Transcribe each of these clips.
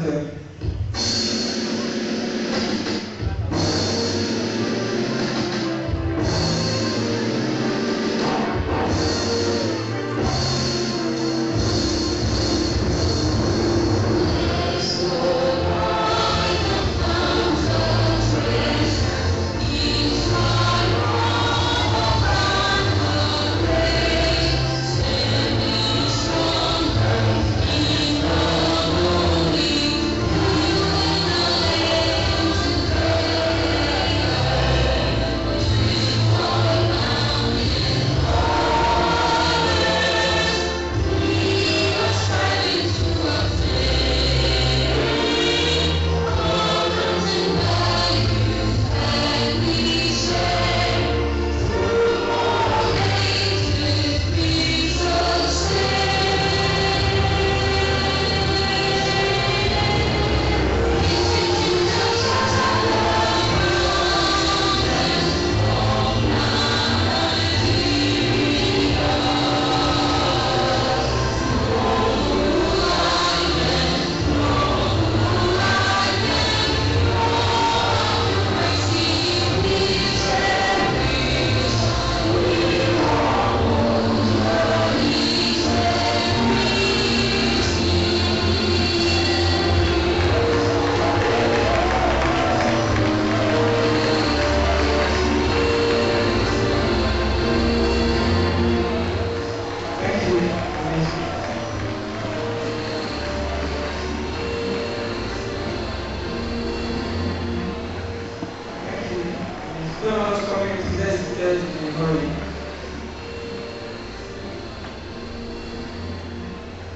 anthem.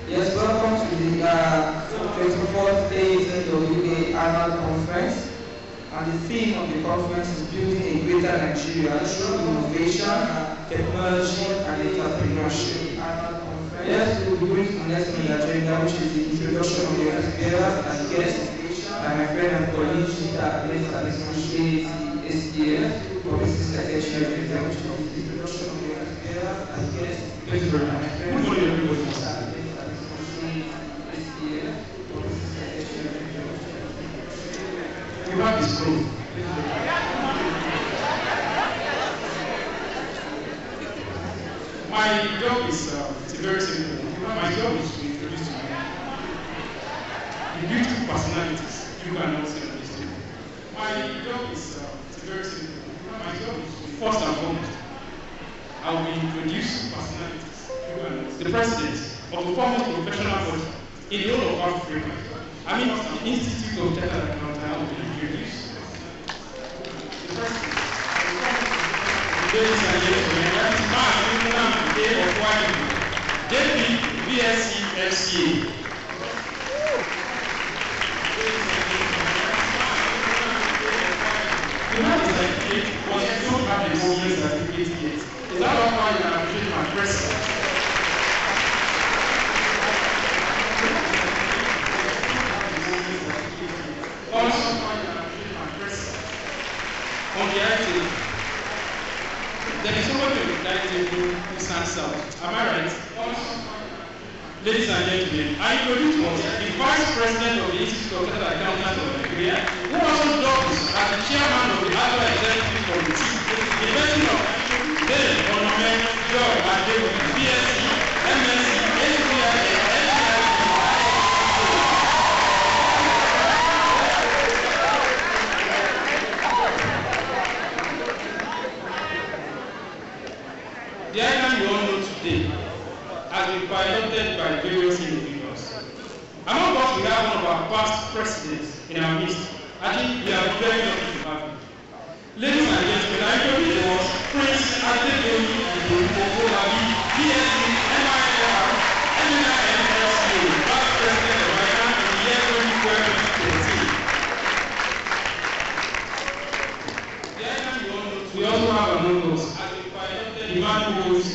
Yes, welcome to the 24th ICAN-ngr annual conference. And the theme of the conference is building a greater Nigeria through innovation, technology, and entrepreneurship. Yes, we will be going to the next agenda, which is the introduction of the speakers and guests by my friend and colleague, Mr. SDF, Policy Secretary of the introduction of the speakers and guests. Thank you very much. Good morning, everybody. You have this group. My job is very simple. My job is to introduce you the beautiful personalities you can also understand. My job is very simple. My job is to, first and foremost, I will introduce personalities you can know. The president of the foremost professional body in the whole of Africa. I mean, the Institute of Chartered Accountants will introduce the president. Ladies and gentlemen, that is Mark Day of Washington, David BSc FCA. You have the certificate, but you don't have the moment certificate yet. Is that why you can appreciate my president? Also, on the item, there is somebody on the item who stands out. Am I right? Ladies and gentlemen, I introduce the Vice President of the Institute of Chartered Accountants of Nigeria, who also doubles as the Chairman of the Aatwa Executive Committee, the person of Dale Onome Joy Adewu, BSc, MSc, HBI, the item you all know today has been piloted by various individuals. Among us, we have one of our past presidents in our midst. I think we are very lucky to have him. Ladies and gentlemen, I introduce Prince Adedoyi Igboho-Olabi, BSc, MIR, MNIMSA, Vice President of ICAN in the year 2012-2013. The item you all know, we also have among us the man who owns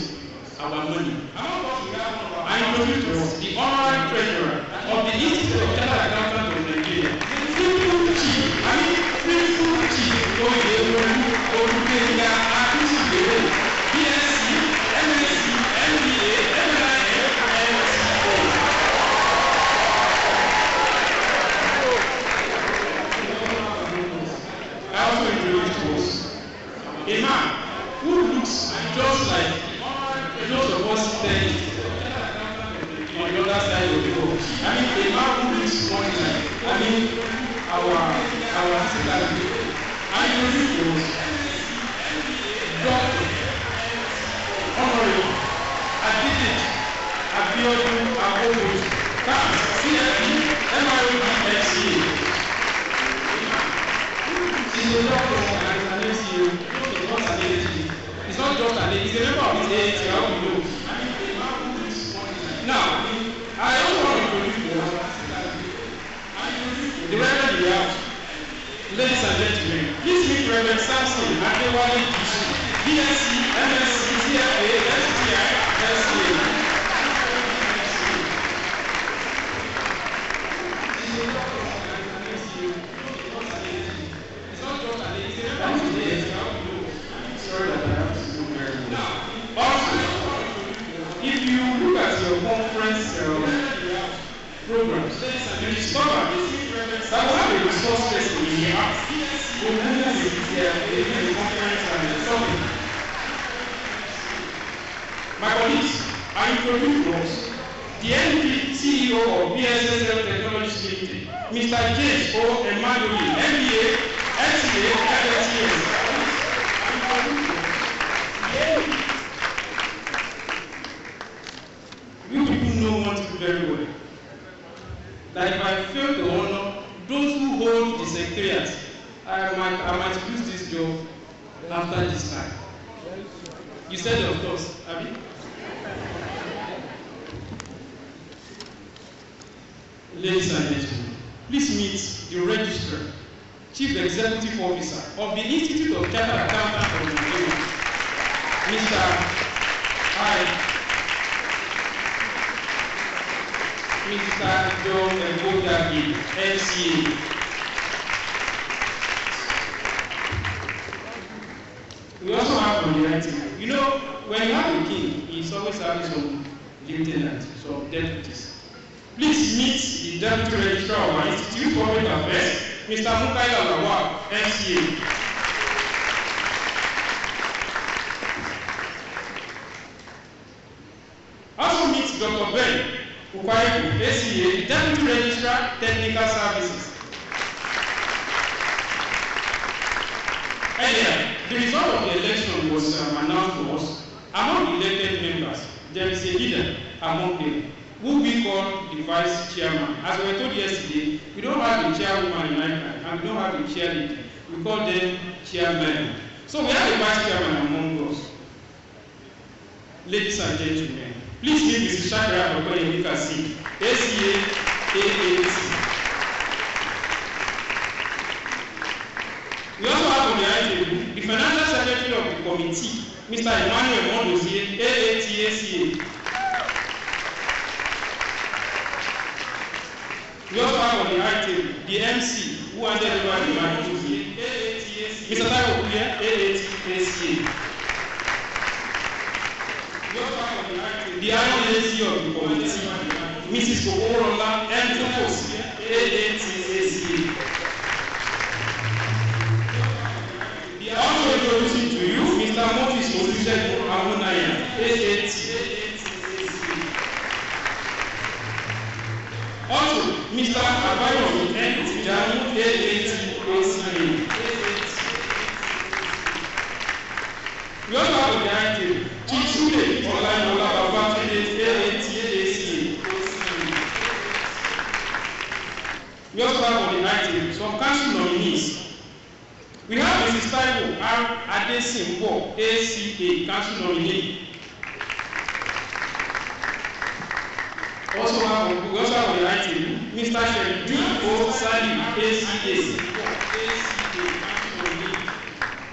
our money. I introduce the honorary treasurer of the Institute of Chartered Accountants of Nigeria, Principal Chief, BSc, MSc, MBA, MNIM, MSc. I mean, a man who lives one life. I mean, our physical life. I introduced was Dr. Honorable Aditya Abiodun Abogun, CAS, CFE, MIOD, He's a doctor and an ACU. It's not an AAT. It's not just an AAT. He's a member of his AAT. How do you know? Now, I also want to introduce the Reverend in the house. Ladies and gentlemen, please meet Reverend Samson Adewale Gisu, BSc, MSc, CFA, STI, SCA. Sorry that I have to do very well. Also, if you look at your conference programs, you discover that we have a resource person in here who is the conference and the summit. My colleagues, I introduce us the NP CEO of BSSL Technologies Limited, Mr. James O. Emmanuel, MBA, SCA, FSCS. You people know one thing very well. That if I fail to honor those who hold the secretariat, I might lose this job after this time. You said of course, Abby? Ladies and gentlemen, please meet the Registrar, Chief Executive Officer of the Institute of Chartered Accountants of Nigeria, Mr. John Mbogagi, MCA. We also have on the right team. You know, when you have a king, he's always having some lieutenants, some deputies. Please meet the Deputy Registrar of our Institute for Public Affairs, Mr. Mukaila Lawal, MCA. Also meet Dr. Ben Ukwayiku, ACA, Deputy Registrar, Technical Services. Earlier, the result of the election was announced to us. Among the elected members, there is a leader among them, who we call the vice chairman. As we were told yesterday, we don't have a chairwoman in ICAN, and we don't have a chairleader. We call them chairmen. So we have a vice chairman among us. Ladies and gentlemen, please meet Mrs. Shakira Okoyemika Singh, ACA, AAT. We also have on the item the Financial Secretary of the Committee, Mr. Emmanuel Mondozie, AAT-ACA. We also have on the item the MC, who handed over the microphone, AAT-ACA. Mr. Taiwo Kuye, AAT-ACA. We also have on the item the IOAC of the committee, Mrs. Kokorola, M2Pos, AAT-ACA. Also introducing to you Mr. Moses Olusegun Awonaya, AAT. Also, Mr. Abayomi N. Tijani, AAT. We also have on the item Chichude Olainola Babatunde, AAT. We also have on the item some council nominees. We have Mrs. Taiwo R. Adesimbo, ACA, council nominee. We also have on the item Mr. Sheriff D. O. Sali, ACA, council nominee.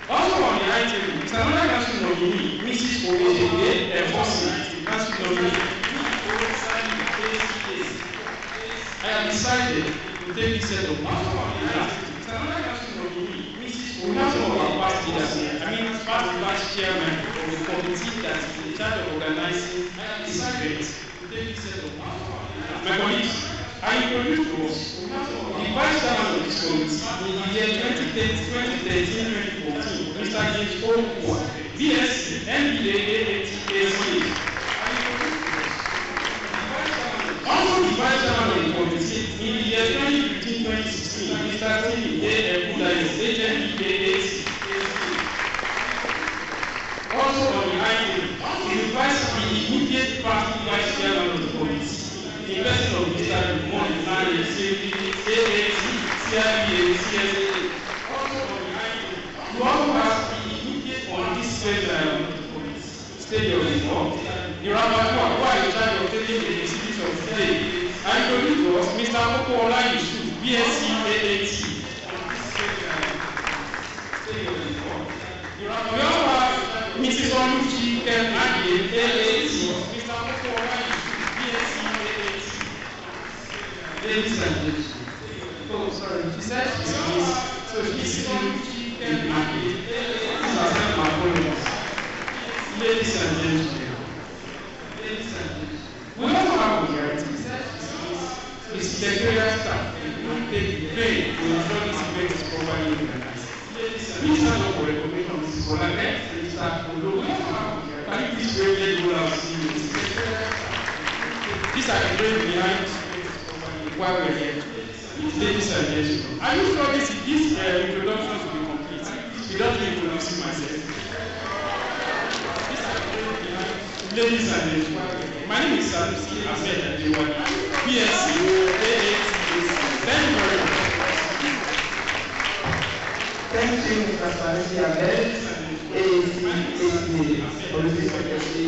Also on the item is another council nominee, Mrs. Oyeye Efosi, council nominee. I have decided to take this set of also on the item is another council nominee. We have some of our past leaders here. I mean, past vice chairman of the committee that is in charge of organizing this event. My colleagues, I introduce to us the vice chairman of this committee in the year 2013-2014, Mr. James O. BSc, MBA, AAT, ACA. Also, the vice chairman CSA. Also you also have the immediate on this stadium before. The Ramatwa, who are in charge of taking the cities of today. And introduced to us Mr. Okola Yusuf, BSc AAT. We also have Mrs. Oluchi Kemade, AAT. Mr. Okola Yusuf, BSc AAT. Ladies and gentlemen. Oh, sorry. She said she's so she's Oluchi Kemade, AAT. Ladies and gentlemen. We also have authority. It's secretarial staff and take paid to ensure this event is properly organized. Please stand up for recognition, Mrs. Bolake, Mr. Kolo. Can you please bravely go out see Mrs. Secretarial staff? These are the brave behind while we're here. Ladies and gentlemen, are you sure this introduction will be complete? Without me introducing myself. These are the brave behind. Ladies and gentlemen, my name is Sanusi Ahmed Adewa, BSc AAT. Thank you very much. Thank you, Mr. Sanusi Ahmed, AAT, Policy Secretary,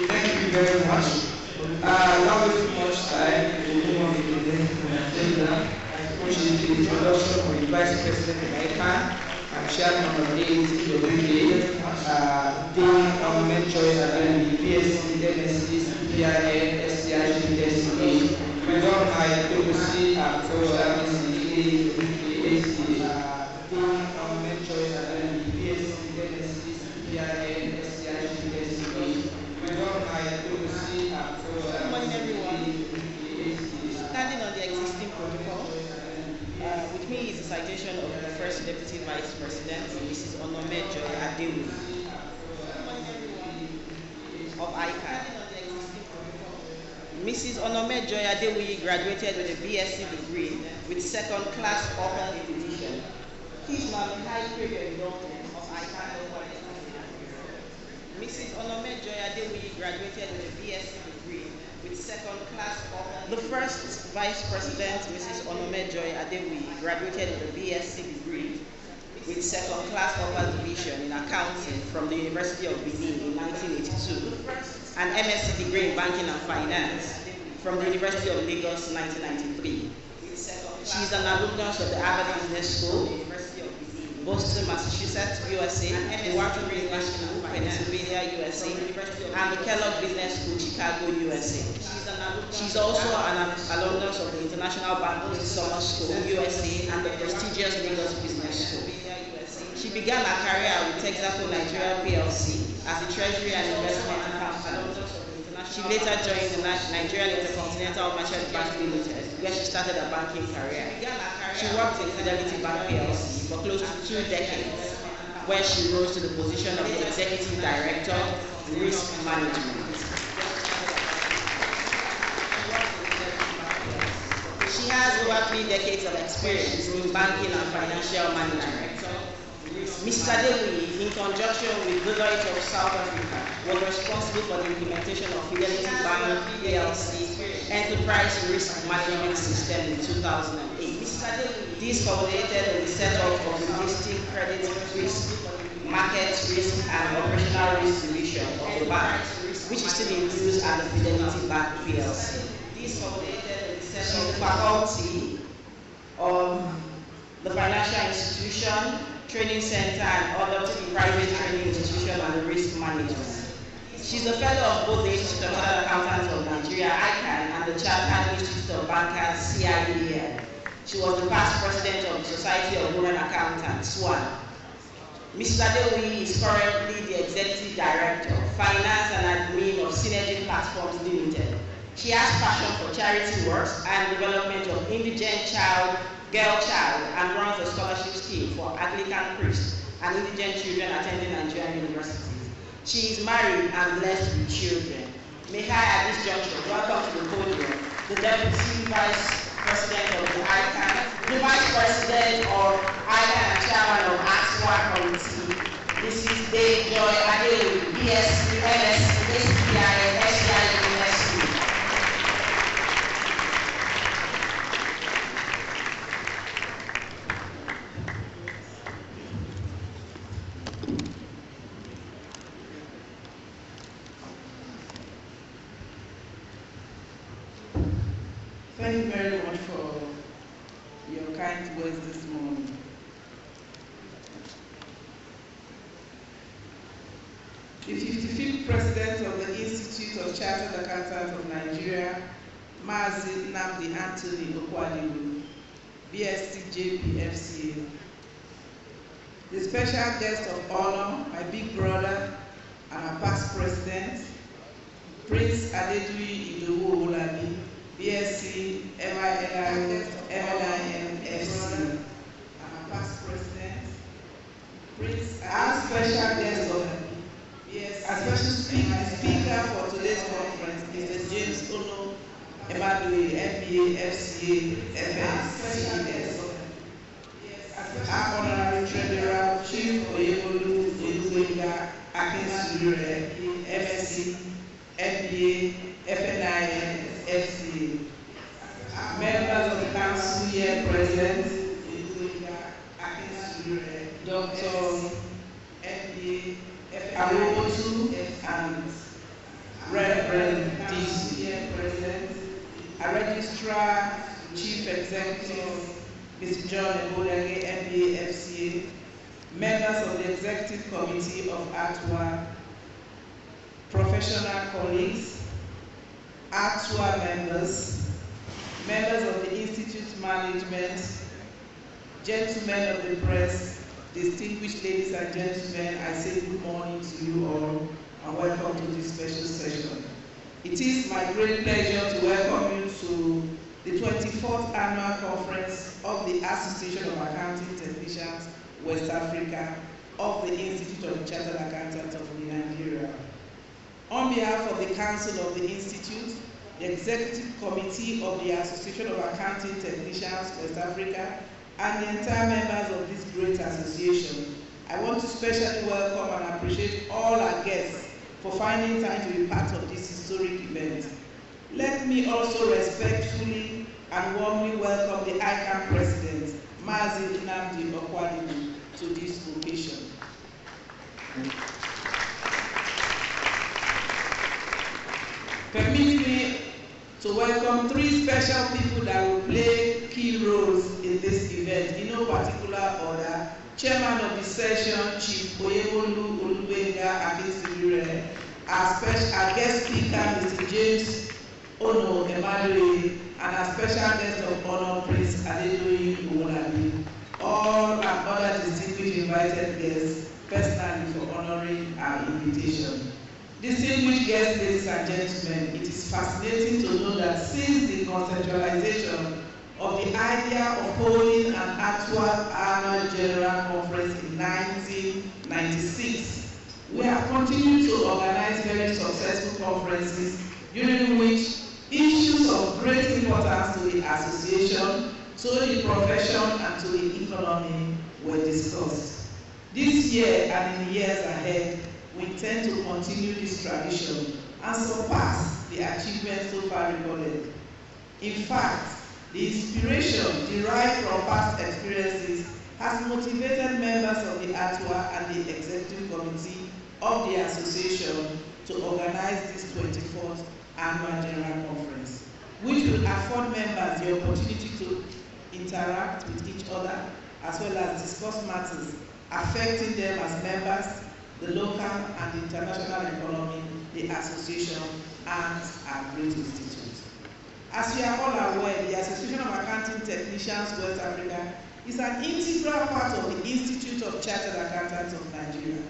Thank you very much. Not wasting much time, we move on to the next agenda, which is the introduction of the Vice President of ICAN and Chairman of the AAT, Dean of Mentoring and the PSC, MSc, PIN, SCIG, SCA, with all my POC and program, Dean of Mentoring and the PSC, MSc, PIN, SCIG, SCA, with all my POC and program. Good morning, everyone. Standing on the existing protocol, with me is the citation of the First Deputy Vice President, Mrs. Onomejo Adewu, of ICAN. Mrs. Onomejo Adewu graduated with a BSc degree with second-class upper division. Please now the high period indulgence of ICAN. Mrs. Onomejo Adewu graduated with a BSc degree with second-class upper. The first Vice President, Mrs. Onomejo Adewu, graduated with a BSc degree with second-class upper division in accounting from the University of Benin in 1982, an MSc degree in banking and finance from the University of Lagos in 1993. She is an alumnus of the Harvard Business School, Boston, Massachusetts, USA, the Wharton Business School, Pennsylvania, USA, and the Kellogg Business School, Chicago, USA. She's also an alumnus of the International Banking Summer School, USA, and the prestigious Lagos Business School. She began her career with Texaco Nigeria PLC as a treasury and investment accountant. She later joined the Nigerian Intercontinental Merchant Bank Limited, where she started her banking career. She worked in Fidelity Bank PLC for close to 2 decades, where she rose to the position of the Executive Director, Risk Management. She has over 3 decades of experience in banking and financial management. Mr. Adewu, in conjunction with Deloitte of South Africa, was responsible for the implementation of Fidelity Bank PLC Enterprise Risk Management System in 2008. This coordinated with the setup of the listing credit risk, market risk, and operational risk division of the bank, which is still in use at the Fidelity Bank PLC. This coordinated with the setup of the faculty of the financial institution, training center, and other private training institutions and the risk management. She's a fellow of both the Institute of Chartered Accountants of Nigeria, ICAN, and the Chartered Institute of Bankers, CIEL. She was the past president of the Society of Women Accountants, SWAN. Mr. Adewu is currently the Executive Director, Finance and Admin of Synergy Platforms Limited. She has passion for charity works and development of indigent child, girl child, and runs a scholarship scheme for Anglican priests and indigent children attending Nigerian universities. She is married and blessed with children. May I, at this juncture, welcome to the podium the Deputy Vice President of the ICAN, the Vice President of ICAN and Chairman of Aatwa Committee, Mrs. Joy Adewu, BSc, MSc, SPI, the 55th President of the Institute of Chartered Accountants of Nigeria, Mazi Nnamdi Anthony Okwadibu, BSc JP FCA. The special guest of honor, my big brother and our past president, Prince Adeduyi Idowu Owolabi, BSc MIN FC, and our past president, Prince. Our special guest of our special speaker for today's conference is the James Ono Emmanuel, MBA, FCA, FNCS. Our honorary treasurer, Chief Oyebolu Olubenga Akin-ngr, MSc, MBA, FNIN, FCA. Members of the council here present, Dr. MBA, Awotu, and Reverend DC here present. A registrar, Chief Executive, Mr. John Ebolege, MBA, FCA. Members of the Executive Committee of Aatwa, professional colleagues, Aatwa members, members of the Institute management, gentlemen of the press, distinguished ladies and gentlemen, I say good morning to you all and welcome to this special session. It is my great pleasure to welcome you to the 24th Annual Conference of the Association of Accounting Technicians, West Africa, of the Institute of Chartered Accountants of Nigeria. On behalf of the Council of the Institute, the Executive Committee of the Association of Accounting Technicians, West Africa, and the entire members of this great association, I want to specially welcome and appreciate all our guests for finding time to be part of this historic event. Let me also respectfully and warmly welcome the ICAN President, Mazi Nnamdi Okwadibu, to this occasion. Permit me to welcome three special people that will play key roles in this event, in no particular order. Chairman of the session, Chief Oyebolu Olubenga Akin-ngr, our guest speaker, Mr. James Ono Emmanuel, and our special guest of honor, Prince Adeduyi Owolabi. All and other distinguished invited guests, personally for honoring our invitation. Distinguished guests, ladies and gentlemen, it is fascinating to know that since the conceptualization of the idea of holding an Aatwa Annual General Conference in 1996, we have continued to organize very successful conferences during which issues of great importance to the association, to the profession, and to the economy were discussed. This year and in the years ahead, we intend to continue this tradition and surpass the achievements so far recorded. In fact, the inspiration derived from past experiences has motivated members of the Aatwa and the Executive Committee of the Association to organize this 24th Annual General Conference, which will afford members the opportunity to interact with each other as well as discuss matters affecting them as members, the local and international economy, the association, and our great institute. As you are all aware, the Association of Accounting Technicians West Africa is an integral part of the Institute of Chartered Accountants of Nigeria.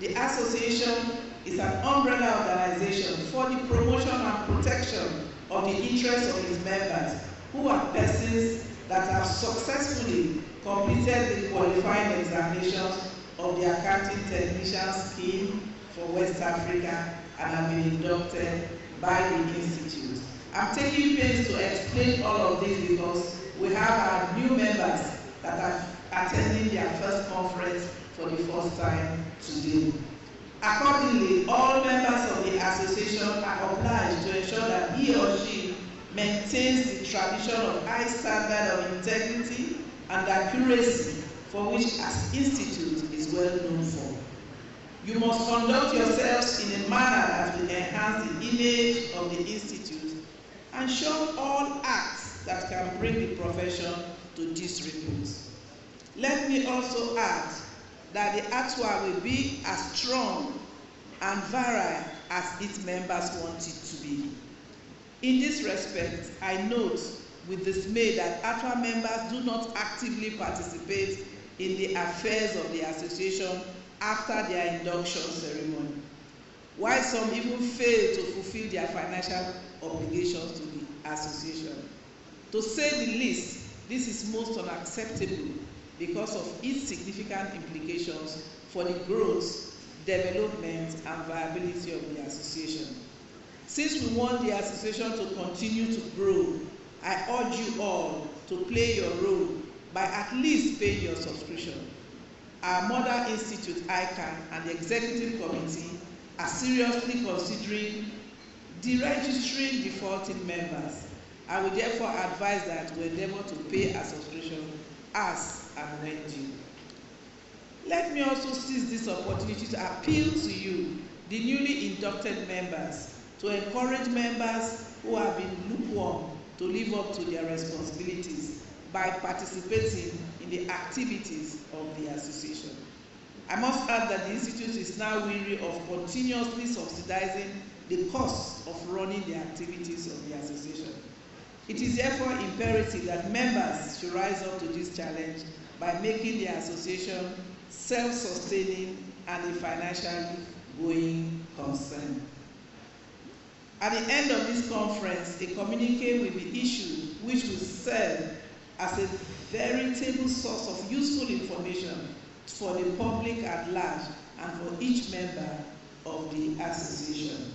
The association is an umbrella organization for the promotion and protection of the interests of its members, who are persons that have successfully completed the qualifying examinations of the Accounting Technician Scheme for West Africa and have been inducted by the Institute. I'm taking pains to explain all of this because we have our new members that are attending their first conference for the first time today. Accordingly, all members of the association are obliged to ensure that he or she maintains the tradition of high standard of integrity and accuracy for which as institute is well known for. You must conduct yourselves in a manner that will enhance the image of the institute and shun all acts that can bring the profession to disrepute. Let me also add that the Aatwa will be as strong and vary as its members want it to be. In this respect, I note with dismay that Aatwa members do not actively participate in the affairs of the association after their induction ceremony, while some even fail to fulfill their financial obligations to the association. To say the least, this is most unacceptable because of its significant implications for the growth, development, and viability of the association. Since we want the association to continue to grow, I urge you all to play your role by at least paying your subscription. Our mother institute, ICAN, and the executive committee are seriously considering deregistering defaulting members. I will therefore advise that we endeavor to pay a subscription as and when due. Let me also seize this opportunity to appeal to you, the newly inducted members, to encourage members who have been lukewarm to live up to their responsibilities by participating in the activities of the association. I must add that the Institute is now weary of continuously subsidizing the cost of running the activities of the association. It is therefore imperative that members should rise up to this challenge by making the association self-sustaining and a financially going concern. At the end of this conference, a communique will be issued which will serve as a veritable source of useful information for the public at large and for each member of the association.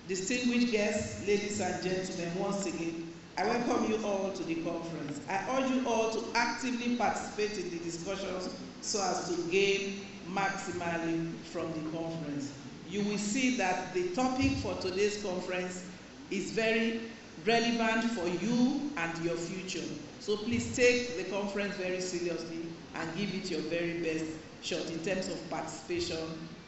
Distinguished guests, ladies and gentlemen, once again, I welcome you all to the conference. I urge you all to actively participate in the discussions so as to gain maximally from the conference. You will see that the topic for today's conference is very relevant for you and your future. So please take the conference very seriously and give it your very best shot in terms of participation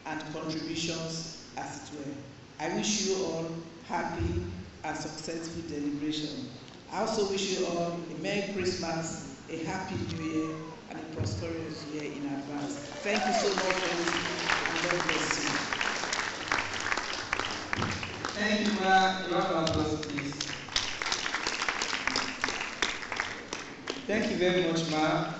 and contributions as it were. I wish you all happy and successful deliberation. I also wish you all a Merry Christmas, a Happy New Year, and a prosperous year in advance. Thank you so much for listening, and God bless you. Thank you, Ma. You have applause, please. Thank you very much, Ma.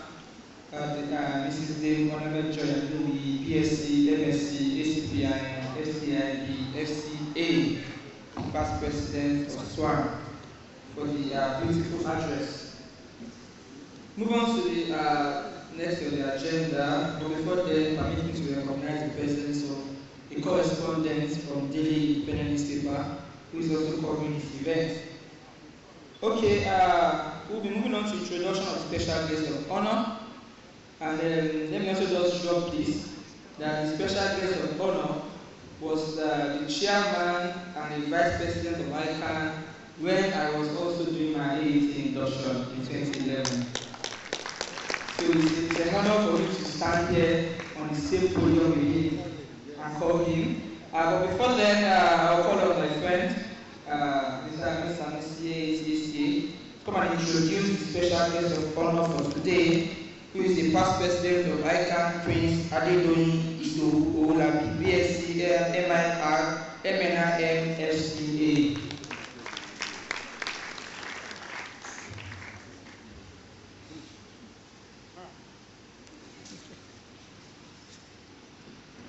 Mrs. Dame, Honorable Joy, PSC, MSc, ACPI, SDIB, FCA, Past President of SWAN, for the beautiful address. Move on to the next on the agenda, but before then, permit me to recognize the presence of a correspondent from Daily Independent Newspaper, who is also covering this event. Okay, we'll be moving on to introduction of special guest of honor. And then let me also just drop this, that the special guest of honor was the chairman and the vice president of ICAN when I was also doing my AAT induction in 2011. So it's an honor for me to stand here on the same podium with him and call him. But before then, I'll call on my friend, Mr. ACA, to come and introduce the special guest of honor for today, who is the past president of ICAN, Prince Adedoyin Ido Olabi, BSc, MIR, MNIM, FCA.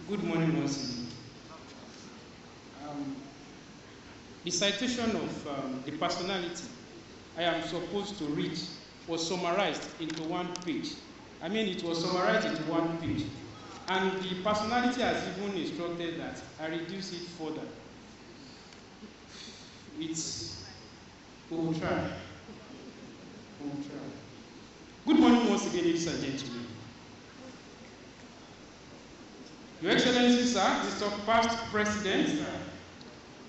Good morning once again. The citation of the personality I am supposed to read was summarized into one page. I mean, it was summarized into one page. And the personality has even instructed that I reduce it further. We'll try. We'll try. Good morning once again, ladies and gentlemen. Your Excellency, sir, Mr. Past President,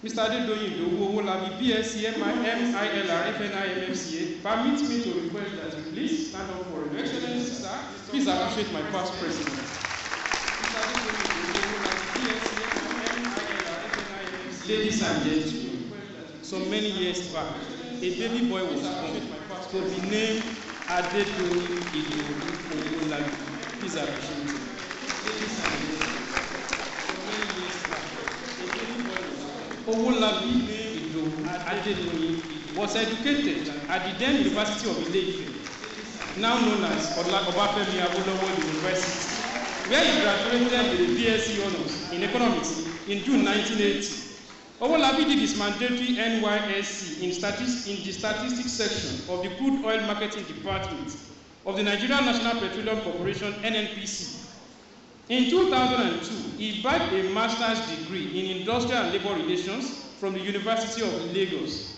Mr. Adedoyin Ido Olabi, BSc, MILR, FNIM, FCA, permit me to request that you please stand up for Your Excellency, sir. Please appreciate my past president. Mr. Adedoyin Ido Olabi, BSc, MILR, FNIM, FCA. Ladies and gentlemen, so many years back, a baby boy was born to be named Adedoyin Ido Olabi. Please appreciate him. Ladies and gentlemen, so many years back, Owolabi Adedoyin was educated at the then University of Ile-Ife, now known as Obafemi Awolowo University, where he graduated with a BSc Honours in Economics in June 1980. Owolabi did his mandatory NYSC in the statistics section of the Crude Oil Marketing Department of the Nigerian National Petroleum Corporation (NNPC). In 2002, he bagged a master's degree in Industrial and Labour Relations from the University of Lagos.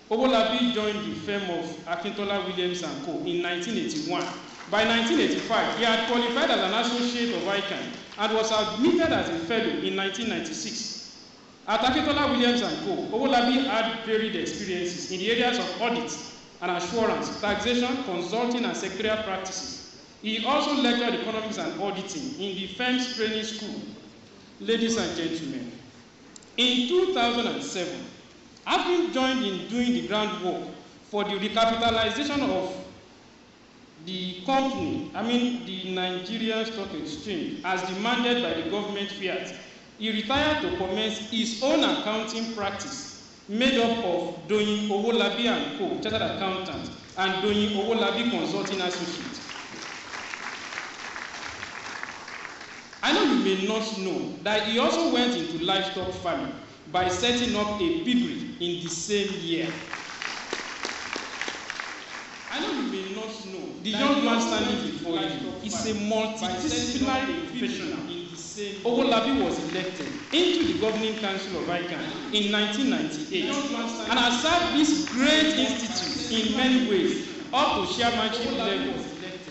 Owolabi joined the firm of Akintola Williams & Co. in 1981. By 1985, he had qualified as an associate of ICAN and was admitted as a fellow in 1996. At Akintola Williams & Co., Owolabi had varied experiences in the areas of audit and assurance, taxation, consulting, and secretarial practices. He also lectured economics and auditing in the firm's training school. Ladies and gentlemen, in 2007, having joined in doing the groundwork for the recapitalization of the company, the Nigerian Stock Exchange, as demanded by the government fiat, he retired to commence his own accounting practice, made up of Doyin Owolabi & Co., Chartered Accountant, and Doyin Owolabi Consulting Associates. I know you may not know that he also went into livestock farming by setting up a piggery in the same year. I know you may not know the young man standing before you is a multidisciplinary professional. Owolabi was elected into the governing council of ICAN in 1998 and has served this great institute in many ways up to chairmanship level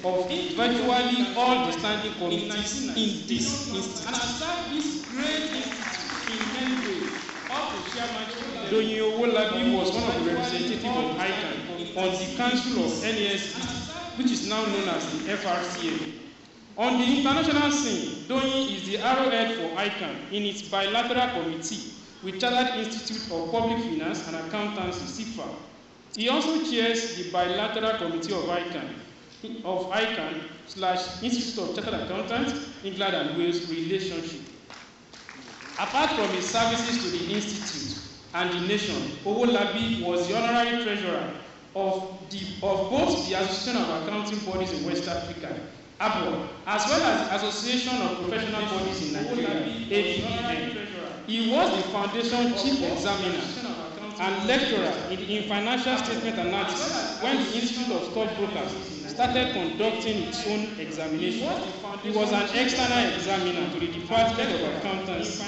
of virtually all the standing committees in this institute. And has served this great institute in many ways up to chairmanship level. Doyin Owolabi was one of the representatives of ICAN on the council of NASB, which is now known as the FRCA. On the international scene, Doyin is the arrowhead for ICAN in its bilateral committee with Chartered Institute of Public Finance and Accountancy (CIFA). He also chairs the bilateral committee of ICAN/Institute of Chartered Accountants, England and Wales relationship. Apart from his services to the institute and the nation, Owolabi was the honorary treasurer of both the Association of Accounting Bodies in West Africa, Aatwa, as well as the Association of Professional Bodies in Nigeria, APBN. He was the foundation chief examiner and lecturer in financial statement analysis when the Institute of Stockbrokers started conducting its own examination. He was an external examiner to the Department of Accountancy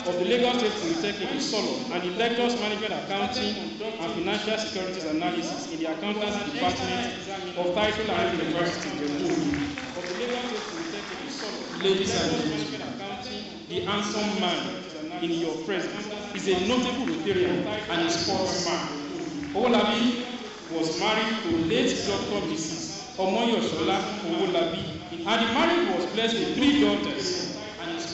of the Lagos State Polytechnic in Solo and the Lectures Management Accounting and Financial Securities Analysis in the Accountancy Department of Title and University in Lagos. Ladies and gentlemen, the handsome man in your presence is a notable Rotarian and a sportsman. Owolabi was married to late Dr. Mrs. Omoyoshola Owolabi, and the marriage was blessed with 3 daughters.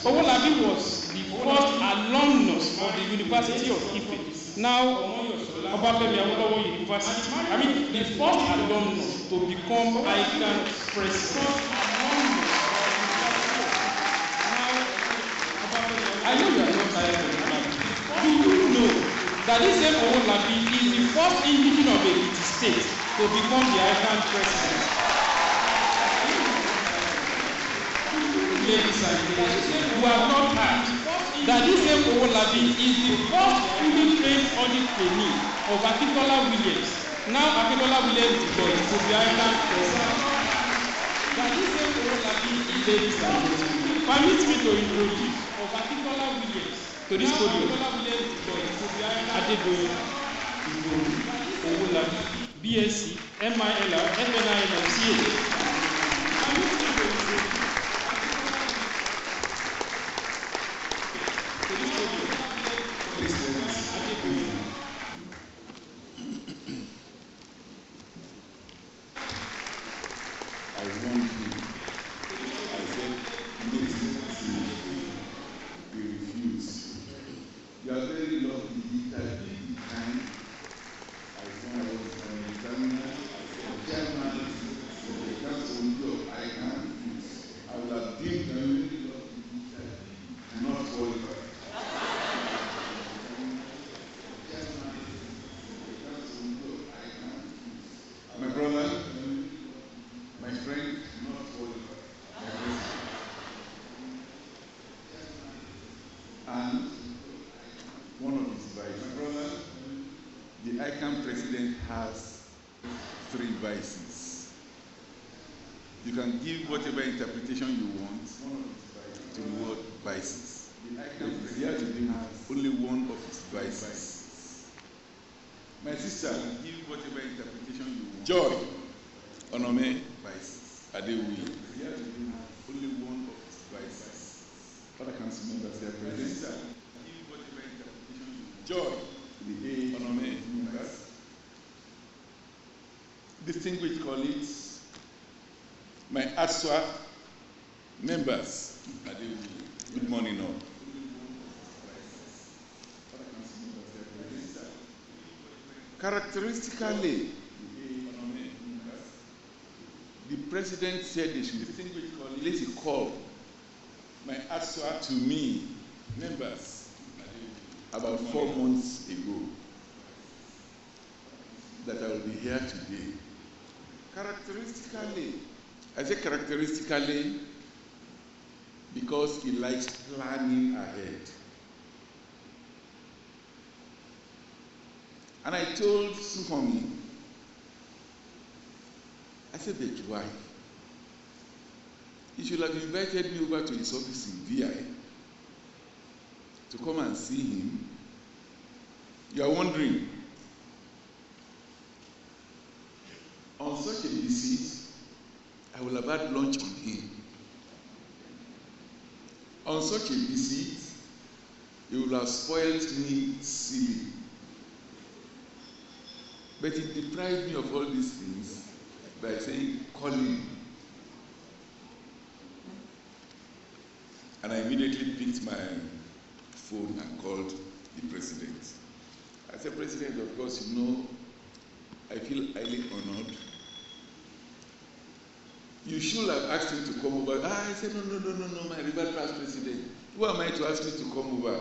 Owolabi was the first alumnus of the University of Ife, now Obafemi Awolowo University. The first alumnus to become ICAN president. I know you are not tired of it. Do you know that this same Owolabi is the first indigenous of a state to become the ICAN president? Ladies and gentlemen, you have not heard that this same Owolabi is the first fully trained audit trainee of Akintola Williams, now Akintola Williams deployed to the ICAN president. That this same Owolabi is, ladies and gentlemen, permit me to introduce of Akintola Williams to this podium. Adedoyin Owolabi, BSc, MILR, FNIL, and CA. vices. You can give whatever interpretation you want to the word vices. Here today only one of its vices. My sister, give whatever interpretation you want. Joy, Onome, vices. Adewi, only one of its vices. Father Council members, they are present. Sister, give whatever interpretation you want. Joy, the Onome members. Distinguished colleagues, my Aatwa members, good morning all. Characteristically, the president said they should place a call, my Aatwa, to me, members, about 4 months ago, that I will be here today. Characteristically, I say characteristically because he likes planning ahead. And I told Sufomi, I said, but why? He should have invited me over to his office in VI to come and see him. You are wondering, on such a visit, I will have had lunch on him. On such a visit, he will have spoiled me silly. But he deprived me of all these things by saying, call him. And I immediately picked my phone and called the president. I said, President, of course, you know, I feel highly honored. You should have asked him to come over. I said, no, my river past president. Who am I to ask me to come over?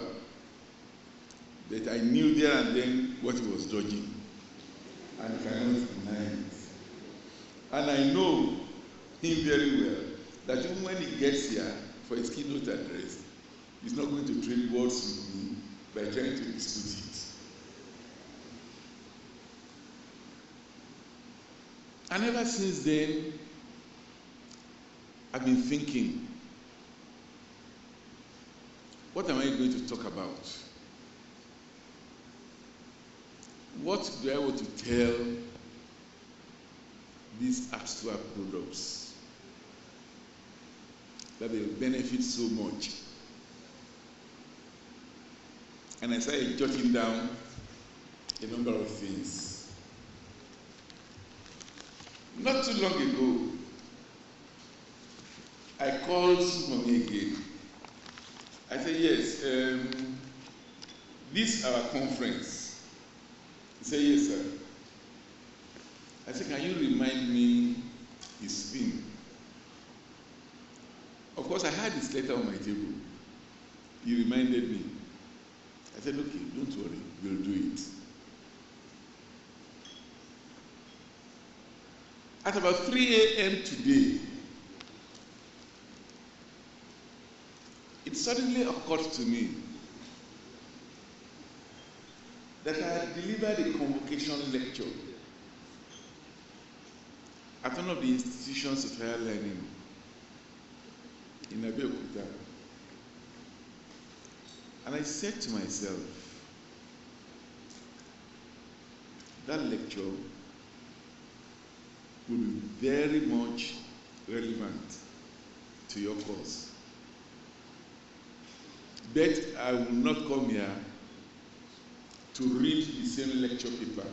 But I knew there and then what he was dodging. And I cannot deny it. And I know him very well, that even when he gets here for his keynote address, he's not going to trade words with me by trying to dispute it. And ever since then, I've been thinking, what am I going to talk about? What do I want to tell these Aatwa products that will benefit so much? And I started jotting down a number of things. Not too long ago, I called Sumomi again. I said, yes, this our conference. He said, yes, sir. I said, can you remind me his theme? Of course, I had his letter on my table. He reminded me. I said, okay, don't worry, we'll do it. At about 3 a.m. today, it suddenly occurred to me that I had delivered a convocation lecture at one of the institutions of higher learning in Abeokuta. And I said to myself, that lecture will be very much relevant to your course. But I will not come here to read the same lecture paper.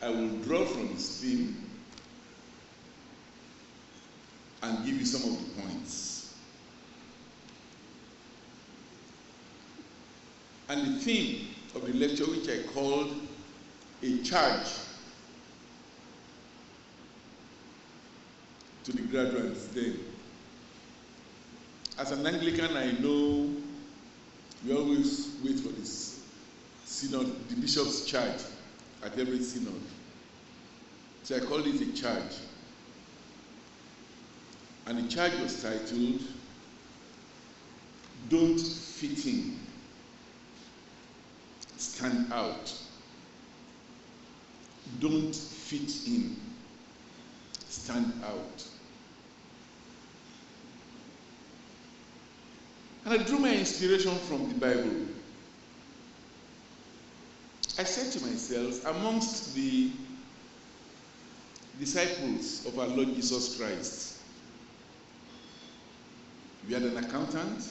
I will draw from his theme and give you some of the points. And the theme of the lecture, which I called a charge to the graduates then. As an Anglican, I know we always wait for this synod, the bishop's charge at every synod. So I called it a charge. And the charge was titled, Don't Fit In, Stand Out. don't fit in, stand out. And I drew my inspiration from the Bible. I said to myself, amongst the disciples of our Lord Jesus Christ, we had an accountant,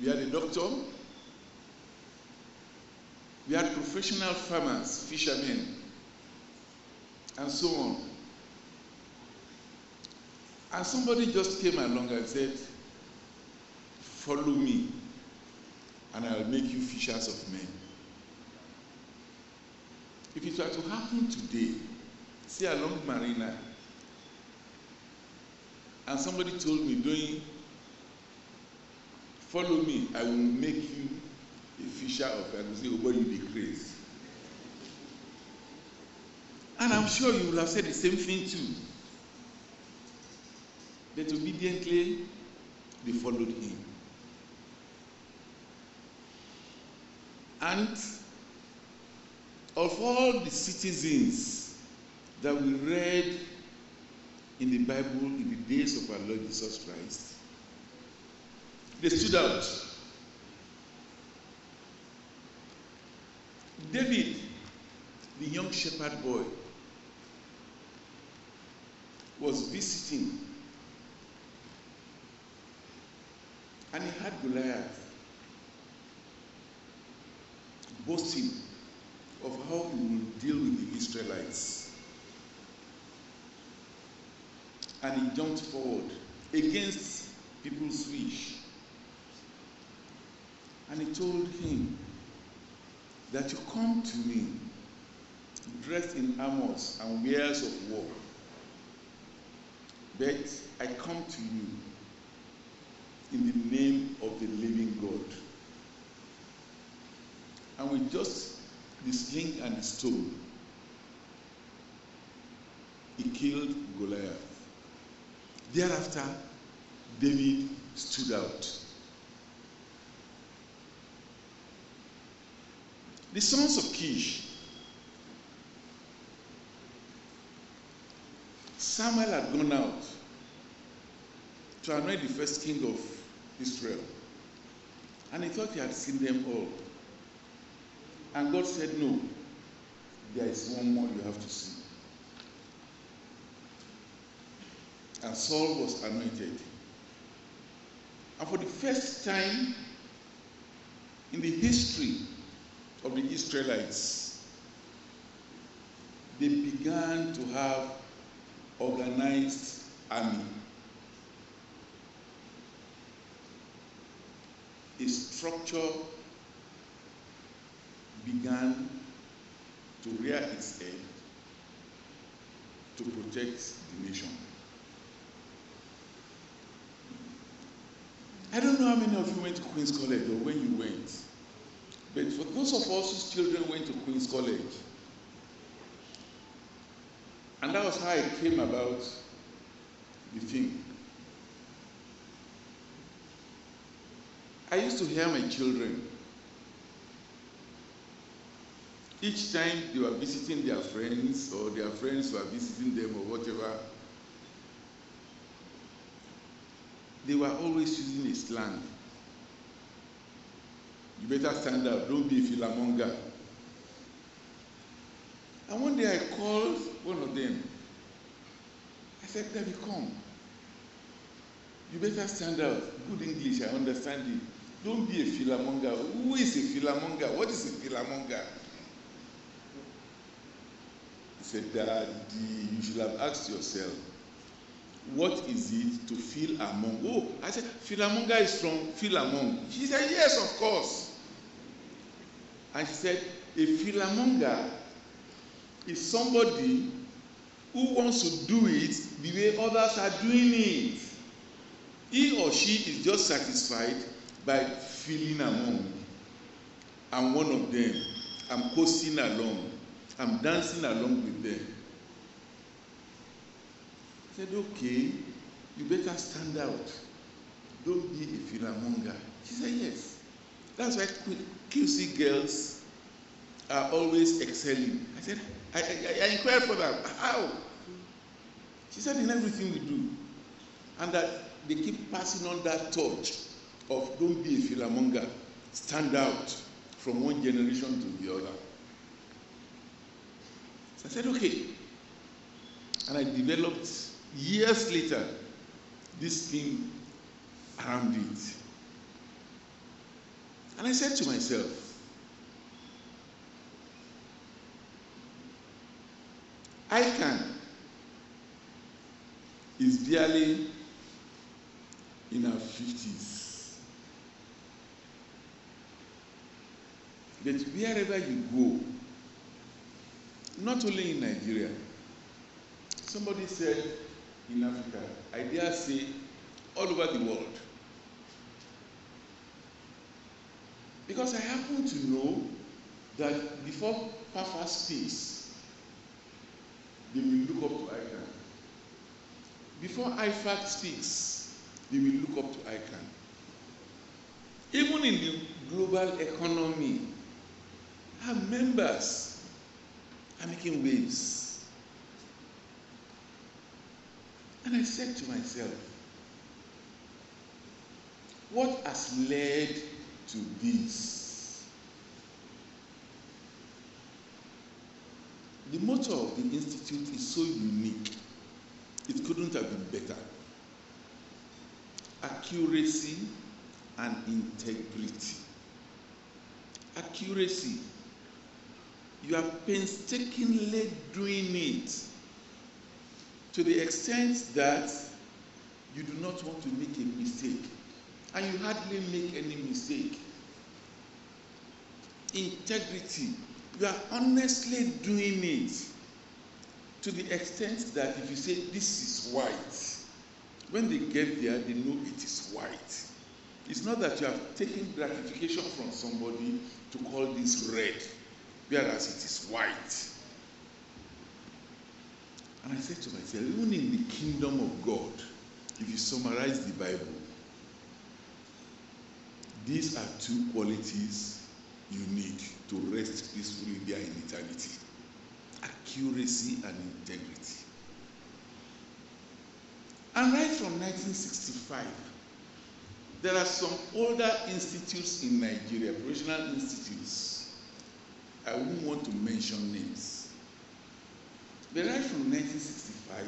we had a doctor, we had professional farmers, fishermen, and so on. And somebody just came along and said, follow me, and I'll make you fishers of men. If it were to happen today, see along Marina, and somebody told me, doing, follow me, I will make you a fisher of men. I will say, oh boy, you'll be crazy. And I'm sure you will have said the same thing too. But obediently, they followed him. And of all the citizens that we read in the Bible in the days of our Lord Jesus Christ, they stood out. David, the young shepherd boy, was visiting, and he had Goliath boasting of how he will deal with the Israelites. And he jumped forward against people's wish. And he told him that you come to me dressed in armors and wares of war, but I come to you in the name of the living God. And with just the sling and the stone, he killed Goliath. Thereafter, David stood out. The sons of Kish, Samuel had gone out to anoint the first king of Israel, and he thought he had seen them all. And God said, no, there is one more you have to see. And Saul was anointed. And for the first time in the history of the Israelites, they began to have organized army. A structure began to rear its head to protect the nation. I don't know how many of you went to Queen's College or when you went, but for those of us whose children went to Queen's College, and that was how I came about the thing. I used to hear my children, each time they were visiting their friends or their friends were visiting them or whatever, they were always using a slang. You better stand up, don't be a philamonger. And one day I called one of them. I said, Daddy, come. You better stand up. Good English, I understand it. Don't be a philamonger. Who is a philamonger? What is a philamonger? He said, Daddy, you should have asked yourself, what is it to feel among? Oh, I said, philamonger is from feel among. She said, yes, of course. And she said, a philamonger is somebody who wants to do it the way others are doing it. He or she is just satisfied by feeling among. I'm one of them. I'm coasting along. I'm dancing along with them. I said, okay, you better stand out. Don't be a philamonger. She said, yes. That's why QC girls are always excelling. I said, I inquired for that. How? She said, in everything we do. And that they keep passing on that torch of don't be a philamonger, stand out from one generation to the other. So I said, okay. And I developed, years later, this thing around it. And I said to myself, ICAN is barely in our 50s. But wherever you go, not only in Nigeria, somebody said in Africa, I dare say all over the world. Because I happen to know that before Papa speaks, they will look up to ICAN. Before IFAC speaks, they will look up to ICAN. Even in the global economy, our members are making waves. And I said to myself, what has led to this? The motto of the Institute is so unique, it couldn't have been better. Accuracy and integrity. Accuracy. You are painstakingly doing it to the extent that you do not want to make a mistake, and you hardly make any mistake. Integrity. You are honestly doing it to the extent that if you say this is white, when they get there, they know it is white. It's not that you have taken gratification from somebody to call this red, whereas it is white. And I said to myself, even in the kingdom of God, if you summarize the Bible, these are two qualities you need to rest peacefully there in eternity: accuracy and integrity. And right from 1965, there are some older institutes in Nigeria, professional institutes. I wouldn't want to mention names. But right from 1965,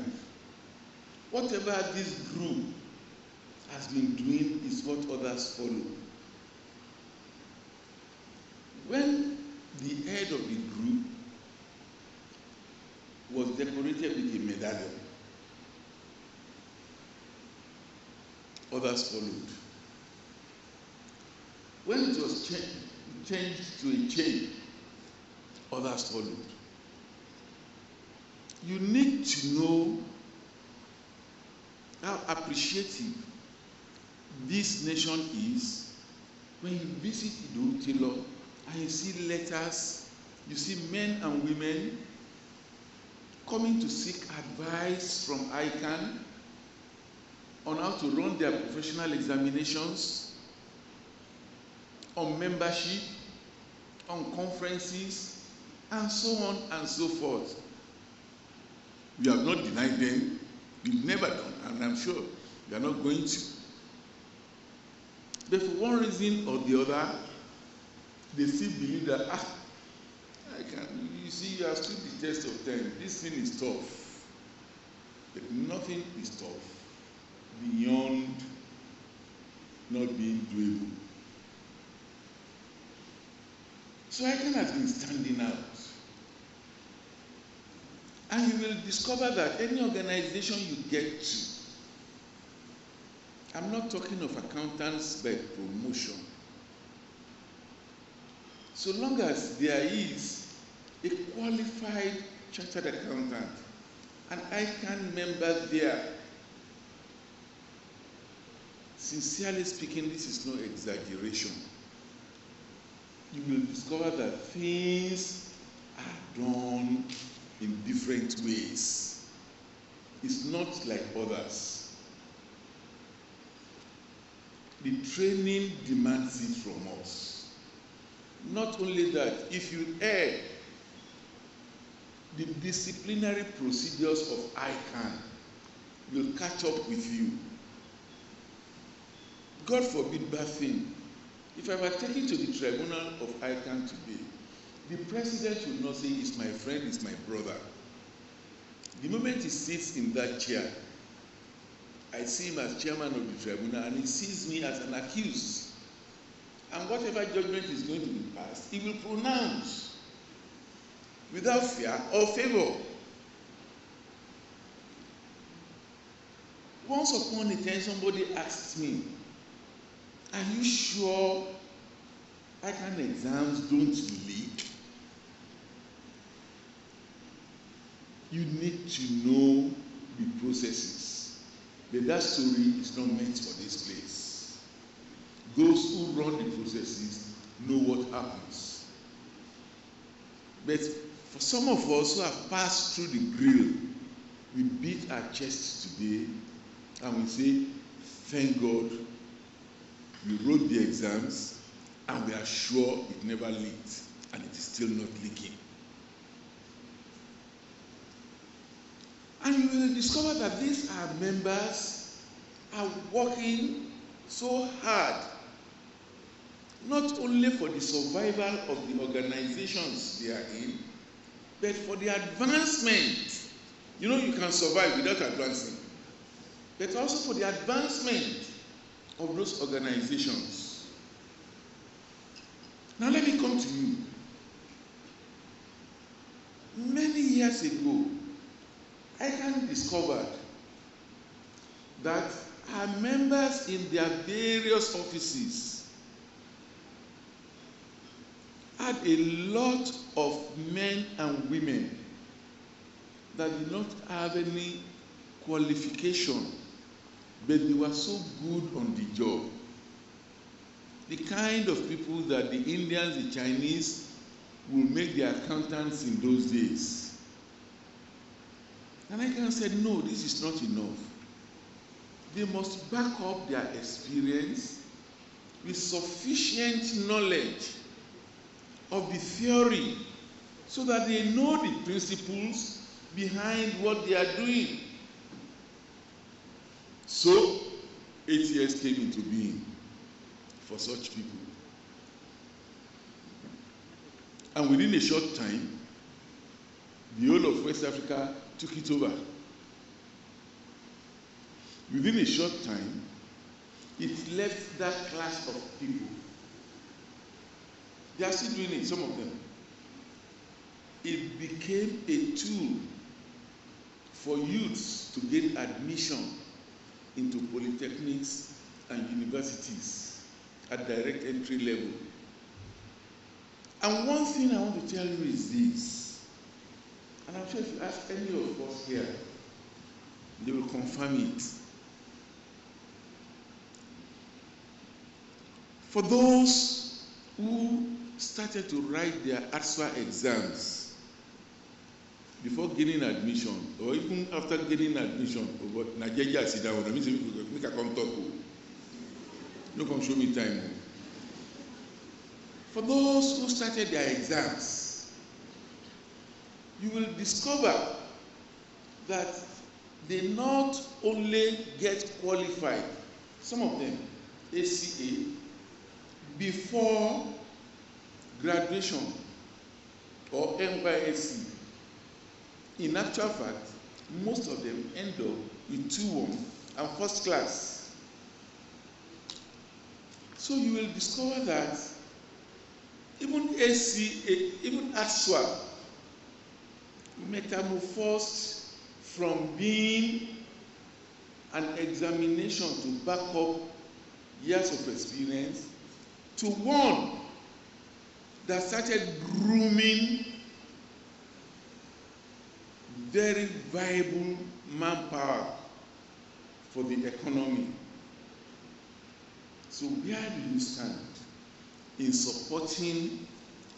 whatever this group has been doing is what others follow. When the head of the group was decorated with a medallion, others followed. When it was changed to a chain, others followed. You need to know how appreciative this nation is when you visit Ido Taylor and you see letters, you see men and women coming to seek advice from ICAN on how to run their professional examinations, on membership, on conferences, and so on and so forth. We have not denied them. We've never done, and I'm sure we are not going to. But for one reason or the other, they still believe that, you see, you have stood the test of time. This thing is tough. But nothing is tough beyond not being doable. So ICAN has been standing out. And you will discover that any organization you get to, I'm not talking of accountants by promotion. So long as there is a qualified chartered accountant, an ICAN member there, sincerely speaking, this is no exaggeration, you will discover that things are done in different ways. It's not like others. The training demands it from us. Not only that, if you err, the disciplinary procedures of ICAN will catch up with you. God forbid bad thing. If I were taken to the tribunal of ICAN today, the president will not say, "It's my friend, it's my brother." The moment he sits in that chair, I see him as chairman of the tribunal, and he sees me as an accused. And whatever judgment is going to be passed, he will pronounce without fear or favor. Once upon a time, somebody asked me, "Are you sure ICAN exams don't leak?" You need to know the processes. But that story is not meant for this place. Those who run the processes know what happens. But for some of us who have passed through the grill, we beat our chests today and we say, "Thank God we wrote the exams and we are sure it never leaked, and it is still not leaking." And you will discover that these are members are working so hard, not only for the survival of the organizations they are in, but for the advancement. You know, you can survive without advancing, but also for the advancement of those organizations. Now let me come to you. Many years ago, ICAN discovered that our members in their various offices had a lot of men and women that did not have any qualification, but they were so good on the job. The kind of people that the Indians, the Chinese will make the accountants in those days. And ICAN said, "No, this is not enough. They must back up their experience with sufficient knowledge of the theory so that they know the principles behind what they are doing." So, 8 years came into being for such people. And within a short time, the whole of West Africa took it over. Within a short time, it left that class of people. They are still doing it, some of them. It became a tool for youths to gain admission into polytechnics and universities at direct entry level. And one thing I want to tell you is this, and I'm sure if you ask any of us here, they will confirm it. For those who started to write their Aatwa exams before gaining admission, or even after gaining admission, but Nigeria sit down, I mean, make a come talk. No come show me time. For those who started their exams, you will discover that they not only get qualified, some of them ACA, before graduation or NYSC. In actual fact, most of them end up with 2-1 and first class. So you will discover that even ACA, even Aatwa, metamorphosed from being an examination to back up years of experience to one that started grooming very viable manpower for the economy. So where do you stand in supporting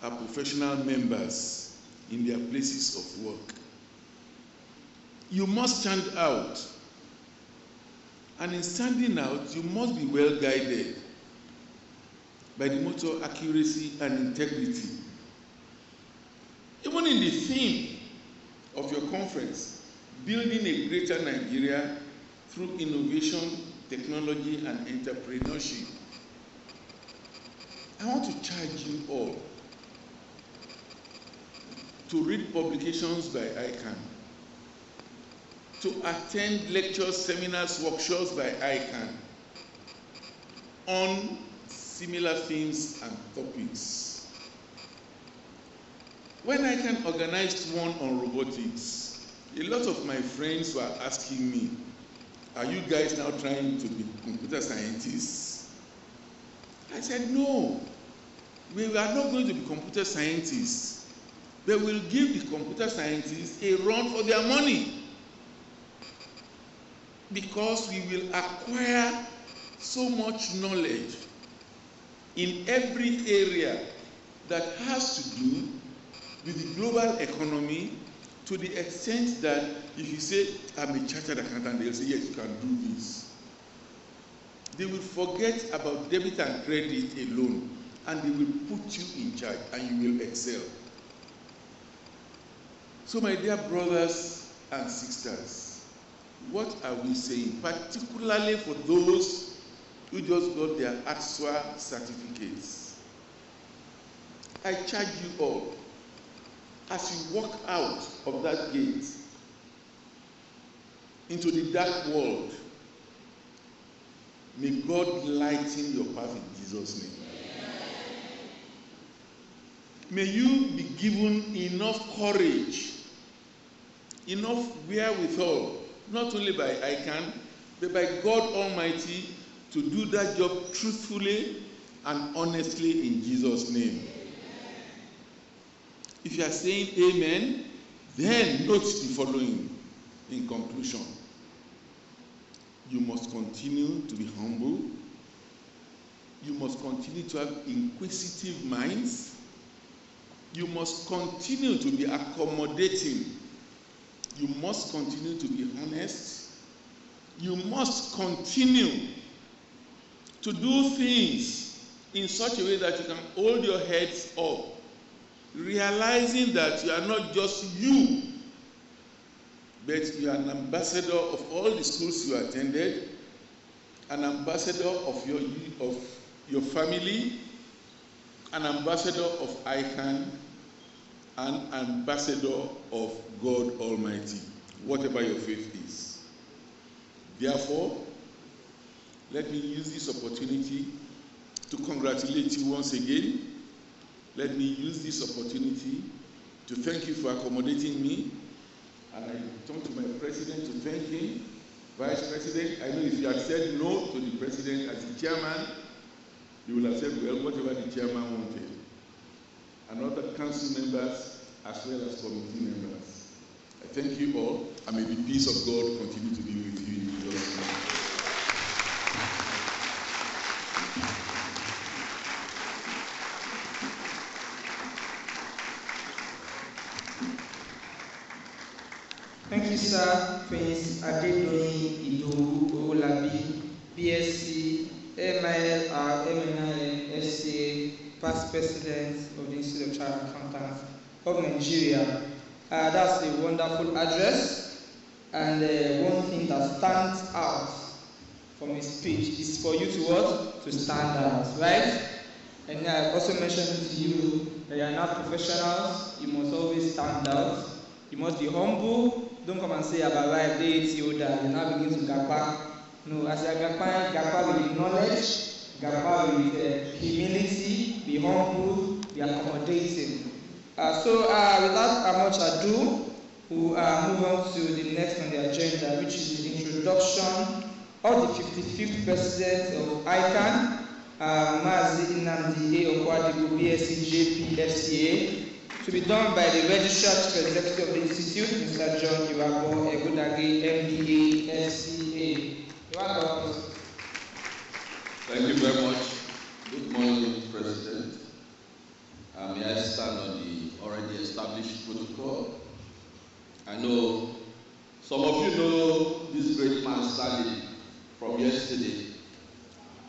our professional members in their places of work? You must stand out. And in standing out, you must be well guided by the motto accuracy and integrity. Even in the theme of your conference, building a greater Nigeria through innovation, technology, and entrepreneurship, I want to charge you all to read publications by ICAN, to attend lectures, seminars, workshops by ICAN on similar themes and topics. When ICAN organized one on robotics, a lot of my friends were asking me, are you guys now trying to be computer scientists? I said, no, we are not going to be computer scientists. They will give the computer scientists a run for their money, because we will acquire so much knowledge in every area that has to do with the global economy, to the extent that if you say, I'm a chartered accountant, they'll say, yes, you can do this. They will forget about debit and credit alone, and they will put you in charge, and you will excel. So, my dear brothers and sisters, what are we saying, particularly for those who just got their Aatwa certificates? I charge you all, as you walk out of that gate into the dark world, may God lighten your path in Jesus' name. May you be given enough courage, enough wherewithal, not only by ICAN, but by God Almighty, to do that job truthfully and honestly in Jesus' name. If you are saying amen, then note the following in conclusion. You must continue to be humble. You must continue to have inquisitive minds. You must continue to be accommodating. You must continue to be honest. You must continue to do things in such a way that you can hold your heads up, realizing that you are not just you, but you are an ambassador of all the schools you attended, an ambassador of your family, an ambassador of ICAN, an ambassador of God Almighty, whatever your faith is. Therefore, let me use this opportunity to congratulate you once again. Let me use this opportunity to thank you for accommodating me. And I turn to my president to thank him. Vice President, I know if you had said no to the president as the chairman, you will have said, well, whatever the chairman wanted. And other council members as well as committee members. I thank you all, and may the peace of God continue to be with you in Jesus' name. Thank you, sir. Prince Adedoyin Idowu Owolabi, BSc, MIL, MNI, SCA, past president of the Institute of Chartered Accountants of Nigeria. That's a wonderful address, and one thing that stands out from his speech is for you to what? To stand out, right? And I also mentioned to you that you are not professionals, you must always stand out, you must be humble. Don't come and say, I've arrived, deity, or that you now begin to gapa. No, as you gapa with knowledge, gapa with humility, be humble, be accommodating. So without much ado, we'll move on to the next on the agenda, which is the introduction of the 55th president of ICAN, Mazi Nnamdi A. Okwadibu, BSc, JP, FCA, to be done by the Registrar Chief Executive of the Institute, Mr. John Iwabo Egudagi, MBA, FCA. Thank you very much. Good morning, President. May I stand on the already established protocol? I know some of you know this great man standing from yesterday.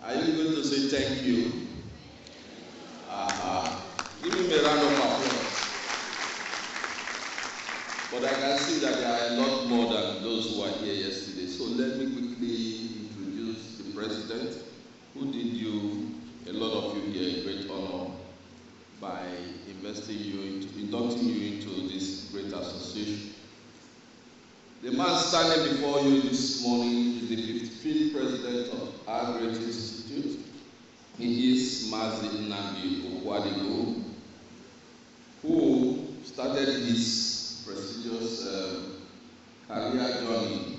Are you going to say thank you? So let me quickly introduce the president, who did you, a lot of you here, a great honor by inducting you into this great association. The man standing before you this morning is the 55th president of our great institute. He is Mazi Nnamdi Okwadigo, who started his prestigious career journey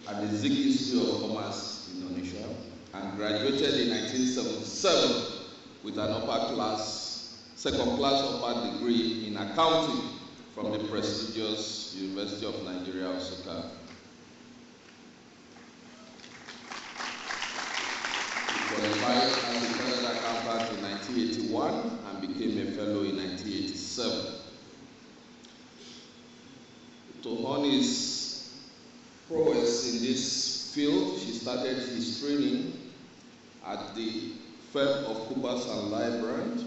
at the Zik School of Commerce in Indonesia and graduated in 1977 with an second class upper degree in accounting from the prestigious University of Nigeria, Nsukka. He qualified as a chartered accountant in 1981 and became a fellow in 1987. To hone his prowess in this field, she started his training at the firm of Coopers and Lybrand,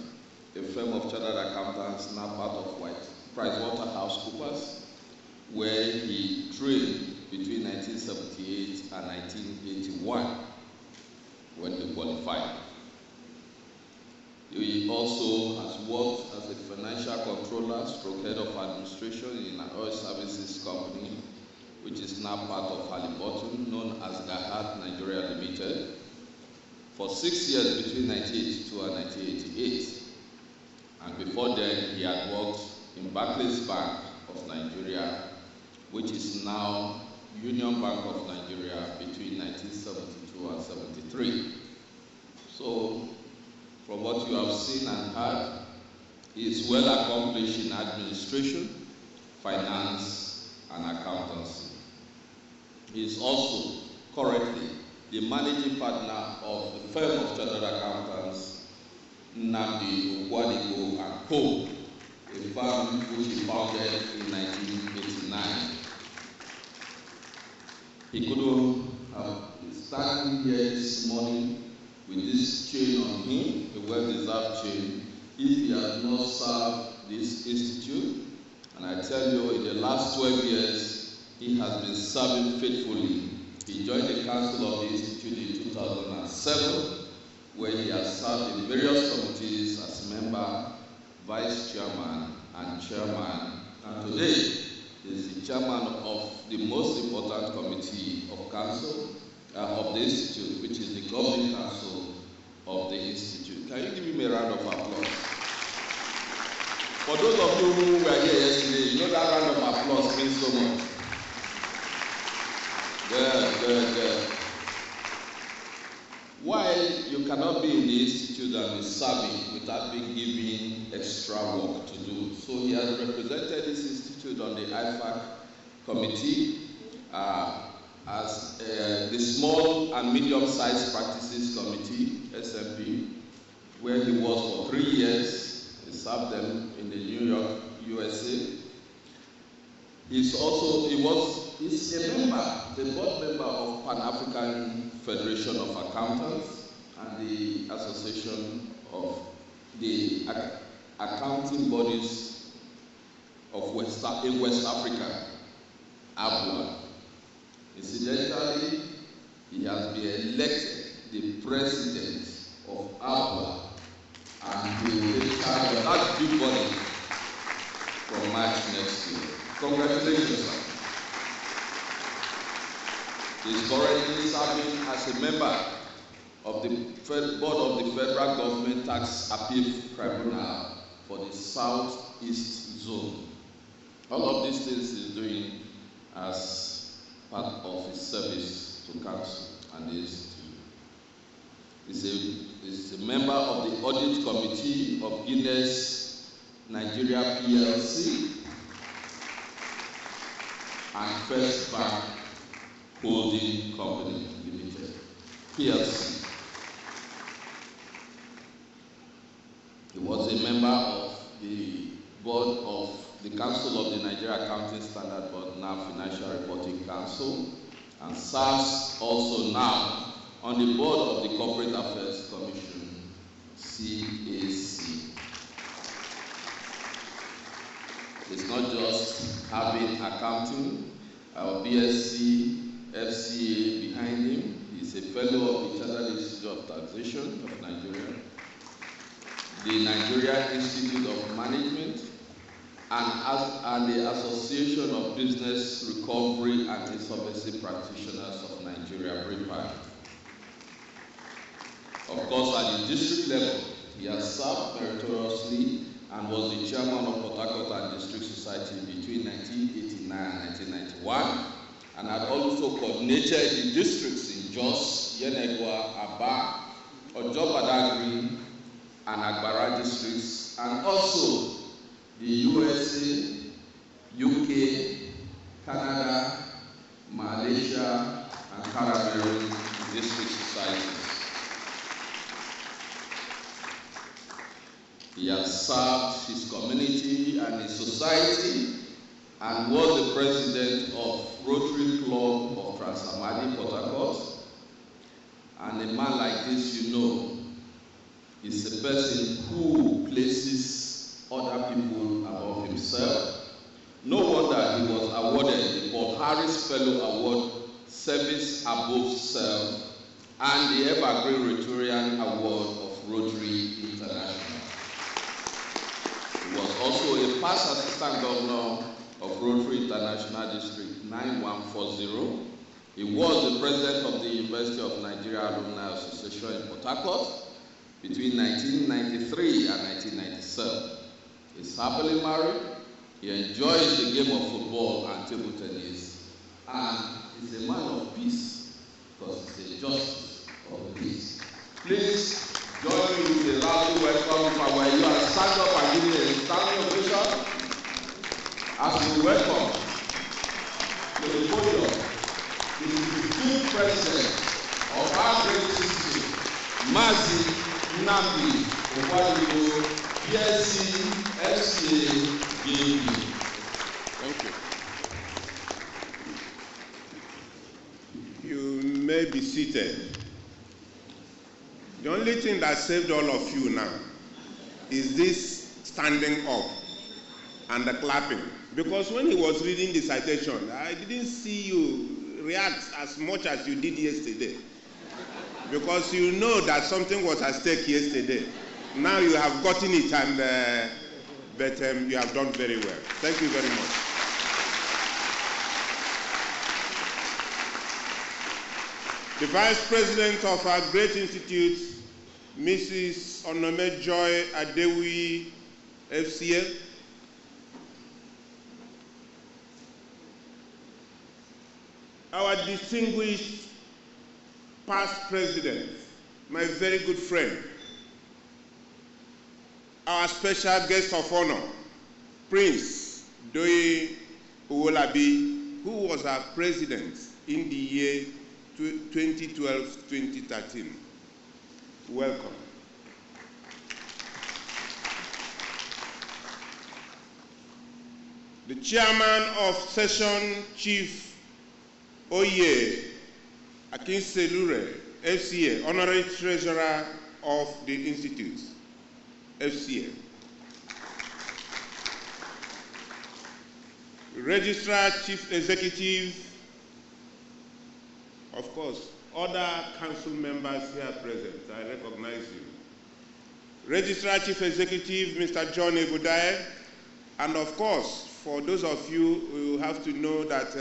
a firm of chartered accountants now part of PricewaterhouseCoopers, where he trained between 1978 and 1981 when he qualified. He also has worked as a financial controller, head of administration in an oil services company, which is now part of Halliburton, known as Gahad Nigeria Limited, for 6 years between 1982 and 1988. And before then, he had worked in Barclays Bank of Nigeria, which is now Union Bank of Nigeria, between 1972 and 73. So, from what you have seen and heard, he is well accomplished in administration, finance, and accountancy. He is also currently the managing partner of the firm of chartered accountants Nnamdi Okwadigo and Co., a firm which he founded in 1989. He couldn't have standing here this morning with this chain on him, a well-deserved chain, if he had not served this institute. And I tell you, in the last 12 years, he has been serving faithfully. He joined the council of the institute in 2007, where he has served in various committees as member, vice chairman, and chairman. And today, he is the chairman of the most important committee of council of the institute, which is the governing council of the institute. Can you give him a round of applause? For those of you who were here yesterday, you know that round of applause means so much. Good. While you cannot be in the institute and be serving without being given extra work to do, so he has represented this institute on the IFAC committee as the Small and Medium-Sized Practices Committee, SMP, where he was for 3 years. He served them in the New York, USA. He's a member, the board member of Pan-African Federation of Accountants and the Association of the Accounting Bodies of West Africa, Aatwa. Incidentally, he has been elected the president of Aatwa, and he will take charge of that big body from March next year. Congratulations, sir. He is currently serving as a member of the board of the Federal Government Tax Appeal Tribunal for the Southeast Zone. All of these things he is doing as part of his service to council and the institute. He is a member of the Audit Committee of Guinness Nigeria PLC and First Bank Holding Company Limited, PLC. He was a member of the board of the Council of the Nigeria Accounting Standard Board, now Financial Reporting Council, and serves also now on the board of the Corporate Affairs Commission, CAC. It's not just having accounting our BSc, FCA behind him. He's a fellow of the Chartered Institute of Taxation of Nigeria, the Nigeria Institute of Management, and the Association of Business Recovery and Insolvency Practitioners of Nigeria, BRIPAC. Of course, at the district level, he has served meritoriously and was the chairman of Port Harcourt and District Society between 1989 and 1991, and had also coordinated the districts in Jos, Yenegua, Aba, Ojo Badagry, and Agbara districts, and also the USA, UK, Canada, Malaysia, and Caribbean district societies. He has served his community and his society and was the president of Rotary Club of Transamadi, Port Harcourt. And a man like this, you know, is a person who places other people above himself. No wonder he was awarded the Paul Harris Fellow Award, Service Above Self, and the Evergreen Rotarian Award of Rotary International. He was also a past assistant governor of Rotary International District 9140. He was the president of the University of Nigeria Alumni Association in Port Harcourt between 1993 and 1997. He's happily married. He enjoys the game of football and table tennis, and he's a man of peace because he's a justice of peace. Please join me with a loud welcome for where you are. Stand up and give me a standing ovation as we welcome to the podium the 15th president of our great city, Mazi Nnamdi Okwadibo, BSc, FCA, BAB. Thank you. You may be seated. The only thing that saved all of you now is this standing up and the clapping. Because when he was reading the citation, I didn't see you react as much as you did yesterday. Because you know that something was at stake yesterday. Now you have gotten it, and but you have done very well. Thank you very much. The Vice President of our great institute, Mrs. Onome Joy Adewi, FCL. Our distinguished past president, my very good friend, our special guest of honor, Prince Doye Owolabi, who was our president in the year 2012-2013. Welcome. The chairman of session, Chief Oye Akinselure, FCA, honorary treasurer of the institute, FCA. Registrar, Chief Executive, of course, other council members here present, I recognize you. Registrar, Chief Executive, Mr. John Ebudai, and of course, for those of you who have to know that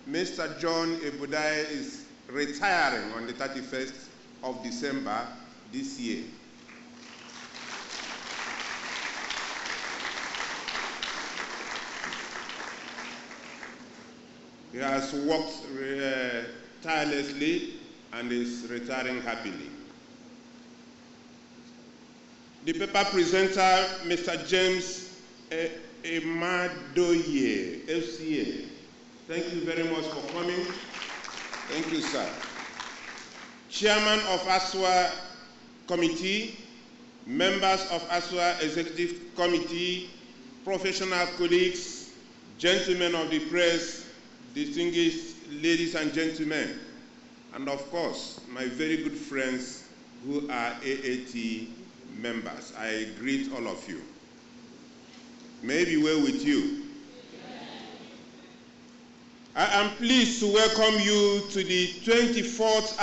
Mr. John Ebudai is retiring on the 31st of December this year. He has worked tirelessly and is retiring happily. The paper presenter, Mr. James Emadoye, FCA. Thank you very much for coming. Thank you, sir. Chairman of Aatwa Committee, members of Aatwa Executive Committee, professional colleagues, gentlemen of the press, distinguished ladies and gentlemen, and of course, my very good friends who are AAT members. I greet all of you. May it be well with you. I am pleased to welcome you to the 24th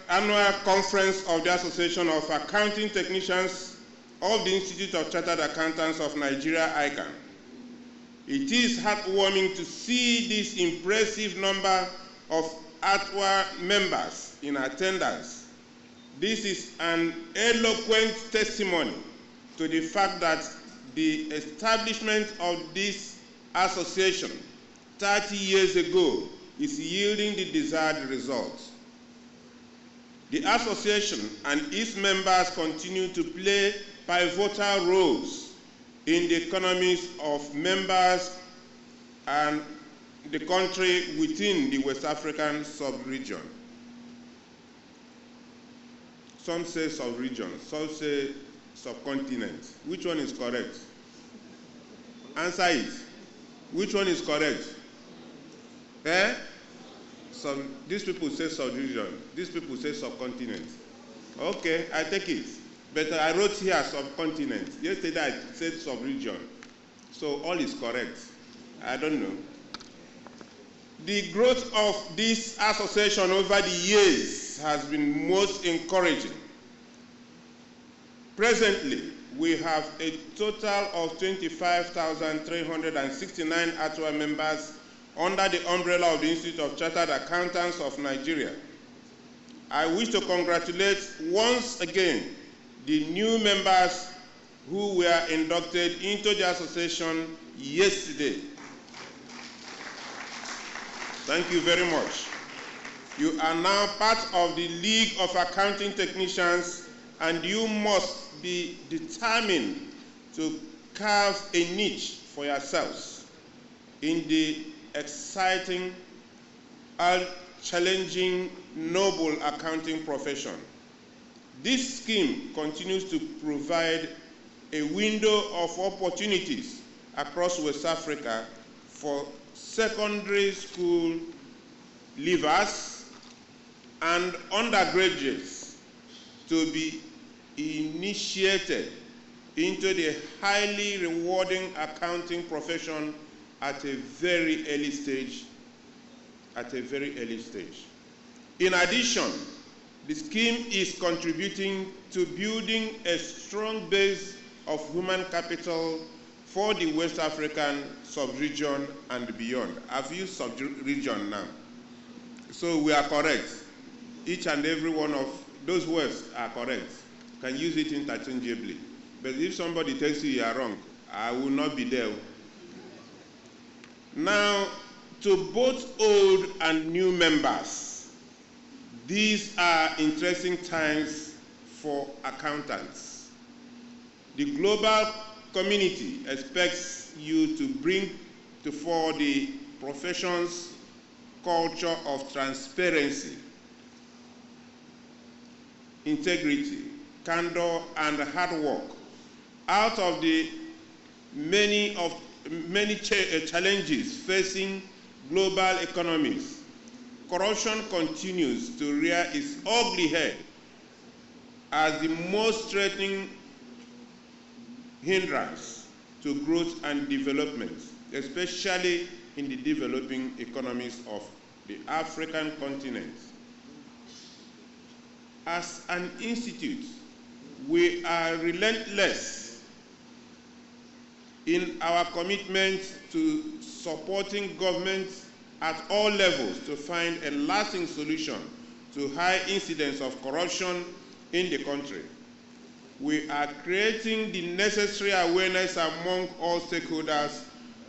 Annual Conference of the Association of Accounting Technicians of the Institute of Chartered Accountants of Nigeria, ICAN. It is heartwarming to see this impressive number of Aatwa members in attendance. This is an eloquent testimony to the fact that the establishment of this association 30 years ago is yielding the desired results. The association and its members continue to play pivotal roles in the economies of members and the country within the West African sub-region. Some say sub-region, some say subcontinent. Which one is correct? Answer it. Which one is correct? These people say sub-region, these people say subcontinent. Okay, I take it. But I wrote here subcontinent. Yesterday I said sub-region. So all is correct. I don't know. The growth of this association over the years has been most encouraging. Presently, we have a total of 25,369 Aatwa members under the umbrella of the Institute of Chartered Accountants of Nigeria. I wish to congratulate once again the new members who were inducted into the association yesterday. Thank you very much. You are now part of the League of Accounting Technicians, and you must be determined to carve a niche for yourselves in the exciting and challenging noble accounting profession. This scheme continues to provide a window of opportunities across West Africa for secondary school leavers and undergraduates to be initiated into the highly rewarding accounting profession at a very early stage. In addition, the scheme is contributing to building a strong base of human capital for the West African sub-region and beyond. I've used sub-region now. So we are correct. Each and every one of those words are correct. Can use it interchangeably. But if somebody tells you you are wrong, I will not be there. Now, to both old and new members, these are interesting times for accountants. The global community expects you to bring to fore the profession's culture of transparency, integrity, candor, and hard work. Out of the many challenges facing global economies, corruption continues to rear its ugly head as the most threatening hindrance to growth and development, especially in the developing economies of the African continent. As an institute, we are relentless in our commitment to supporting governments at all levels to find a lasting solution to high incidence of corruption in the country. We are creating the necessary awareness among all stakeholders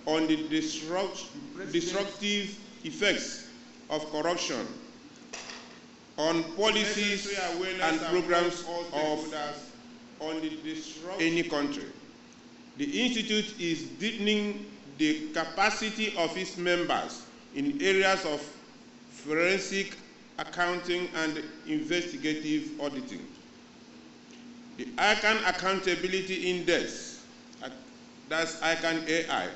on the destructive effects of corruption on policies and programs of any country. The Institute is deepening the capacity of its members in areas of forensic accounting and investigative auditing. The ICAN Accountability Index, that's ICAN-AI,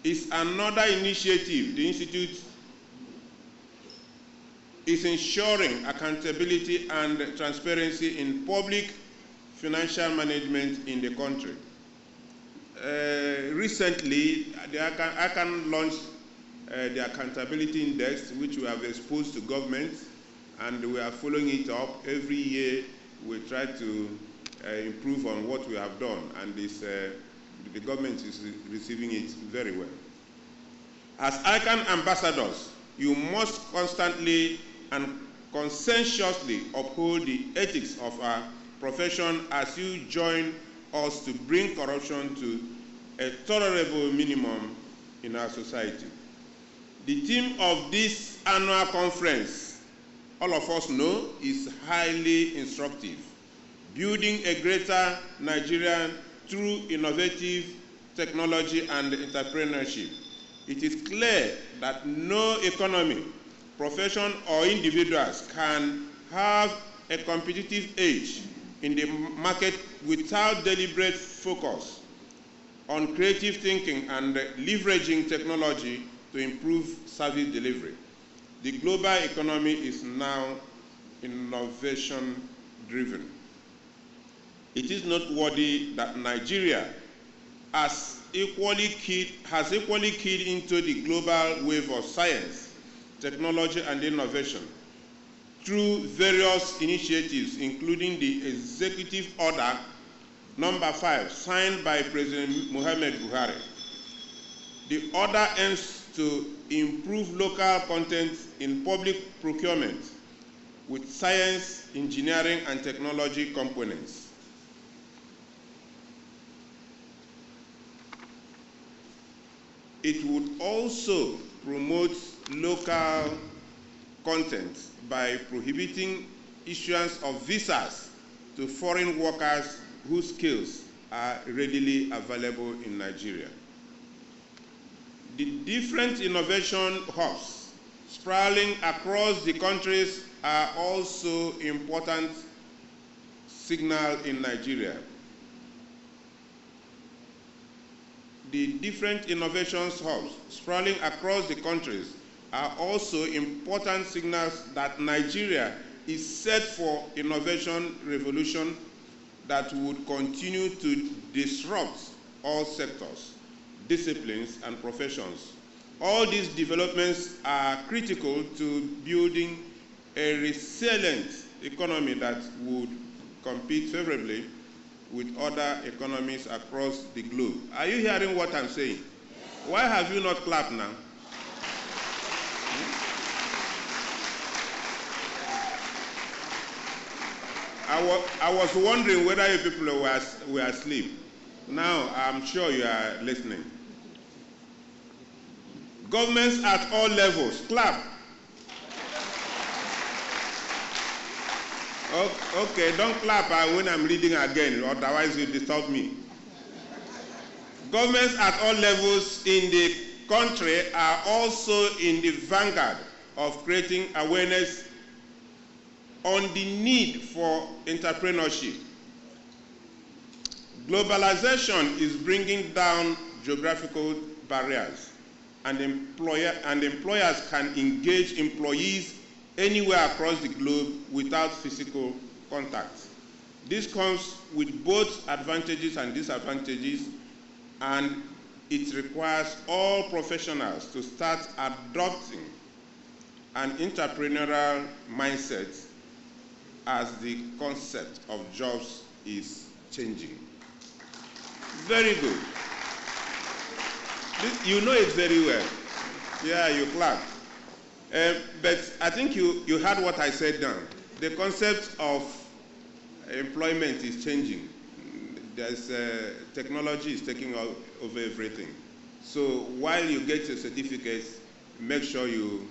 is another initiative the Institute is ensuring accountability and transparency in public financial management in the country. Recently, the ICAN launched the accountability index, which we have exposed to government, and we are following it up. Every year we try to improve on what we have done, and this, the government is receiving it very well. As ICAN ambassadors, you must constantly and conscientiously uphold the ethics of our profession as you join us to bring corruption to a tolerable minimum in our society. The theme of this annual conference, all of us know, is highly instructive. Building a greater Nigeria through innovative technology and entrepreneurship. It is clear that no economy, profession, or individuals can have a competitive edge in the market without deliberate focus on creative thinking and leveraging technology to improve service delivery. The global economy is now innovation-driven. It is noteworthy that Nigeria has equally keyed into the global wave of science, technology, and innovation through various initiatives, including the Executive Order Number 5, signed by President Muhammad Buhari. The order aims to improve local content in public procurement with science, engineering, and technology components. It would also promote local content by prohibiting issuance of visas to foreign workers whose skills are readily available in Nigeria. The different innovation hubs sprawling across the countries are also important signal in Nigeria. The different innovation hubs sprawling across the countries are also important signals that Nigeria is set for innovation revolution that would continue to disrupt all sectors, disciplines, and professions. All these developments are critical to building a resilient economy that would compete favorably with other economies across the globe. Are you hearing what I'm saying? Why have you not clapped now? I was wondering whether you people were asleep. Now I'm sure you are listening. Governments at all levels, clap. Okay, don't clap when I'm reading again, otherwise you disturb me. Governments at all levels in the country are also in the vanguard of creating awareness on the need for entrepreneurship. Globalization is bringing down geographical barriers, and employers can engage employees anywhere across the globe without physical contact. This comes with both advantages and disadvantages, and it requires all professionals to start adopting an entrepreneurial mindset as the concept of jobs is changing. Very good. You know it very well. Yeah, you clap. But I think you heard what I said now. The concept of employment is changing. There's technology is taking over everything. So while you get your certificates, make sure you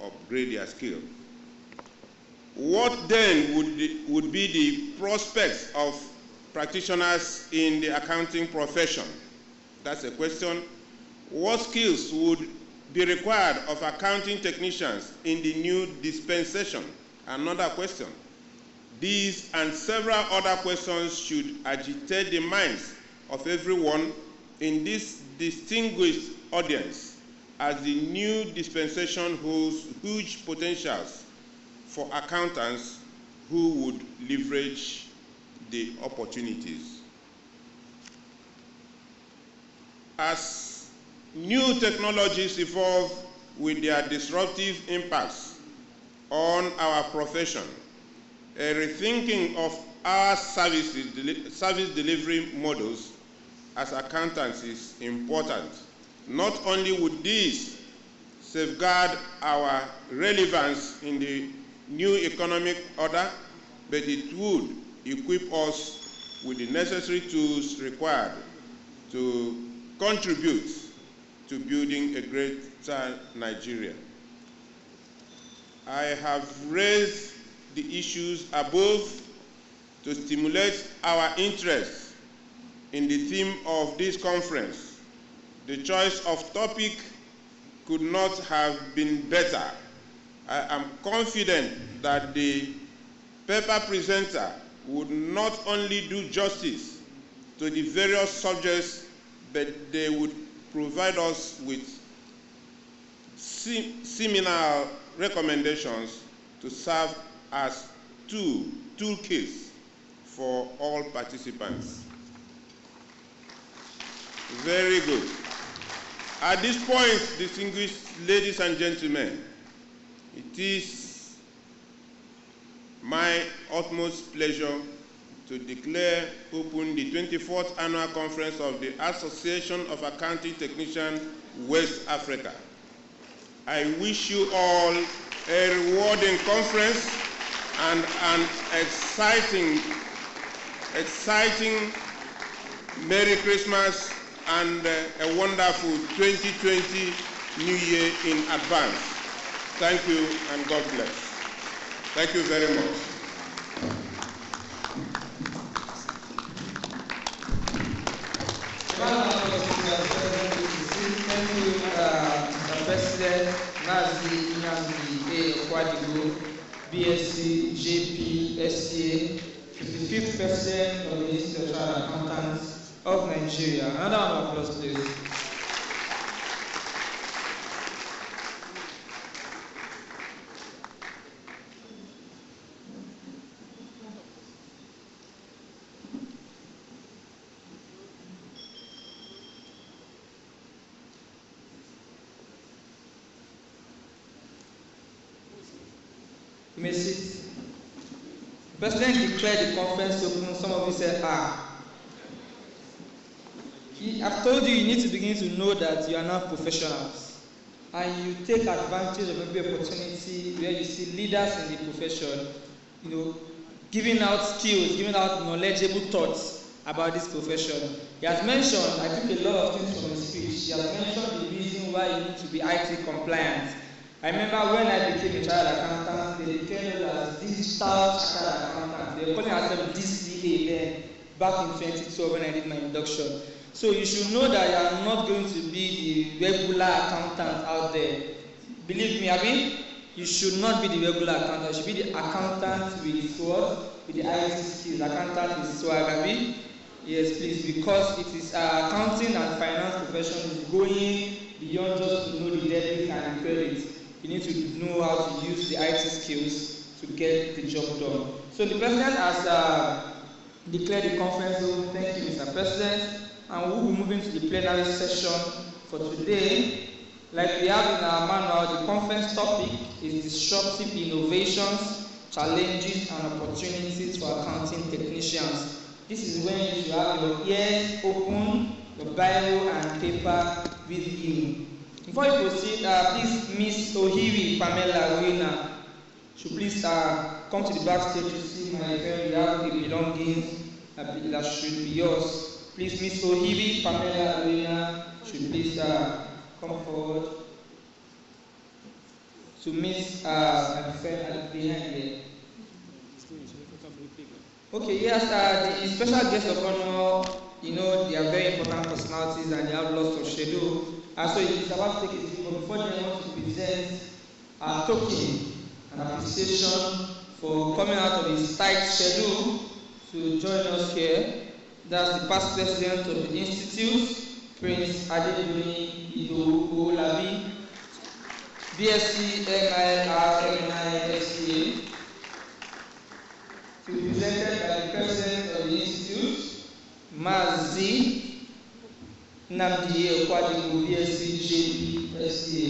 upgrade your skill. What then would be the prospects of practitioners in the accounting profession? That's a question. What skills would be required of accounting technicians in the new dispensation? Another question. These and several other questions should agitate the minds of everyone in this distinguished audience, as the new dispensation holds huge potentials for accountants who would leverage the opportunities. As new technologies evolve with their disruptive impacts on our profession, a rethinking of our service delivery models as accountants is important. Not only would this safeguard our relevance in the new economic order, but it would equip us with the necessary tools required to contribute to building a greater Nigeria. I have raised the issues above to stimulate our interest in the theme of this conference. The choice of topic could not have been better. I am confident that the paper presenter would not only do justice to the various subjects, but they would provide us with seminal recommendations to serve as toolkits for all participants. Very good. At this point, distinguished ladies and gentlemen, it is my utmost pleasure to declare open the 24th Annual Conference of the Association of Accounting Technicians West Africa. I wish you all a rewarding conference and an exciting Merry Christmas and a wonderful 2020 New Year in advance. Thank you and God bless. Thank you very much. Thank you, Mr. President, Nazi Aatwa, BSc, JP, SCA, 55th President of the Institute of Chartered Accountants of Nigeria. Another round of applause, please. You may sit. The President declared the conference open. Some of you said, I've told you need to begin to know that you are not professionals. And you take advantage of every opportunity where you see leaders in the profession, giving out skills, giving out knowledgeable thoughts about this profession. He has mentioned, I took a lot of things from his speech. He has mentioned the reason why you need to be IT compliant. I remember when I became a chartered accountant, they declared us as digital chartered accountant. They were calling ourselves DCA then, back in 2012 when I did my induction. So you should know that you are not going to be the regular accountant out there. Believe me, Abi, you should not be the regular accountant. You should be the accountant with sword, with the IT skills. Accountant with swag, Abi. Yes, please, because it is accounting and finance profession is going beyond just to know the debit and the credit. You need to know how to use the IT skills to get the job done. So the President has declared the conference open. Thank you, Mr. President. And we'll be moving to the plenary session for today. Like we have in our manual, the conference topic is disruptive innovations, challenges and opportunities for accounting technicians. This is when you should have your ears open, your Bible and paper with you. Before you proceed, please Miss Ohiri Pamela Wina should please come to the backstage to see my friend. We have the belongings that should be yours. Please Miss Ohiri Pamela Wina should please come forward to Miss my friend behind here. Okay, yes, the special guest of honor, they are very important personalities and they have lots of schedule. So it is about to take it, but before they want to present a token and appreciation for coming out of his tight schedule to join us here. That's the past president of the Institute, Prince Adeduni Idowu Olabi, BSc MIR SCA, to be presented by the president of the Institute, Mazi Nnamdi Okwadibu, BSc, JD, SCA.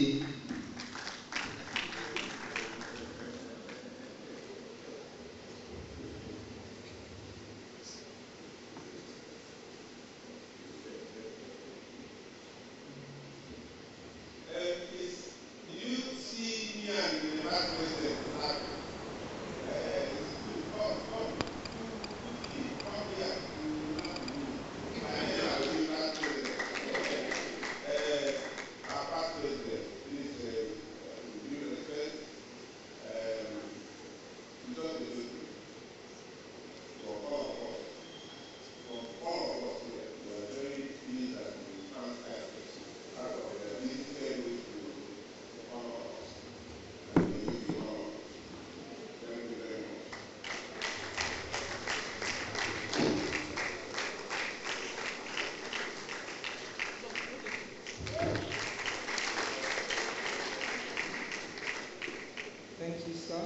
Thank you, sir.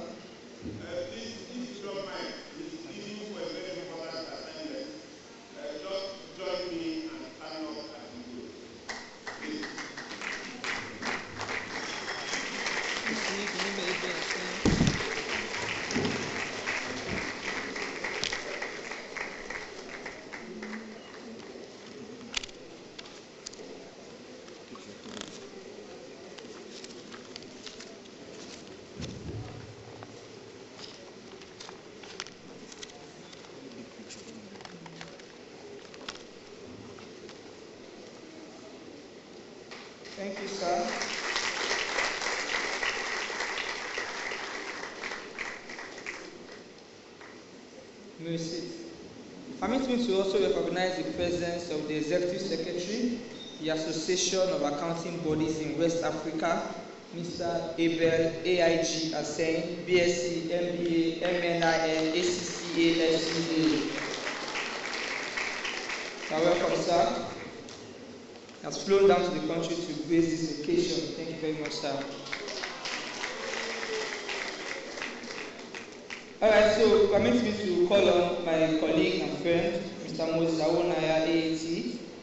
If you don't mind, even for a very important assignment, just join me and stand up as you go. Please. Thank you, sir. Merci. Permit me to also recognize the presence of the Executive Secretary, the Association of Accounting Bodies in West Africa, Mr. Abel AIG Asen, BSc, MBA, MNIN, ACCA, FCA. Welcome, sir. Has flown down to the country to grace this occasion. Thank you very much, sir. Alright, so permit me to call on my colleague and friend, Mr. Moses Awonaya, AAT,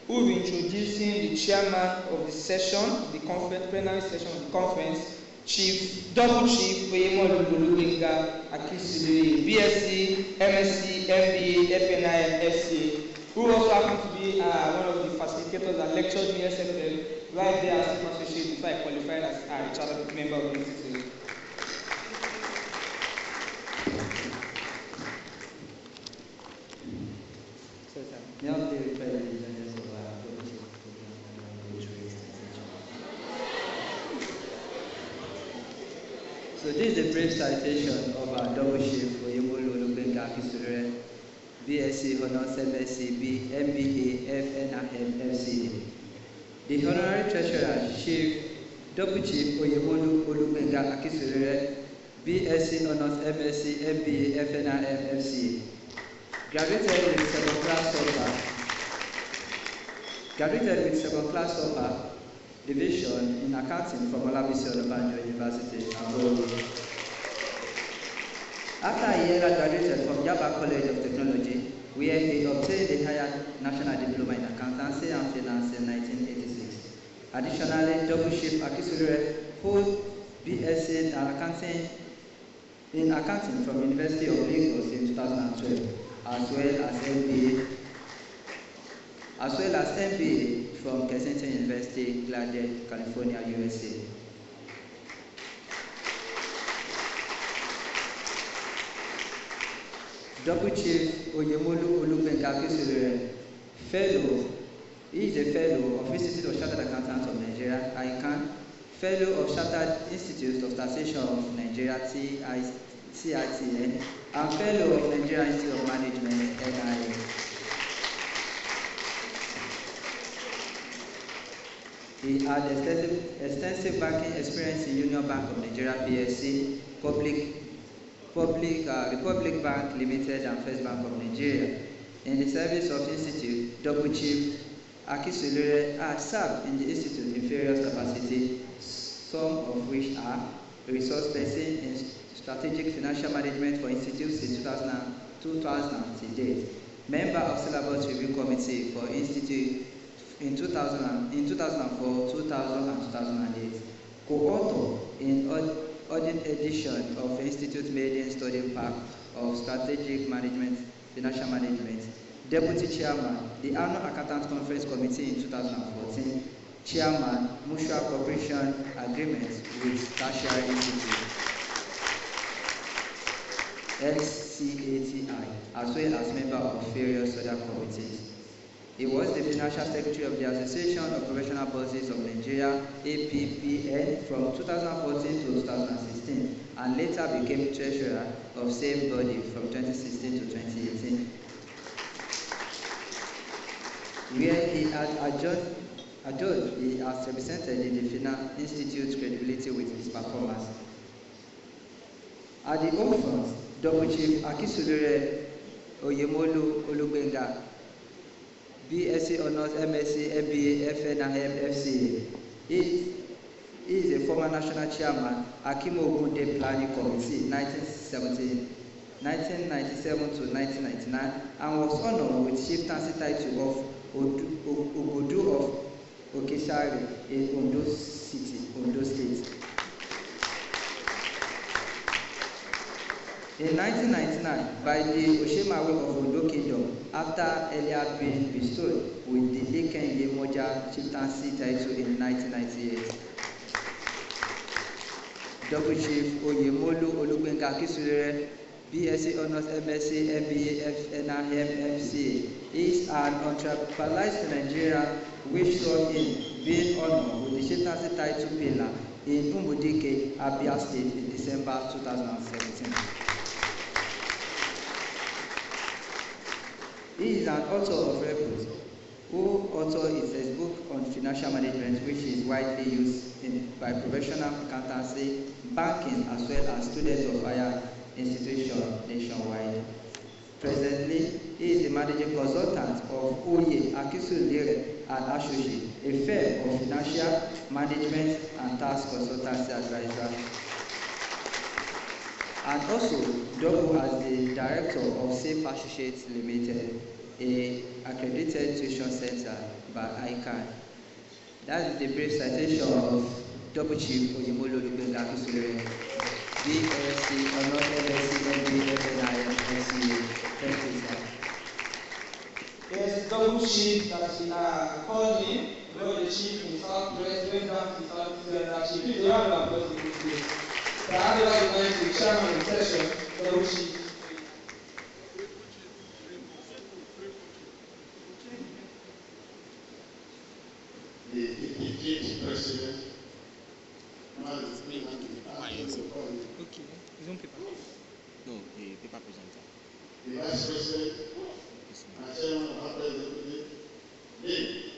who will be introducing the chairman of the session, the conference, plenary session of the conference, Double Chief Oyemolu Olubenga Akisulu, BSc, MSc, MBA, FNI, and FCA, who also happens to be one of the facilitators that lectured me SFL right there as an associate before I qualified as a chartered member of the institute. So this is a brief citation of our Double Chief Oyemolu Olubenga Akisulu, BSc Honours MSc B MBA FNIM FCA. The Honorary Treasurer Chief Double Chief Oyemolu Olubenga Akisulu, BSc Honours MSc MBA FNIM FCA. Graduated with second class upper division in accounting from Olabisi Onabanjo University, Angola. After a year, graduated from Yaba College of Technology, where he obtained a higher national diploma in accountancy and finance in 1986. Additionally, Double Chief Akisulu holds BSc in accounting from University of Lagos in 2012, as well as MBA from Kensington University, Glendale, California, USA. Double Chief Oyemolu Olubenga Akisulu, Fellow, he is a Fellow of Institute of Chartered Accountants of Nigeria, ICAN, Fellow of Chartered Institute of Taxation of Nigeria, CITN, and Fellow of Nigeria Institute of Management, NIA. He had extensive banking experience in Union Bank of Nigeria PLC, Republic Bank Limited, and First Bank of Nigeria. In the service of Institute, Double Chief Akisulu has served in the Institute in various capacities, some of which are resource person in strategic financial management for Institute since 2000 to date, member of Syllabus Review Committee for Institute in 2004, 2000, and 2008. Co-author in audit edition of Institute Maiden Study Park of Strategic Management, Financial Management. Deputy Chairman, the Annual Accountant Conference Committee in 2014. Chairman, Mutual Cooperation Agreements with Tertiary Institute, LCATI, as well as member of various other committees. He was the Financial Secretary of the Association of Professional Bosses of Nigeria, APPN, from 2014 to 2016, and later became Treasurer of same body from 2016 to 2018, where he had adjured he has represented the Finance Institute's credibility with his performance. At the home front, Double Chief Akisulure Oyemolu Olugbenga, BSc Honours, MSc, MBA, FNIM, FCA. He is a former national chairman, Akimo Ogunde Planning Committee, 1997 to 1999, and was honored with chieftaincy title of Ogodu of Okesari in Ondo City, Ondo State. In 1999, by the Oshemawe of Ondo Kingdom, after earlier being bestowed with the Iken Yemoja chieftaincy title in 1998. Double Chief Oyemolu Olugbenga Akisulere, BSc Honours, MSc, MBA, FNIM, FCA, is an entrepreneurialist Nigerian which saw him being honored with the chieftaincy title pillar in Umudike, Abia State in December 2017. He is an author of records who authored his book on financial management, which is widely used by professional accountancy, banking, as well as students of higher institutions nationwide. Presently, he is the managing consultant of Oye Akisulere and Associates, a firm of financial management and tax consultancy advisor. And also double as the director of Safe Associates Limited, a accredited tuition center by ICAN. That is the brief citation of Double Chief Oyemolu Olugbenga Akisulere, BSc Honours, MSc, MBA, FNIM, FCA. Thank you, sir. Yes, Double Chief that called me, because the chief in Southwest went down to Southwest, chief is the one that was in this place. So I handed out the mic to the chairman of the session, Double Chief. The PPT president, man is being okay, his own paper. No, the paper presenter. The vice president, and chairman of our executive, Lee,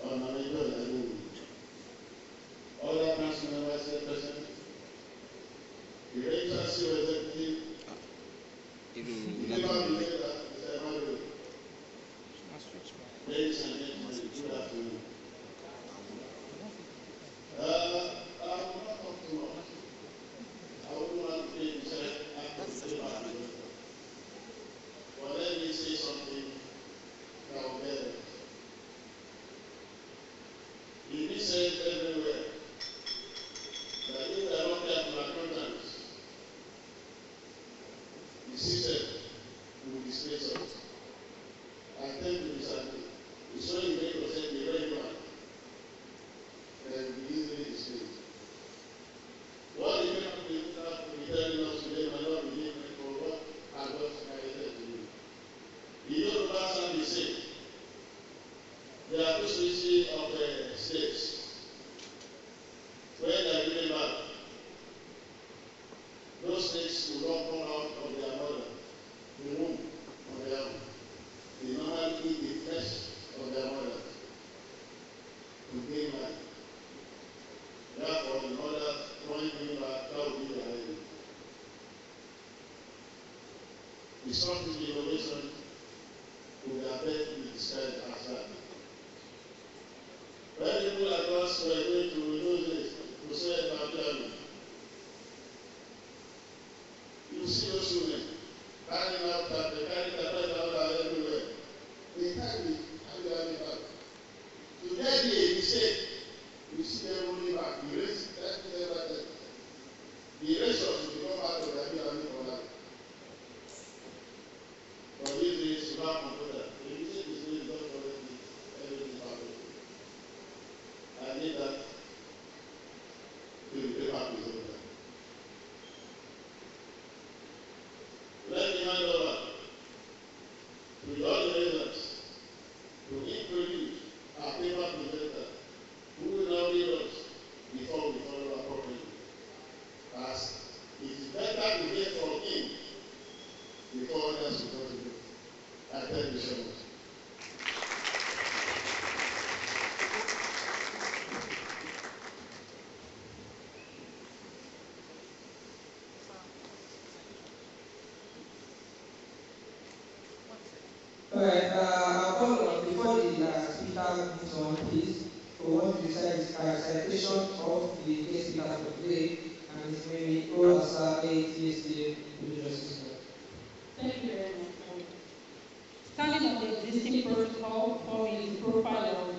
honorable and other council members present, the regular civil executive, the member of the Mr. Emmanuel. Ladies and gentlemen, good afternoon. I will not talk too much. I wouldn't want to be after the debate. But let me say something that will bear it. It is said everywhere that if they are not careful accountants, the system will displace us. I tend to disagree. It's only make yourself be relevant. Then be easily displaced. What the people will be telling us today might not be different from what I was narrated to you. The Yoruba Assembly said there are two species of states. When they are given back, those states will not come out of their mother, the womb on their own. They normally eat the flesh of their mother to gain life. Therefore, the mother, when giving back, that will be their enemy. The source of innovation would have been described as that. When people like us were going to those days to say about Germany, you see those women carrying out that they carry the bread out everywhere. They carry it and they have it back. hear from him before others will contribute. I thank you so much. Alright, before the speaker moves on, please, we want to recite citation of the guest speaker for today, and it's maybe OASA ATSA Religious System. Thank you very much. Standing on the existing protocol, forming the profile of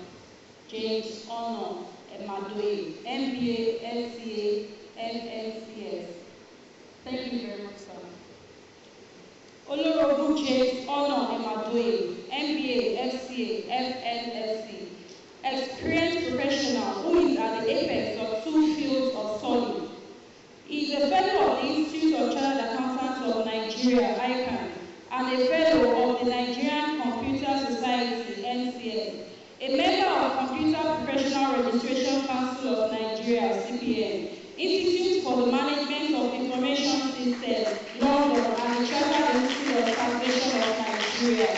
James Ono Emadoye, MBA, LCA, MNCS. Thank you very much, sir. Olorobu James Ono Emadoye, MBA, FCA, FNSC, experienced professional who is at the apex of two fields of study. He is a fellow of the Institute of Chartered Accountants of Nigeria, ICAN, and a fellow of the Nigerian Computer Society, NCS, a member of Computer Professional Registration Council of Nigeria, CPN, Institute for the Management of Information Systems, London, and the Chartered Institute of Taxation of Nigeria.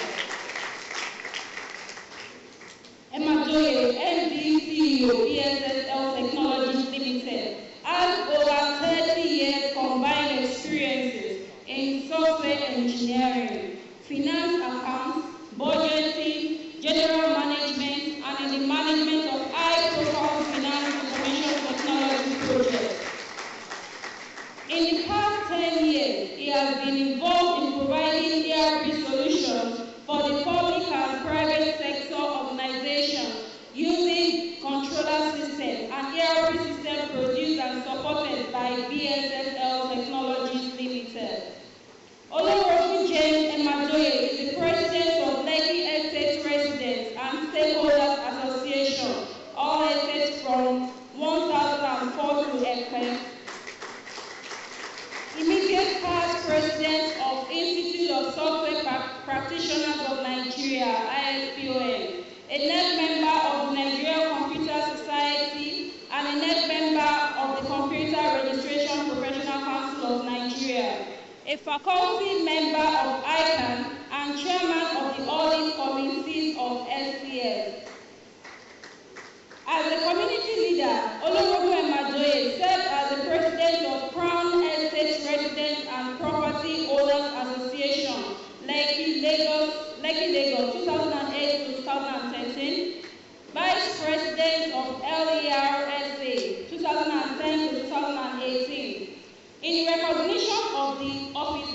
Emadoye, MD, CEO, ESSL Technologies Limited, has over 30 years combined experiences in software engineering, finance accounts, budgeting, general management, and in the management of high-profile finance information technology projects. In the past 10 years, he has been involved in providing ERP solutions for the public and private sector organizations using controller systems and ERP systems produced and supported by BSSL Technologies Limited. Olorobu James Emadoye is the president of Lekki Estate Residents and Stakeholders Association, all estates from 1004 to Ekpe. Immediate past president of Institute of Software Practitioners of Nigeria, ISPON, a net member of the Nigerian Computer Society, and a net member of the Computer Registration Professional Council of Nigeria, a faculty member of ICAN, and chairman of the audit committees of SCS. As a community leader, Olorobu Emadoye served as the president of Crown Estate Residents and Property Owners Association, Lekki, Lagos, 2008 to 2013, vice president of LERSA, 2010 to 2018. In recognition of his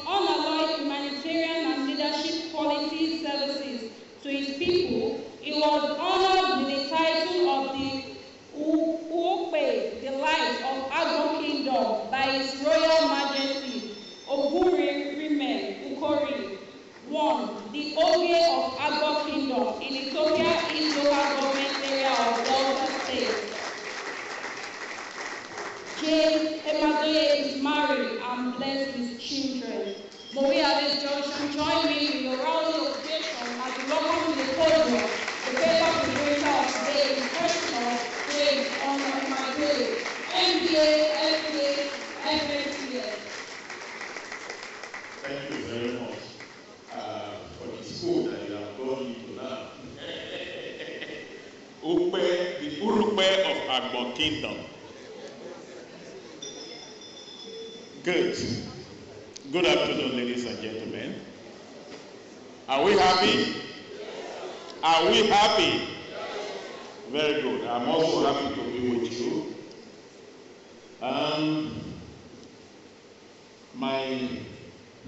unalloyed humanitarian and leadership quality services to his people, he was honored with the title of the Uokpe, the Light of Agbo Kingdom, by His Royal Majesty Oguri Rime Ukori I, the Oge of Agbo Kingdom in Ethiopia East Local Government Area of Delta State. James Emadoye is married and blessed with children. May we at this junction join me in your round of occasion as we welcome to the podium the paper presenter of today, the person of James Ono Emadoye, MBA, FBA, FNCS. Thank you very much for the school that you have gone into now. The Urukpe of Agbo Kingdom. Good afternoon, ladies and gentlemen. Are we happy? Are we happy? Very good. I'm also happy to be with you. My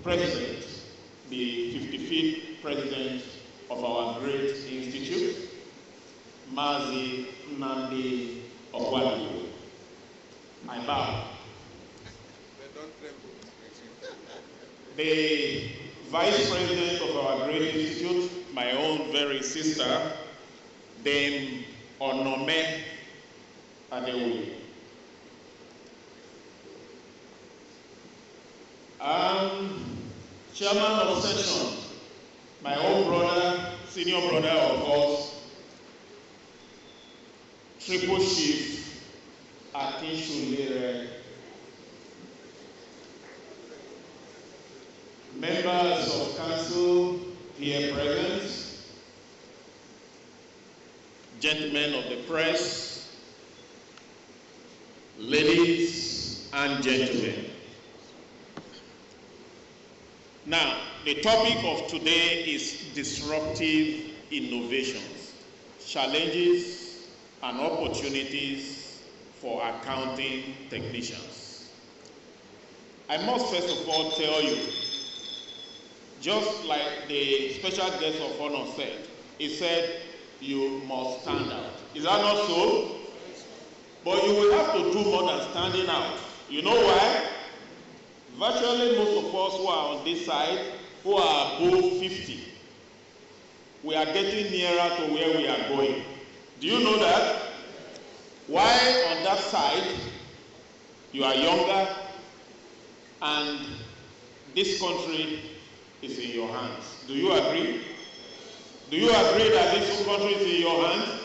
president, the 55th president of our great institute, Mazi Nnamdi Okwaliwo, I bow. The vice president of our great institute, my own very sister, Dame Onome Adewoye. Chairman of session, my own brother, senior brother of course, Triple Chief Akinshulere members of council here present, gentlemen of the press, ladies and gentlemen. Now, the topic of today is disruptive innovations, challenges and opportunities for accounting technicians. I must first of all tell you, just like the special guest of honor said, he said, you must stand out. Is that not so? But you will have to do more than standing out. You know why? Virtually most of us who are on this side, who are above 50, we are getting nearer to where we are going. Do you know that? Why on that side, you are younger and this country is in your hands. Do you agree? Do you agree that this country is in your hands?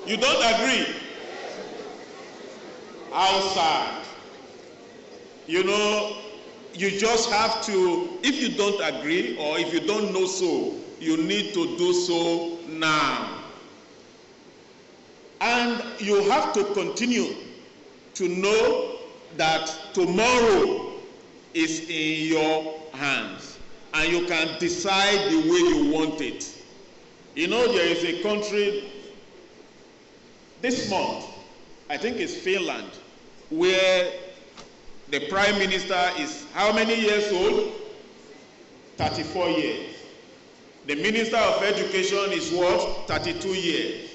You don't agree? How sad. You know, you just have to, if you don't agree or if you don't know so, you need to do so now. And you have to continue to know that tomorrow is in your hands and you can decide the way you want it. You know, there is a country this month, I think it's Finland, where the Prime Minister is how many years old? 34 years. The Minister of Education is what? 32 years.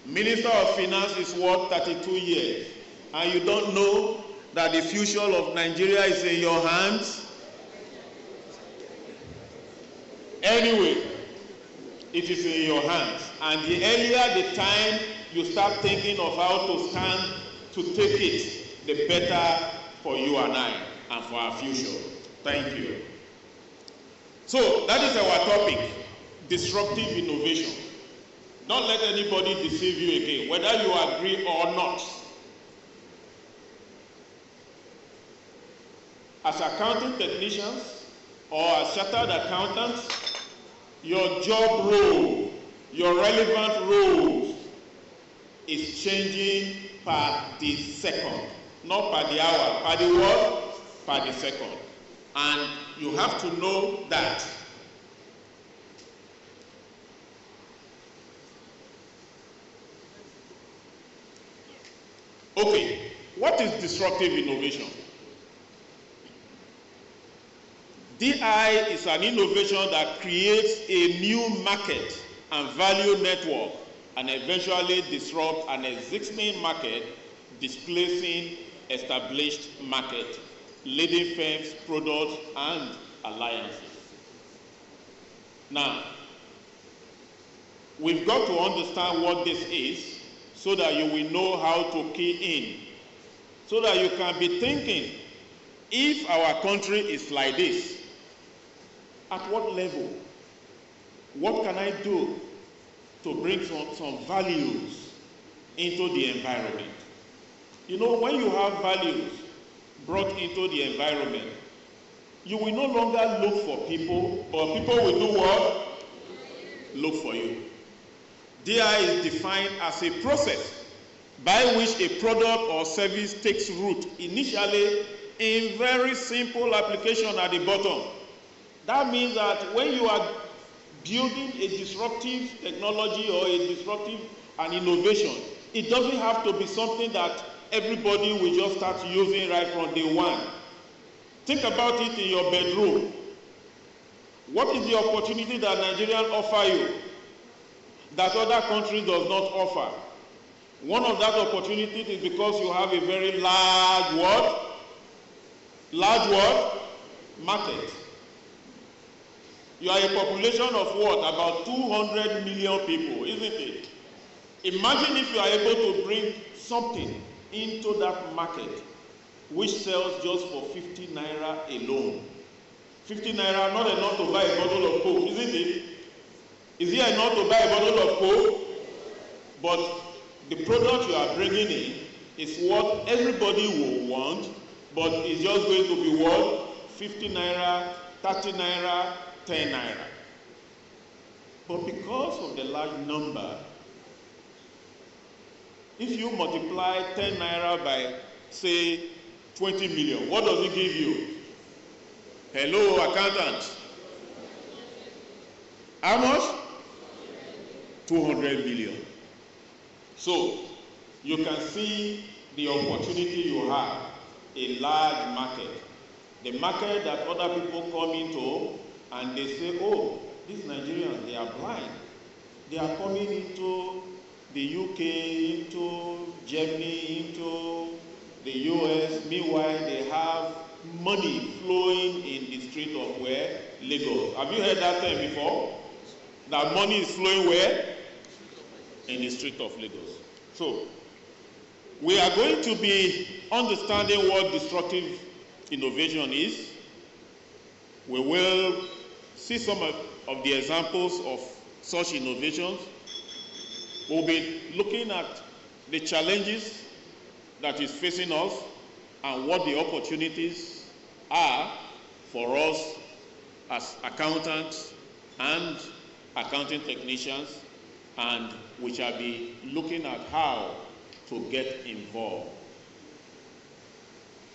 Minister of Finance is what? 32 years. And you don't know that the future of Nigeria is in your hands? Anyway, it is in your hands. And the earlier the time you start thinking of how to stand to take it, the better for you and I and for our future. Thank you. So that is our topic, disruptive innovation. Don't let anybody deceive you again, whether you agree or not. As accounting technicians or as chartered accountants, your job role, your relevant roles is changing per the second, not per the hour, per the what? Per the second. And you have to know that. Okay, what is disruptive innovation? DI is an innovation that creates a new market and value network and eventually disrupt an existing market, displacing established market, leading firms, products, and alliances. Now, we've got to understand what this is so that you will know how to key in, so that you can be thinking, if our country is like this, at what level? What can I do to bring some values into the environment? You know, when you have values brought into the environment, you will no longer look for people, but people will do what? Look for you. DI is defined as a process by which a product or service takes root initially in very simple application at the bottom. That means that when you are building a disruptive technology or a disruptive and innovation, it doesn't have to be something that everybody will just start using right from day one. Think about it in your bedroom. What is the opportunity that Nigerians offer you that other countries does not offer? One of that opportunities is because you have a very large what? Large what? Market. You are a population of what? About 200 million people, isn't it? Imagine if you are able to bring something into that market which sells just for 50 naira alone. 50 naira, not enough to buy a bottle of Coke, isn't it? Is it enough to buy a bottle of Coke? But the product you are bringing in is what everybody will want, but it's just going to be what? 50 naira 30 naira, 10 naira. But because of the large number, if you multiply 10 naira by, say, 20 million, what does it give you? Hello, accountant. How much? 200 million. So, you can see the opportunity you have, a large market. The market that other people come into and they say, oh, these Nigerians, they are blind. They are coming into the UK, into Germany, into the US. Meanwhile, they have money flowing in the street of where? Lagos. Have you heard that term before? That money is flowing where? In the street of Lagos. So, we are going to be understanding what disruptive innovation is. We will see some of the examples of such innovations. We'll be looking at the challenges that is facing us and what the opportunities are for us as accountants and accounting technicians, and we shall be looking at how to get involved.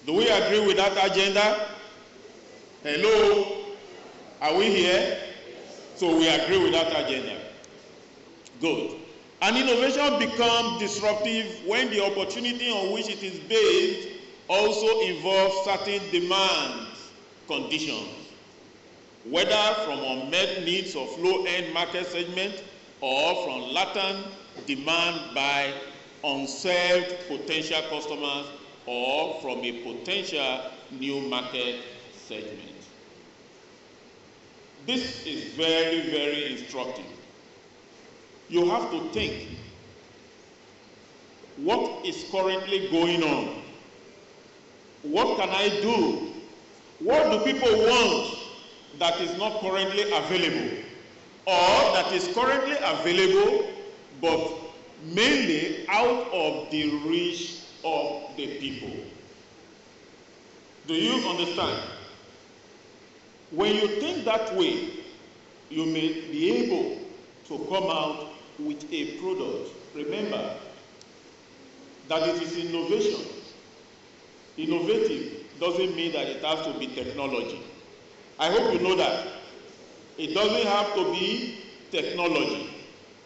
Do we agree with that agenda? Hello? Are we here? So we agree with that agenda. Good. An innovation becomes disruptive when the opportunity on which it is based also involves certain demand conditions, whether from unmet needs of low-end market segment or from latent demand by unserved potential customers or from a potential new market segment. This is very, very instructive. You have to think, what is currently going on? What can I do? What do people want that is not currently available? Or that is currently available but mainly out of the reach of the people? Do you understand? When you think that way, you may be able to come out with a product. Remember that it is innovation. Innovative doesn't mean that it has to be technology. I hope you know that. It doesn't have to be technology.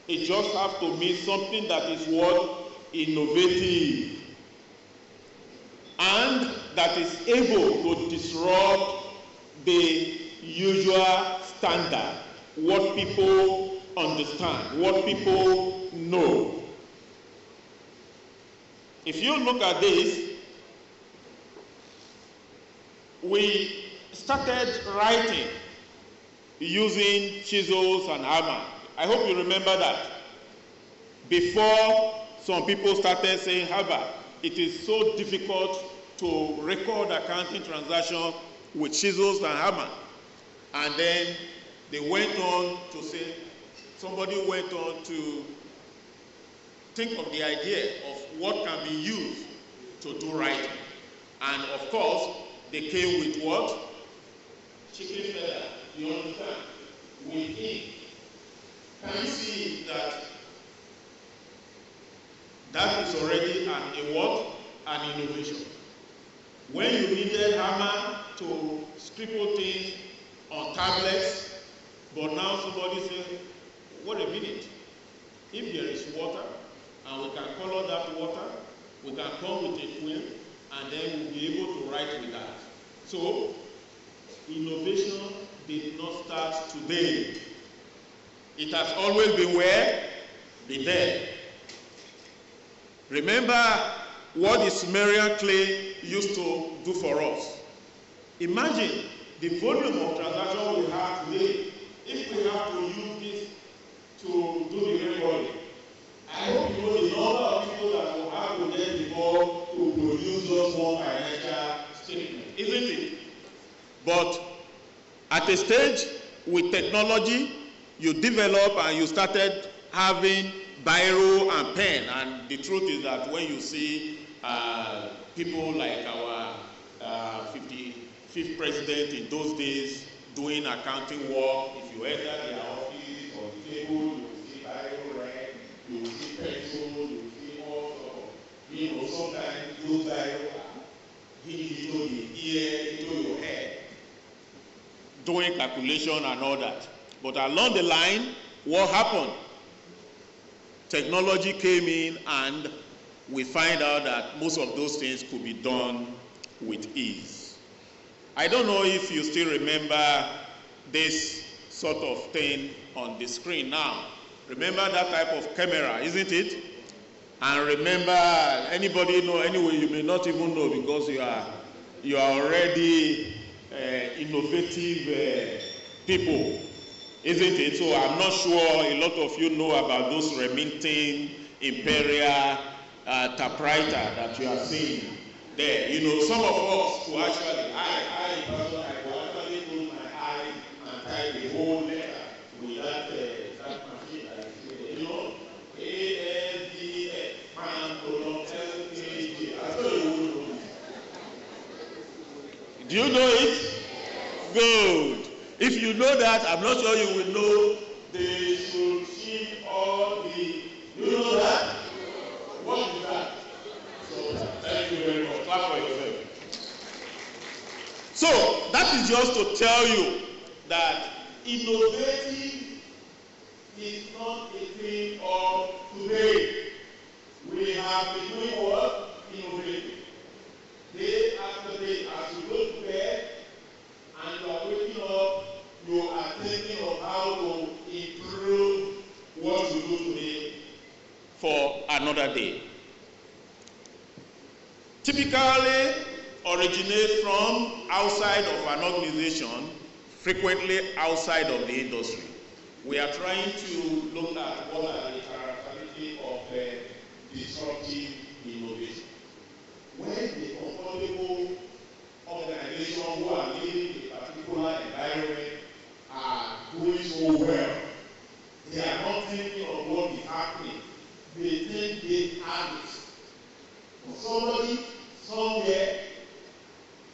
It just has to mean something that is what? Innovative. And that is able to disrupt the usual standard, what people understand, what people know. If you look at this, we started writing using chisels and hammer. I hope you remember that. Before some people started saying, Haba, it is so difficult to record accounting transactions with chisels and hammer. And then they went on to say, somebody went on to think of the idea of what can be used to do writing. And of course, they came with what? Chicken feather, you understand? With ink. Can you see that that is already a what? An innovation. When you needed hammer to scribble things on tablets, but now somebody says, wait a minute, if there is water, and we can color that water, we can come with a quill, and then we'll be able to write with that. So, innovation did not start today. It has always been where? Been there. Remember what the Sumerian clay used to do for us. Imagine the volume of transaction we have today if we have to use this to do the recording. I hope you know the number of people that will have to get involved to produce just one financial statement, isn't it? But at a stage with technology, you develop and you started having biro and pen, and the truth is that when you see people like our 55th president in those days doing accounting work. If you enter their office or the table, you will see Bible red, you will see pencil, you will see all sorts of, sometimes those Bible hitting into the ear, into your head, doing calculation and all that. But along the line, what happened? Technology came in and we find out that most of those things could be done with ease. I don't know if you still remember this sort of thing on the screen now. Remember that type of camera, isn't it? And remember, anybody know, anyway, you may not even know because you are already innovative people, isn't it? So I'm not sure a lot of you know about those Remington Imperial typewriter that you are seeing there. Some of us who actually, I will actually close my eyes and type the whole letter with that machine. ASDF, LKG. I thought you would know. Do you know it? Good. If you know that, I'm not sure you will know they should ship all the. You know that? What is that? So, thank you very much. Clap for yourself. So, that is just to tell you that innovative is not a thing of today. We have been doing what? Innovative. Day after day, as you go to bed and you are waking up, you are thinking of how to improve what you do today for another day. Typically originate from outside of an organization, frequently outside of the industry. We are trying to look at what are the characteristics of disruptive innovation. When the comfortable organization who are living in a particular environment are doing so well, they are not thinking of what is happening. They think they have it. Somebody somewhere,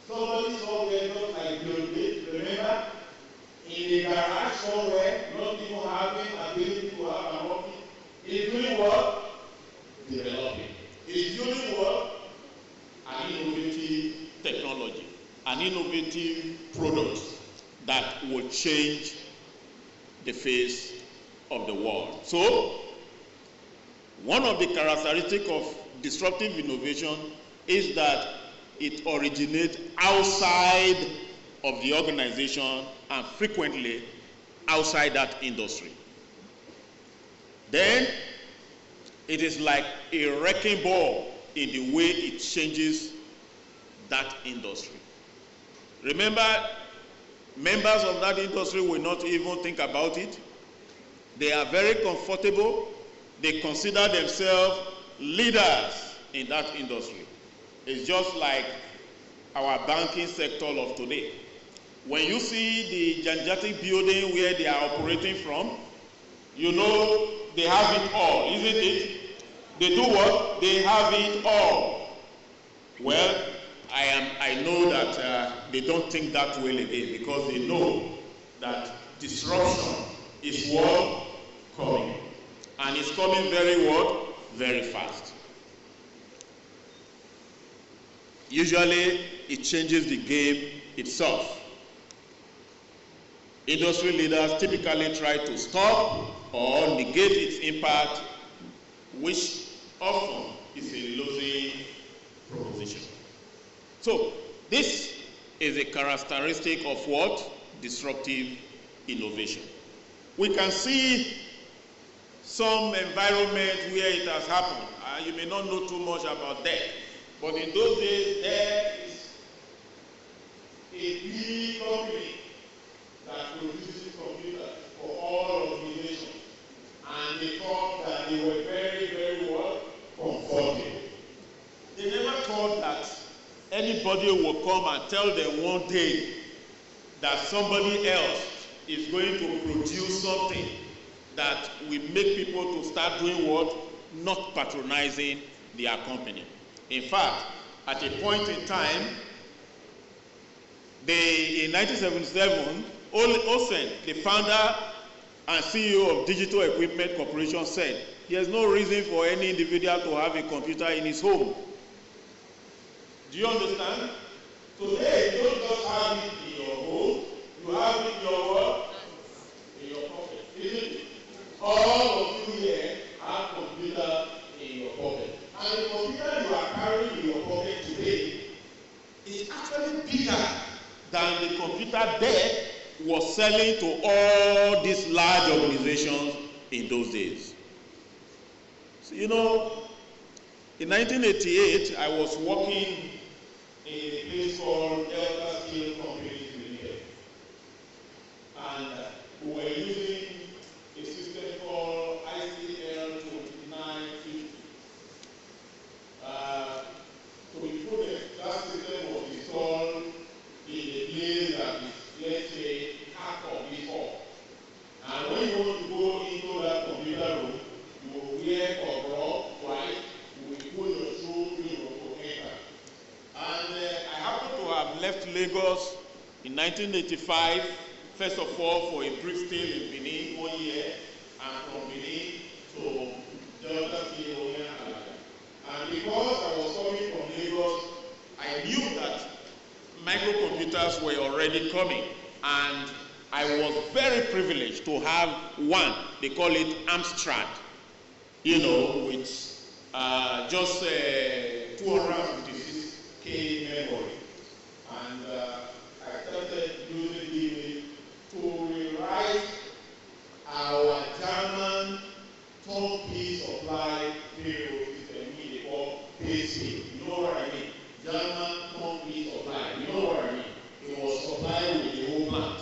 not like Bill Gates, remember, in a garage somewhere, not even having ability to have an office, is doing what? Developing. Is doing what? An innovative technology, an innovative product that will change the face of the world. So, one of the characteristics of disruptive innovation is that it originates outside of the organization and frequently outside that industry. Then it is like a wrecking ball in the way it changes that industry. Remember, members of that industry will not even think about it. They are very comfortable. They consider themselves leaders in that industry. It's just like our banking sector of today. When you see the gigantic building where they are operating from, you know they have it all, isn't it? They do what? They have it all. Well, I know that they don't think that way again because they know that disruption is what coming. And it's coming very what? Very fast. Usually, it changes the game itself. Industry leaders typically try to stop or negate its impact, which often is a losing proposition. So, this is a characteristic of what? Disruptive innovation. We can see some environment where it has happened. You may not know too much about that. But in those days, there is a big company that produces computers for all organizations. And they thought that they were very, very well comfortable. They never thought that anybody will come and tell them one day that somebody else is going to produce something that will make people to start doing what? Not patronizing their company. In fact, at a point in time, in 1977, Olsen, the founder and CEO of Digital Equipment Corporation, said, there's no reason for any individual to have a computer in his home. Do you understand? Today, you don't just have it in your home, you have it in your what? In your pocket, isn't it? All of you here have computer in your pocket. And the computer you are carrying in your pocket today is actually bigger than the computer Dell was selling to all these large organizations in those days. So, you know, in 1988, I was working in a place called Delta Steel Company Limited. And we were using a system called ICAN-ngr. So we put that system was installed in a place that is, let's say, half of this hall. And when you want to go into that computer room, you will wear overall white, you will put your shoe, you will enter. And I happen to have left Lagos in 1985, first of all for a brief stay in Benin 1 year, and from Benin to Delta Steel. And because I was coming from Lagos, I knew that microcomputers were already coming, and I was very privileged to have one. They call it Amstrad, you know, with just 256K memory. And I started using it to rewrite our German turnkey supply payroll system, they call PaySpeed. You know what I mean? German turnkey supply. You know what I mean? It was supplied with the whole plant.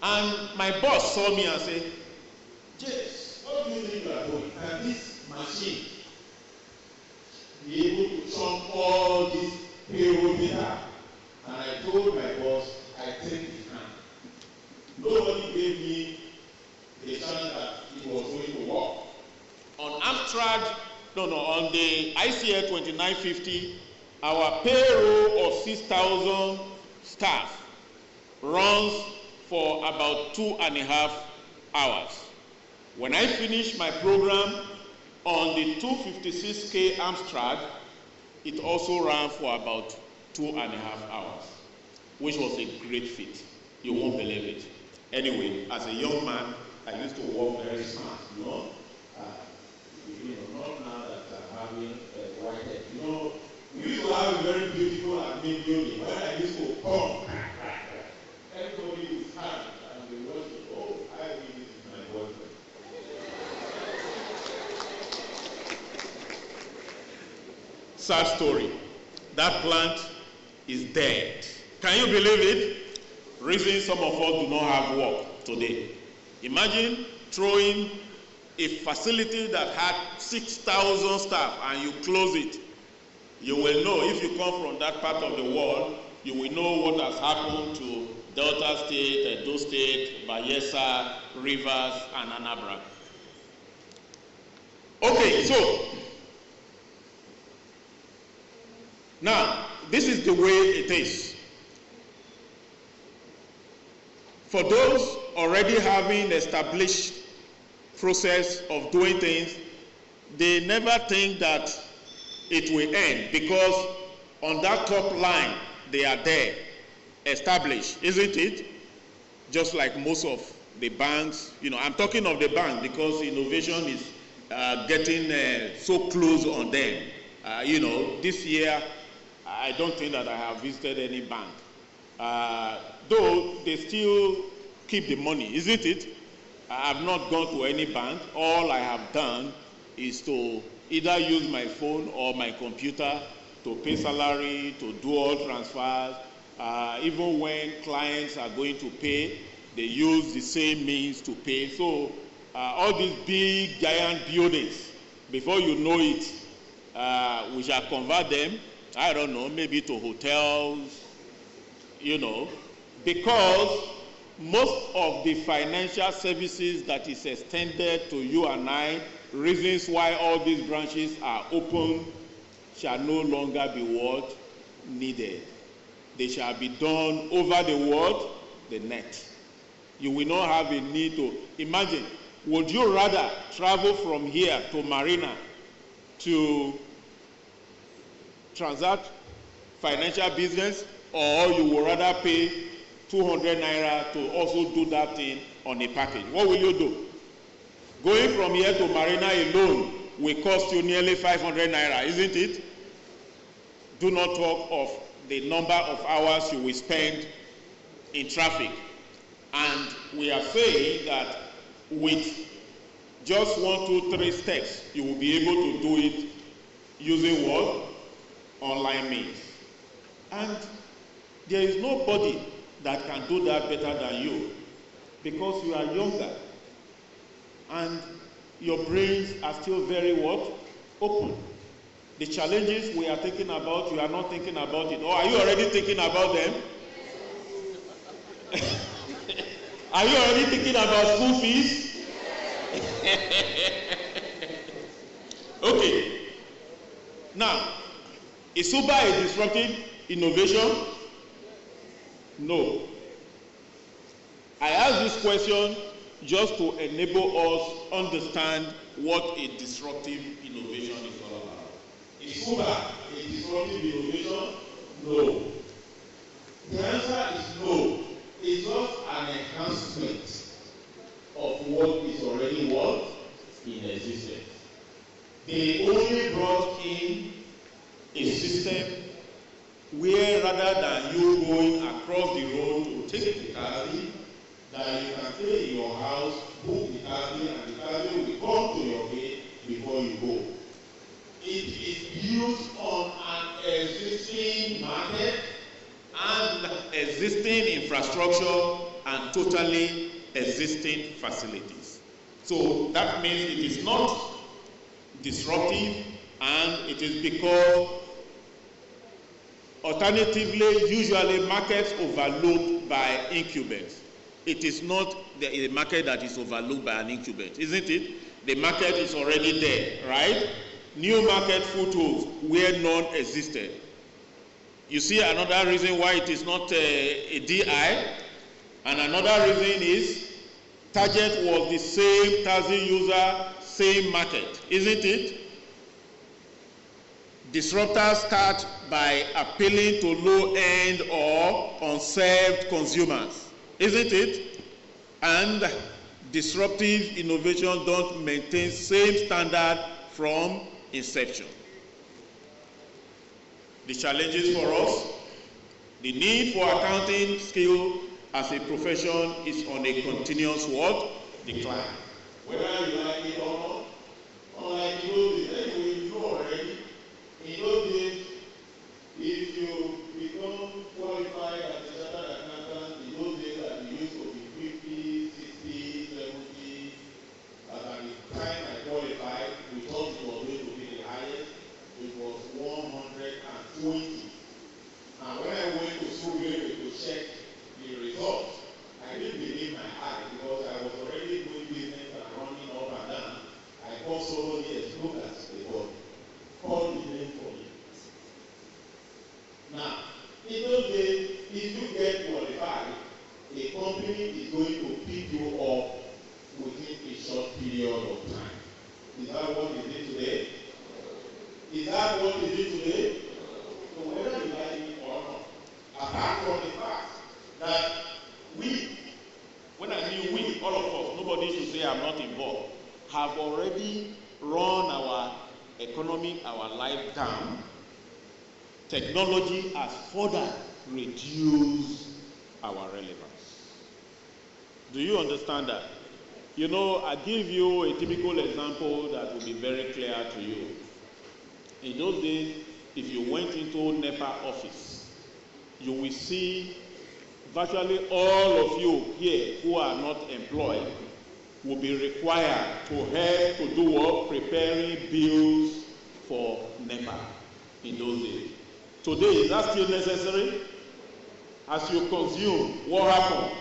And my boss saw me and said, James, what do you think you are doing? Can this machine be able to chunk all this payroll data? And I told my boss, I think it can. Nobody gave me the chance that it was going to work. On Amstrad, on the ICL 2950, our payroll of 6,000 staff runs for about 2.5 hours. When I finished my program on the 256K Amstrad, it also ran for about 2.5 hours, which was a great feat. You won't believe it. Anyway, as a young man, I used to work very smart, you know. Not now that I'm having a white head. You know, we used to have a very beautiful admin building. When I used to come, everybody would stand and they watch it. Oh, I think this is my boyfriend. Sad story. That plant is dead. Can you believe it? Reason some of us do not have work today. Imagine throwing a facility that had 6,000 staff and you close it. You will know, if you come from that part of the world, you will know what has happened to Delta State, Edo State, Bayelsa, Rivers, and Anambra. Okay, so now this is the way it is. For those already having established process of doing things, they never think that it will end, because on that top line they are there, established, isn't it? Just like most of the banks, you know, I'm talking of the bank because innovation is getting so close on them. You know, this year I don't think that I have visited any bank, though they still keep the money, isn't it? I have not gone to any bank. All I have done is to either use my phone or my computer to pay salary, to do all transfers. Even when clients are going to pay, they use the same means to pay. So all these big, giant buildings, before you know it, we shall convert them, I don't know, maybe to hotels, you know, because most of the financial services that is extended to you and I, reasons why all these branches are open, shall no longer be what? Needed. They shall be done over the what? The net. you will not have a need to. Imagine, would you rather travel from here to Marina to transact financial business, or you would rather pay 200 naira to also do that thing on a package? What will you do? Going from here to Marina alone will cost you nearly 500 naira, isn't it? Do not talk of the number of hours you will spend in traffic. And we are saying that with just 1, 2, 3 steps, you will be able to do it using what? Online means. And there is nobody that can do that better than you, because you are younger and your brains are still very what? Open. The challenges we are thinking about, you are not thinking about it. Or are you already thinking about them? Are you already thinking about school fees? Okay. Now, is Uber a disruptive innovation? No. I ask this question just to enable us understand what a disruptive innovation is all about. Is Uber a disruptive innovation? No. The answer is no. It's just an enhancement of what is already what? In existence. They only brought in a system where, rather than you going across the road to take the taxi, that you can stay in your house, book the taxi, and the taxi will come to your gate before you go. It is built on an existing market and existing infrastructure and totally existing facilities. So that means it is not disruptive, and it is because alternatively, usually markets overlooked by incumbents. It is not a market that is overlooked by an incumbent, isn't it? The market is already there, right? New market footholds where none existed. You see another reason why it is not a DI, and another reason is target was the same taxi user, same market, isn't it? Disruptors start by appealing to low-end or unserved consumers, isn't it? And disruptive innovations don't maintain same standard from inception. The challenges for us, the need for accounting skill as a profession is on a continuous what? Decline. Whether you like it or not, unlike those days, anyway, you know already, in those days, if you become qualified as a chartered accountant, in those days that you used to be 50, 60, 70, at the time I qualified, we thought it was going to be the highest. It was 120. And when I went to Survey to check the results, I didn't believe my eye, because I was already doing business and running up and down. I got so many exploders, they got called the name for me. Now, in those days, if you get qualified, a company is going to pick you up within a short period of time. Is that what it is today? Is that what it is today? So whether you like it or not, apart from the fact that we, when I mean we, all of us, nobody should say I'm not involved, have already run our economy, our life down. Technology has further reduced our relevance. Do you understand that? You know, I give you a typical example that will be very clear to you. In those days, if you went into NEPA office, you will see virtually all of you here who are not employed will be required to help to do what? Preparing bills for NEPA in those days. Today, is that still necessary? As you consume, what happens?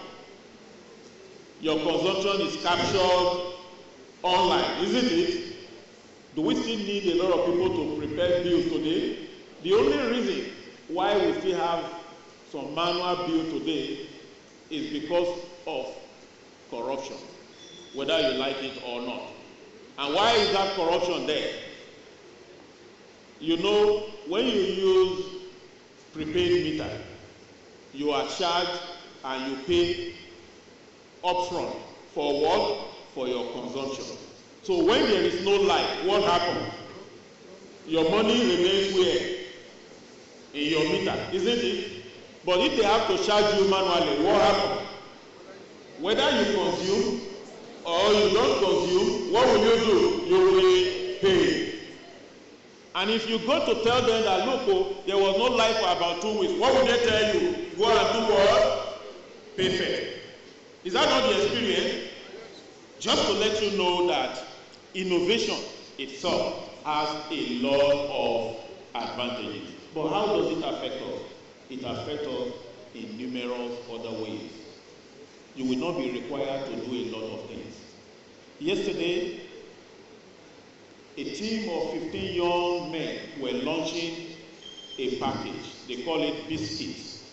Your consumption is captured online, isn't it? Do we still need a lot of people to prepare bills today? The only reason why we still have some manual bill today is because of corruption, whether you like it or not. And why is that corruption there? You know, when you use prepaid meter, you are charged and you pay upfront for what? For your consumption. So when there is no light, what happens? Your money remains where? In your meter, isn't it? But if they have to charge you manually, what happens? Whether you consume or you don't consume, what will you do? You will pay. And if you go to tell them that, look, oh, there was no light for about 2 weeks, what will they tell you? Go and do what? Pay fair. Is that not the experience? Just to let you know that innovation itself has a lot of advantages. But how does it affect us? It affects us in numerous other ways. You will not be required to do a lot of things. Yesterday, a team of 15 young men were launching a package. They call it Biscuits.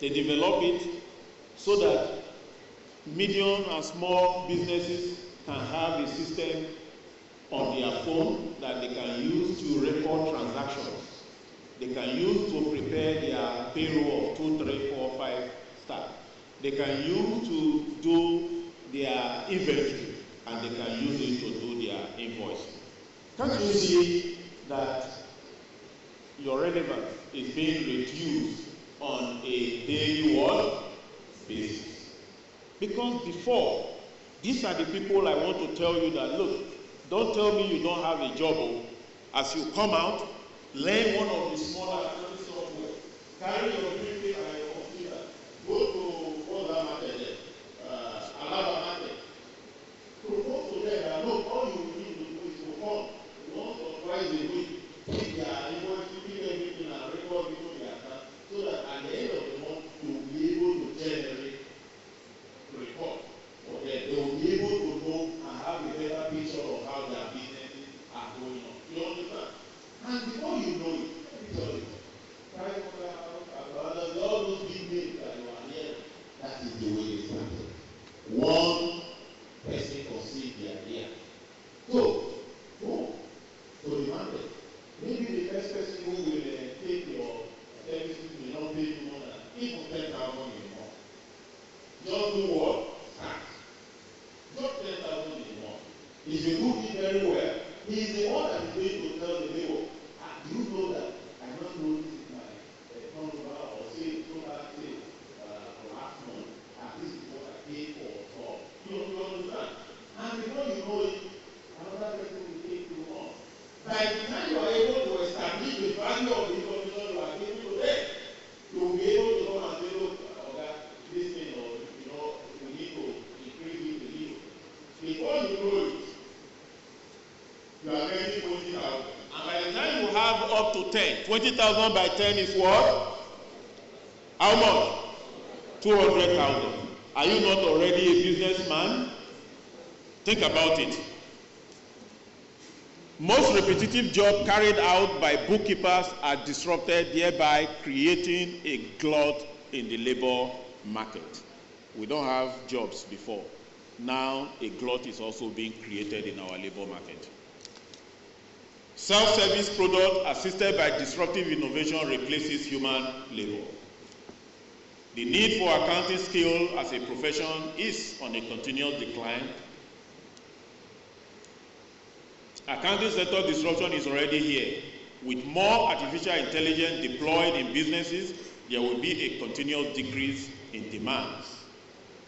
They develop it so that medium and small businesses can have a system on their phone that they can use to record transactions. They can use to prepare their payroll of 2, 3, 4, 5 staff. They can use to do their inventory, and they can use it to do their invoicing. Can't you see that your relevance is being reduced on a daily what? Basis? Because before, these are the people I want to tell you that, look, don't tell me you don't have a job. As you come out, learn one of the smaller software. Carry your briefcase and your computer. Go to other market there, Alaba market. Propose to them that, look, all you need to do is to come once or twice a week, take their invoice, keep everything and record it on their account, so that at the end of the month, you'll be able to generate report. Okay, they will be able to know and have a better picture of how their businesses are going on. You understand? And before you know it, let me tell you, all those big names that you are hearing, that is the way they started. One person conceived the idea. So, go to the market. Maybe the first person who will take your services may not pay you more than even 10,000 a month. Just do what? Start. Just 10,000 a month. If you do it very well, he is the one that is going to tell the neighbor, do you know that I don't know this is my turnover or say total sale for last month, and this is what I paid for. You understand? And before you know it, another person will take you on. By the time you are able to establish the value of the information you are giving to them, you will be able to come and say, look, this thing, or we need to increase it a little. Before you know it, you are getting 20,000. And by the time you have up to 10, 20,000 by 10 is what? How much? 200,000. Are you not already a businessman? Think about it. Most repetitive jobs carried out by bookkeepers are disrupted, thereby creating a glut in the labor market. We don't have jobs before. Now a glut is also being created in our labor market. Self-service product assisted by disruptive innovation replaces human labor. The need for accounting skill as a profession is on a continuous decline. Accounting sector disruption is already here. With more artificial intelligence deployed in businesses, there will be a continuous decrease in demands.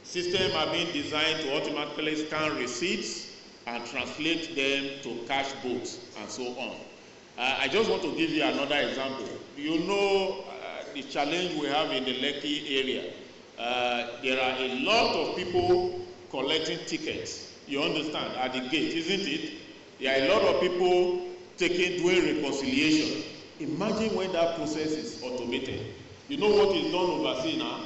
Systems are being designed to automatically scan receipts and translate them to cash books and so on. I just want to give you another example. You know the challenge we have in the Lekki area. There are a lot of people collecting tickets, you understand, at the gate, isn't it? There are a lot of people doing reconciliation. Imagine when that process is automated. You know what is done overseas now?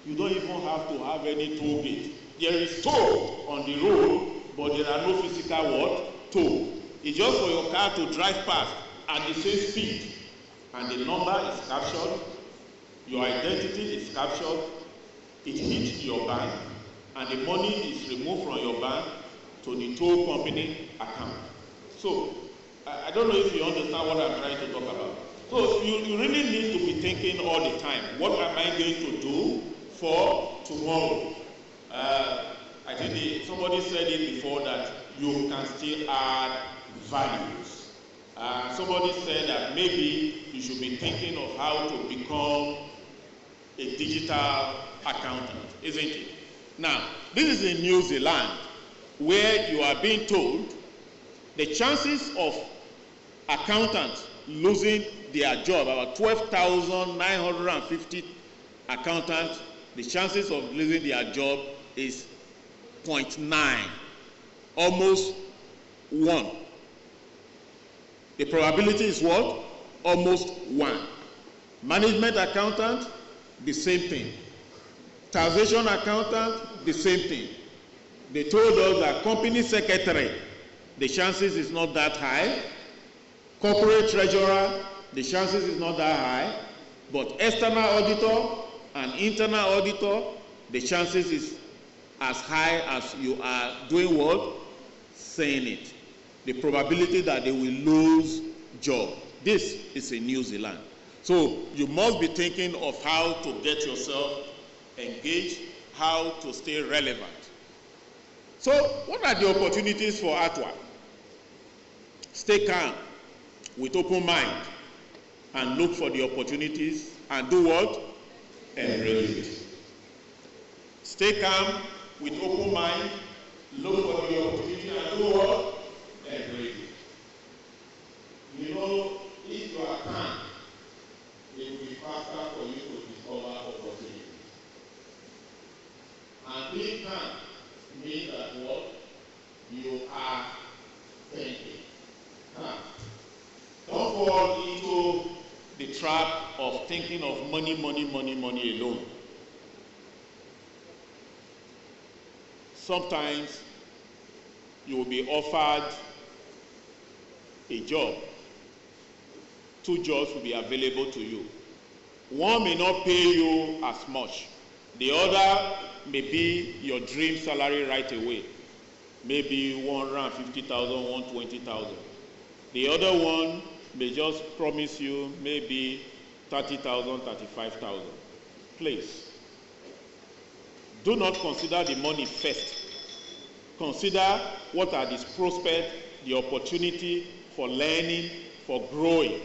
You don't even have to have any toll gate. There is toll on the road, but there are no physical what? Toll. It's just for your car to drive past at the same speed. And the number is captured, your identity is captured, it hits your bank, and the money is removed from your bank to the toll company account. So, I don't know if you understand what I'm trying to talk about. So, you really need to be thinking all the time, what am I going to do for tomorrow? I think somebody said it before that you can still add values. Somebody said that maybe you should be thinking of how to become a digital accountant, isn't it? Now, this is in New Zealand, where you are being told the chances of accountants losing their job, about 12,950 accountants, the chances of losing their job is 0.9, almost 1. The probability is what? Almost 1. Management accountant, the same thing. Taxation accountant, the same thing. They told us that company secretary, the chances is not that high. Corporate treasurer, the chances is not that high. But external auditor and internal auditor, the chances is as high as you are doing what? Saying it. The probability that they will lose job. This is in New Zealand. So you must be thinking of how to get yourself engaged, how to stay relevant. So what are the opportunities for Aatwa? Stay calm with open mind and look for the opportunities and do what? Embrace it. Stay calm with open mind, look for the opportunity and do what? Embrace it. You know, if you are calm, it will be faster for you to discover opportunities. And being calm means that what? You are thinking. Don't fall into the trap of thinking of money alone. Sometimes you will be offered a job. 2 jobs will be available to you. One may not pay you as much. The other may be your dream salary right away. Maybe 150,000, 120,000. The other one may just promise you maybe 30,000, 35,000. Please, do not consider the money first. Consider what are the prospects, the opportunity for learning, for growing.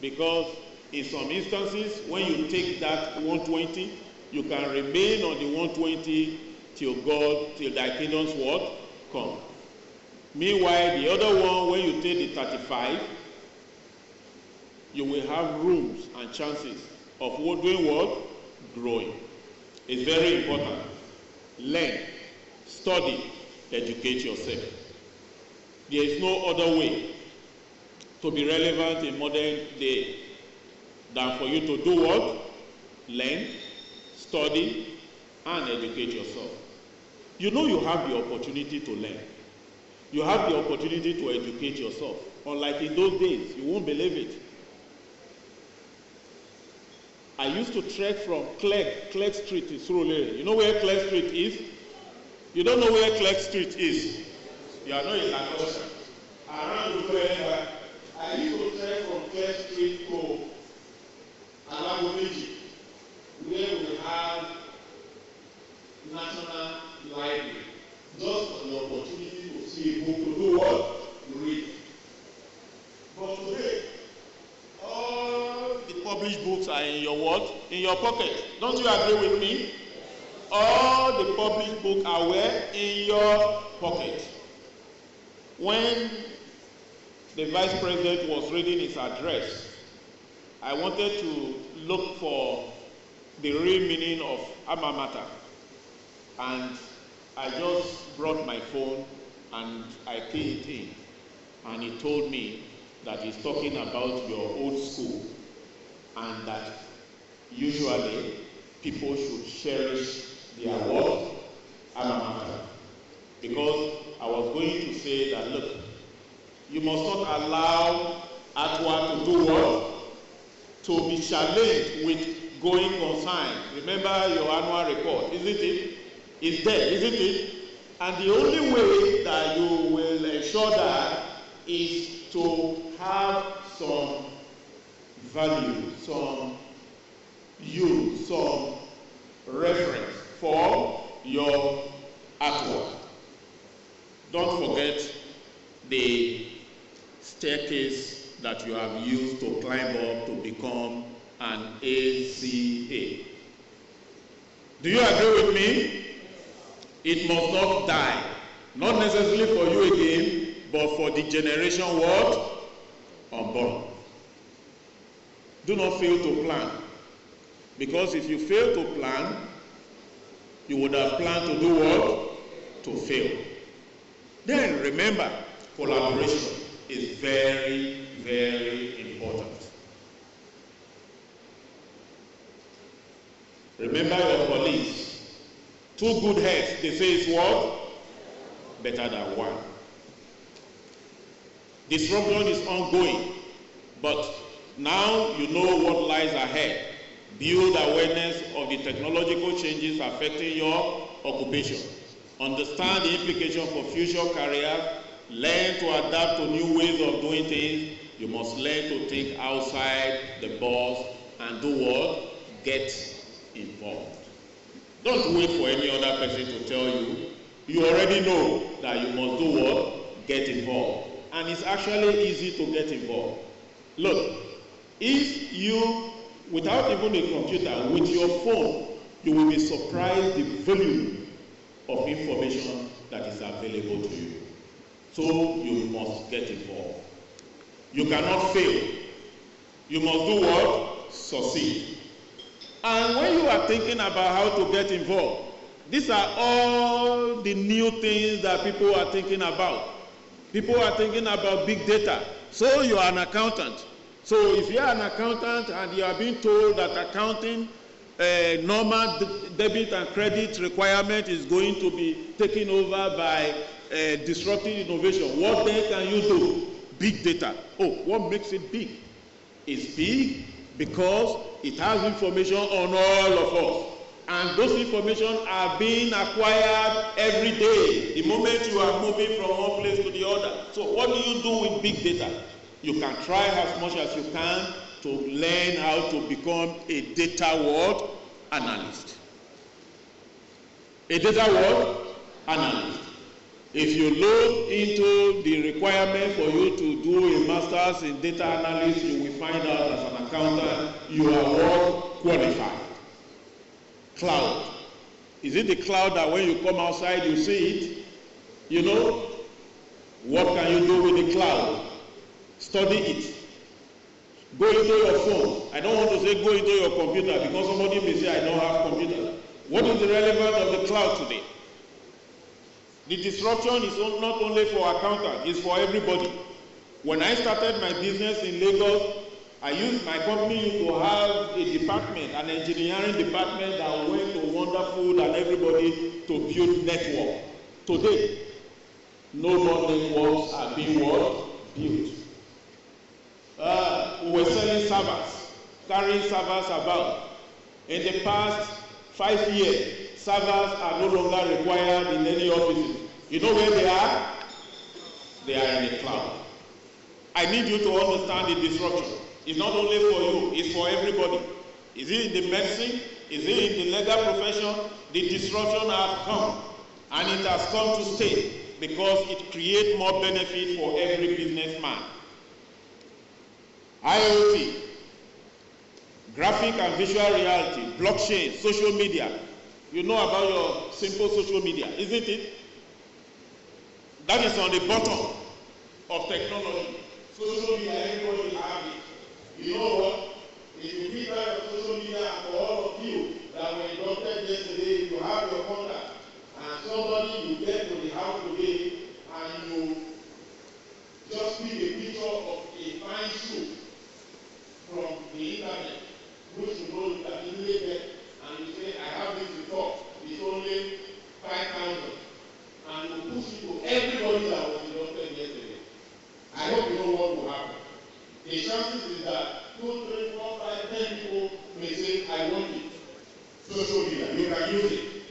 Because in some instances, when you take that 120, you can remain on the 120 till thy kingdom's what? Come. Meanwhile, the other one, when you take the 35, you will have rooms and chances of doing what? Growing. It's very important. Learn, study, educate yourself. There is no other way to be relevant in modern day than for you to do what? Learn, study, and educate yourself. You know you have the opportunity to learn. You have the opportunity to educate yourself. Unlike in those days, you won't believe it. I used to trek from Clerk Street to Surulere. You know where Clerk Street is? You don't know where Clerk Street is? You are not in Lagos. Around the where I used to trek from Clerk Street to Alagomiji, where we have National Library, just for the opportunity to see a book, to do what? To read. But today, all the published books are in your what? In your pocket. Don't you agree with me? All the published books are where? In your pocket. When the Vice President was reading his address, I wanted to look for the real meaning of alma mater. And I just brought my phone and I keyed it in. And he told me that he's talking about your old school and that usually people should cherish their work alma mater. Because I was going to say that, look, you must not allow Aatwa to do what? To be challenged with going concern. Remember your annual report, isn't it? is there, isn't it? And the only way that you will ensure that is to have some value, some use, some reference for your artwork. Don't forget the staircase that you have used to climb up to become an ACA. Do you agree with me? It must not die. Not necessarily for you again, but for the generation what? Unborn. Do not fail to plan. Because if you fail to plan, you would have planned to do what? To fail. Then remember, collaboration is very, very important. Remember your colleagues. Two good heads, they say it's what? Better than one. Disruption is ongoing, but now you know what lies ahead. Build awareness of the technological changes affecting your occupation. Understand the implication for future careers. Learn to adapt to new ways of doing things. You must learn to think outside the box and do what? Get involved. Don't wait for any other person to tell you. You already know that you must do what? Get involved. And it's actually easy to get involved. Look, if you, without even a computer, with your phone, you will be surprised the volume of information that is available to you. So you must get involved. You cannot fail. You must do what? Succeed. And when you are thinking about how to get involved, these are all the new things that people are thinking about. People are thinking about big data. So you are an accountant. So if you are an accountant and you are being told that accounting normal debit and credit requirement is going to be taken over by disruptive innovation, what then can you do? Big data. Oh, what makes it big? It's big because it has information on all of us. And those information are being acquired every day, the moment you are moving from one place to the other. So what do you do with big data? You can try as much as you can to learn how to become a data what? Analyst. A data what? Analyst. If you look into the requirement for you to do a master's in data analysis, you will find out as an accountant you are what? Qualified. Cloud. Is it the cloud that when you come outside you see it? You know? What can you do with the cloud? Study it. Go into your phone. I don't want to say go into your computer because somebody may say I don't have computer. What is the relevance of the cloud today? The disruption is not only for accountants, it's for everybody. When I started my business in Lagos, my company used to have a department, an engineering department that went to Wonderful and everybody to build network. Today, no more networks are being built. We were selling servers, carrying servers about. In the past 5 years, servers are no longer required in any offices. You know where they are? They are in the cloud. I need you to understand the disruption. It's not only for you, it's for everybody. Is it in the medicine? Is it in the legal profession? The disruption has come, and it has come to stay because it creates more benefit for every businessman. IoT, graphic and visual reality, blockchain, social media. You know about your simple social media, isn't it? That is on the bottom of technology. Social media, everybody has it. You know what? If you pick out your social media and for all of you that were inducted yesterday, you have your contact, and somebody you get to the house today and you just pick a picture of a fine shoe from the internet, which you know you can easily get, and you say, I have this before, it's only 5,000, and you push it to everybody that was inducted yesterday. I hope you know what will happen. The chances is that 2, 3, 4, 5, 10 people may say, I want it. Social media, you can use it.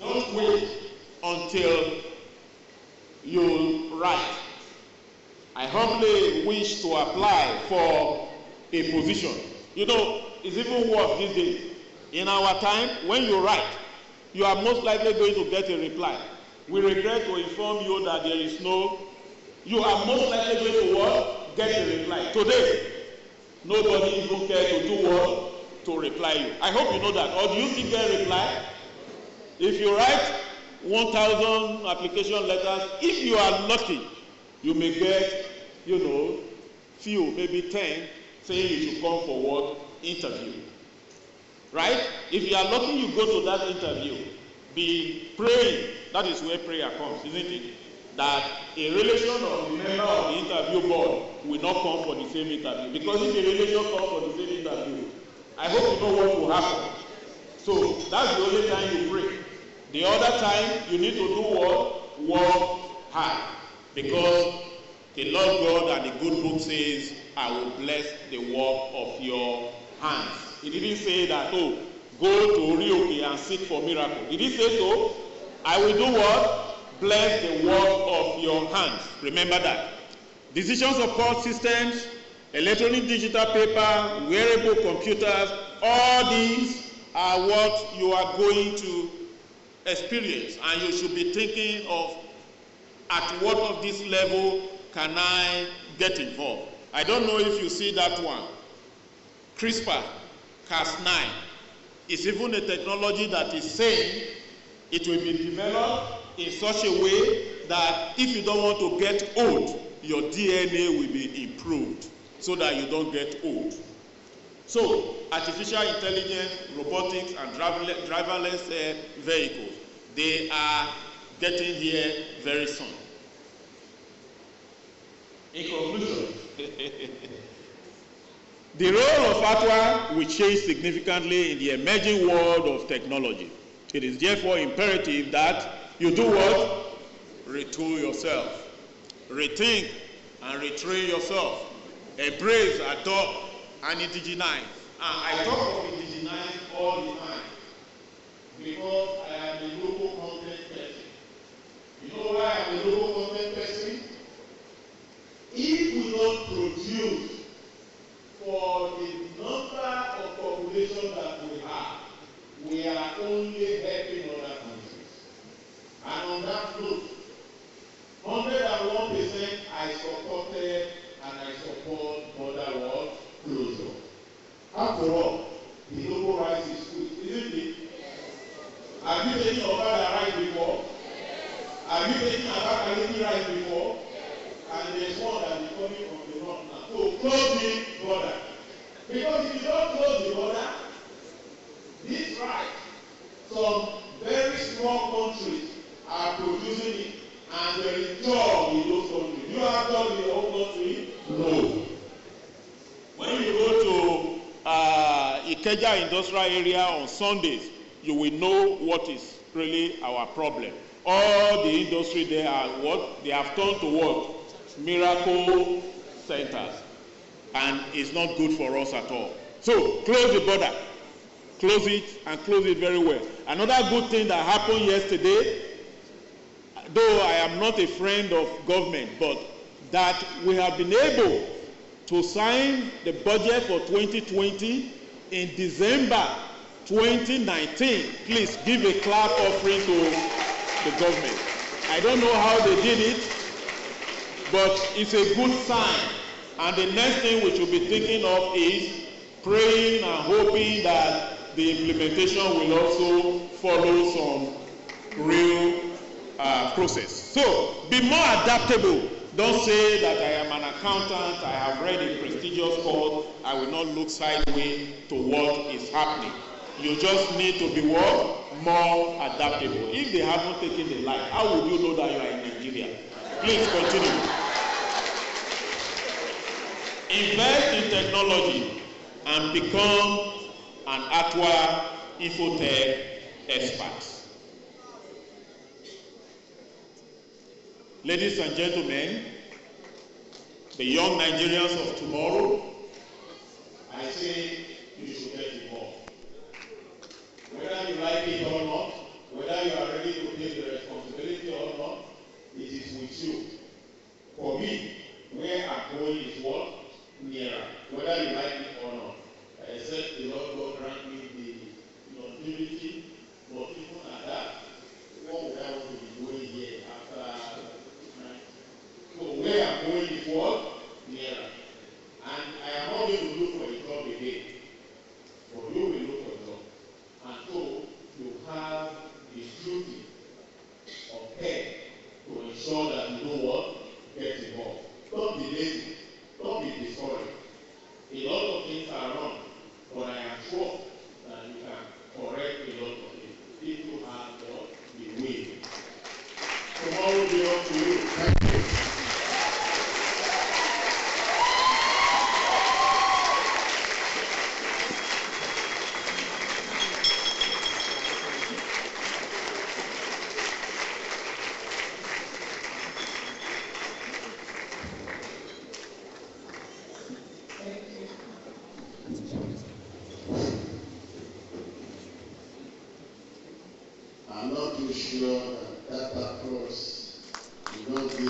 Don't wait until you write. I humbly wish to apply for a position. You know, it's even worse these days. In our time, when you write, you are most likely going to get a reply. We regret to inform you that there is no, you are most likely going to what? Get a reply. Today, nobody even cares to do what? To reply you. I hope you know that. Or do you still get a reply? If you write 1,000 application letters, if you are lucky, you may get, you know, few, maybe 10, saying you should come for what? Interview. Right? If you are lucky, you go to that interview. Be praying. That is where prayer comes, isn't it? That a relation of the member of the interview board will not come for the same interview. Because if a relation comes for the same interview, I hope you know what will happen. So that's the only time you pray. The other time, you need to do what? Work hard. Because the Lord God and the good book says, I will bless the work of your hands. He didn't say that, oh, go to Rioke and seek for miracle. Did he say so? I will do what? Bless the work of your hands. Remember that. Decision support systems, electronic digital paper, wearable computers, all these are what you are going to experience, and you should be thinking of at what of this level can I get involved. I don't know if you see that one. CRISPR-Cas9 is even a technology that is saying it will be developed in such a way that if you don't want to get old, your DNA will be improved so that you don't get old. So, artificial intelligence, robotics, and driverless vehicles, they are getting here very soon. In conclusion, the role of Aatwa will change significantly in the emerging world of technology. It is therefore imperative that you do what? Retool yourself. Rethink and retrain yourself. Embrace, adopt, and indigenize. And I talk of indigenize all the time because I am a local content person. You know why I'm a local content person? If we don't produce for the number of population that we have, we are only helping other countries. And on that note, 101% I supported and I support border wall closure. After all, the local rice is good, isn't it? Have you taken Okada rice before? Have you taken Abakaliki rice before? And there's one that is coming from the north now. So close the border. Because if you don't close the border, this rice, some very small countries are producing it, and there is job in those countries. You have job in your own country? No. When you go to Ikeja industrial area on Sundays, you will know what is really our problem. All the industry there are what? They have turned to what? Miracle centers. And it's not good for us at all. So, close the border. Close it, and close it very well. Another good thing that happened yesterday, though I am not a friend of government, but that we have been able to sign the budget for 2020 in December 2019. Please give a clap offering to the government. I don't know how they did it, but it's a good sign. And the next thing we should be thinking of is praying and hoping that the implementation will also follow some real process. So be more adaptable. Don't say that I am an accountant, I have read a prestigious course, I will not look sideways to what is happening. You just need to be what? More adaptable. If they haven't taken the light, how would you know that you are in Nigeria? Please continue. Invest in technology and become an Aatwa Infotech expert. Ladies and gentlemen, the young Nigerians of tomorrow, I say you should get involved. Whether you like it or not, whether you are ready to take the responsibility or not, it is with you. For me, where I'm going is what? Nearer. Whether you like it or not. Except the Lord God grant me the longevity, but even at that, what would I want to be doing here after? Right? So where I'm going is what? Nearer. And I am not going to look for a job again. But you will look for a job. And so you have the duty of care to ensure that you know what? Get involved. Don't be lazy. Don't be discouraged. A lot of things are wrong, but I am sure that you can correct a lot of things if you have the will. Tomorrow will be up to you. Thank you. I'm not too sure that approach will not be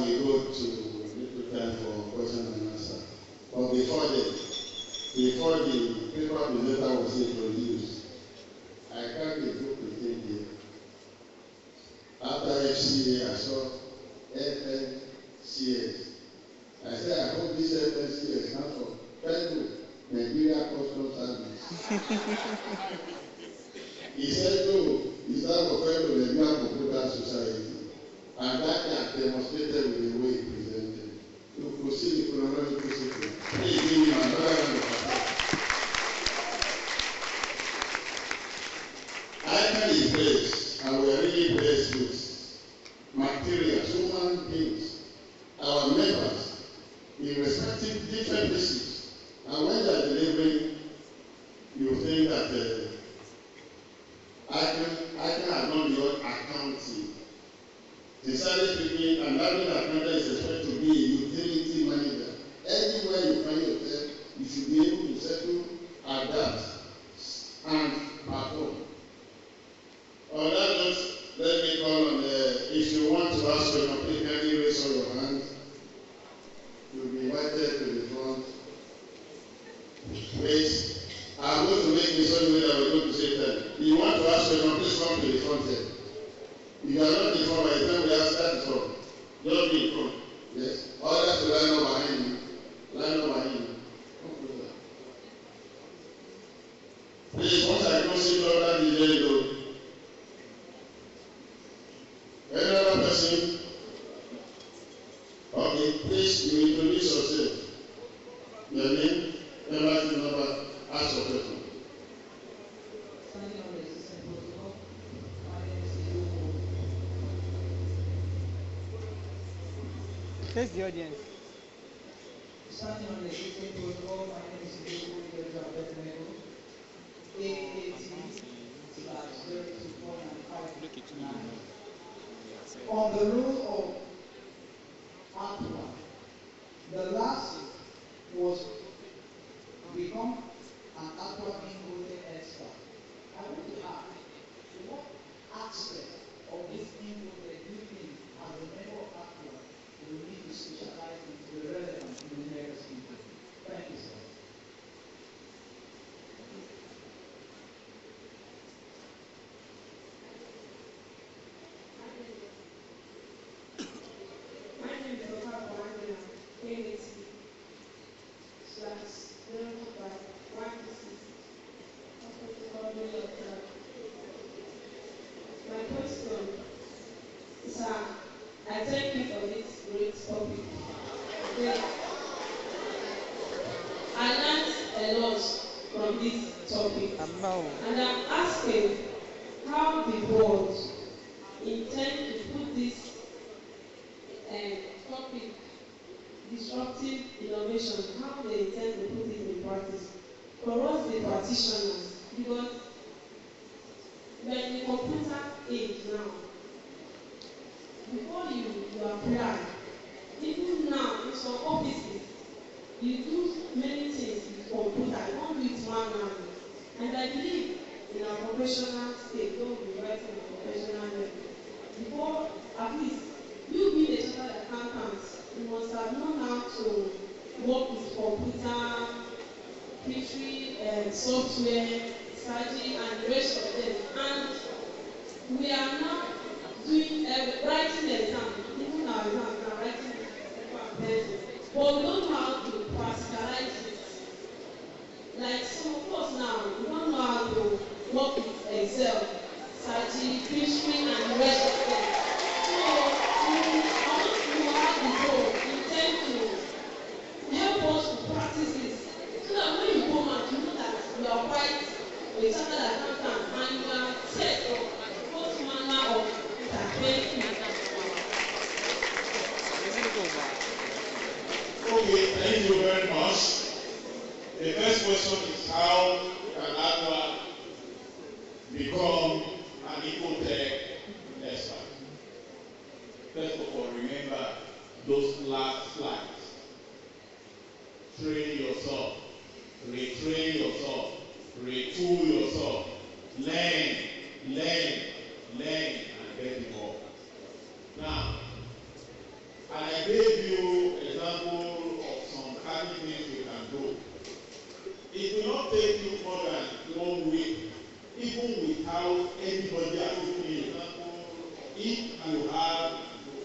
we go to little time for question and answer. But before the paper presenter was introduced, I can't get book within here. After FCA, I saw FNCS. I said, I hope this FNCS stands for Federal Nigeria Customs Service. He said, no, it's not for Federal Nigeria Computer Society. And that can demonstrated with the way he presented. You proceed the chronological sequence. Please give me another round of applause. ICAN is blessed, and we are really blessed with materials, human beings, our members, in respective different places. And when they are delivering, you think that ICAN has not beyond accounting. Sincerely speaking, an admin accountant is expected to be a utility manager. Anywhere you find yourself, you should be able to settle, adapt, and perform. On that note, let me call on if you want to ask your complete kindly raise on your hand. You'll be invited to the front. Please, I'm going to make this one way that we're going to say that. If you want to ask your complete, please come to the front here. If you are not in front by the time we have started from, just be in front. Yes. Others to line up behind you. Line up behind you. Come closer. Please, once I close it up, that is very low. Any other person? Okay, please, you introduce yourself. Your name, membership number, ask your question. Face the audience. Starting on the existing protocol, my name is on the rule of Aatwa, the last was become an Aatwa invoted expert. I want to ask, what aspect of this invoted do you think as a member of Aatwa we need to specialize into the relevant in the next people? Thank you, sir. I thank you for this great topic. I learned a lot from this topic. And I'm asking how the board intend to put this topic, disruptive innovation, how they intend to put it in practice. For us, the practitioners, because we're in the computer age now. Before you apply, even now in some offices, you do many things with computer, you don't do it manually. And I believe in our professional state, don't be writing a professional level. Before, at least, you being a chartered accountant, you must have known how to work with computer, history, software, strategy, and the rest of them. And we are now doing writing exam, even our exams now writing pencil, but we don't know how to practicalize it. Like some of us now, we don't know how to work with Excel, strategy, history, and the rest of them. So I want to have the goal, intend to help us to practice this, so that when you come out, you know that you are quite a chartered accountant and you are set for both manner of intervention. Okay, thank you very much. The first question is, how can Aatwa become an ecotech expert? First of all, remember those last slides. Train yourself, retrain yourself, retool yourself, learn, and get involved. Now, and I gave you example of some kind things you can do. It will not take you more than 1 week, even without anybody assisting you. If you have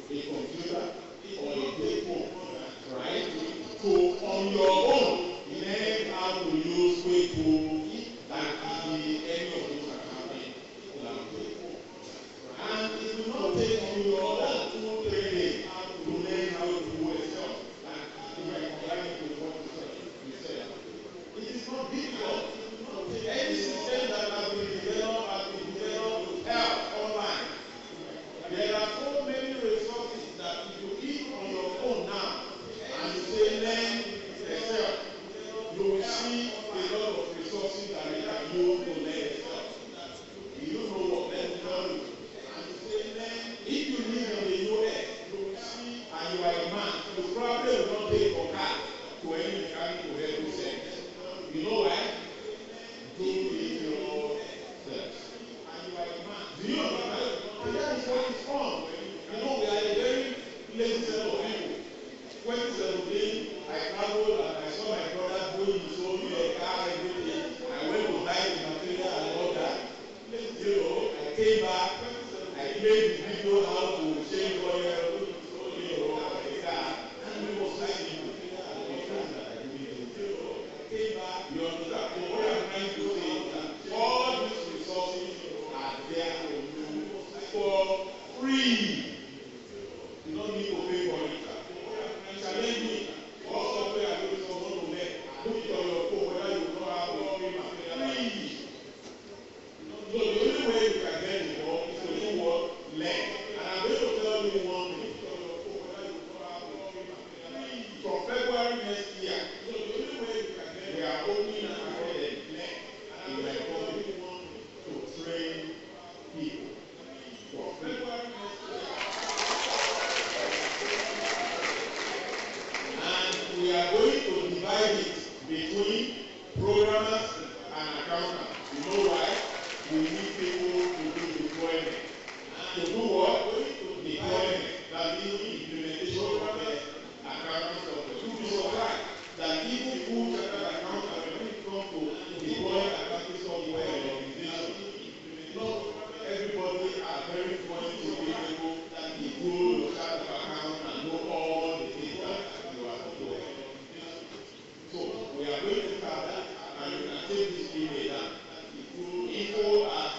a computer or a telephone, right? So on your own, learn how to use QuickBooks and any of those accounting languages. And it will not take you more than 2-3 days to learn how to do Excel. And if I compare it with what you said, it is not difficult. Any system that has been developed to help online. There are so many resources that if you eat on your own now and you say learn Excel, you will see a lot of resources that you can use to learn Excel. You don't know what let me tell you. And you say learn. If you live in the US, you will see, and you are a man, you probably will not take your car to any mechanic to help you service. You know why? Do it yourself. And you are a man. Do you understand? And that is what is fun. You know, we are a very lazy set of people. 2017, I traveled and I saw my brother going to show me a car and everything. I went to buy the material and all that. You know, I came back. I played the video how to change oil, you know, the car. And we was listening to it. You understand? So what I'm trying to say is that all these resources are there for you for free. You don't need to pay for it. Challenge me. All software I use for one to learn. Put it on your phone whether you know how to free material. Free. So the only way you can get involved is to do what? Learn. And I'm going to tell you one thing. From February next year, so the only way you can get, we are opening an academy in my company to train people. From February next year. And we are going to divide it between programmers and accountants. You know why? We need people to do deployment. To do what? Deployment. That means implementation of the accounting software. You will be surprised that even full chartered accountants, when it comes to deploying accounting software in the organization, not everybody are very fluent to be able to deploy your chart of account and know all the things that you are doing. So we are going to start that, and you can take this email down. Info at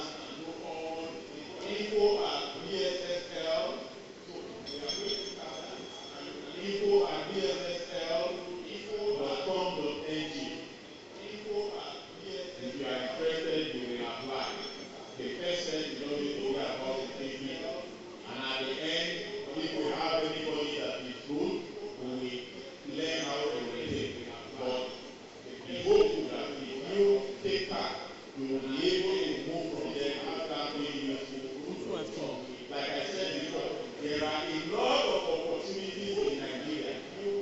BSSL. So we are going to start that. Info at BSSL. Info.com.ng. Info at BSSL. If you are interested, you will apply. The first step is not to worry about the technique. And at the end, if we have anybody that is good, we will learn how to retain. But the hope is that if you take part, you will be able to move from there and start being useful. Like I said before, there are a lot of opportunities in Nigeria. You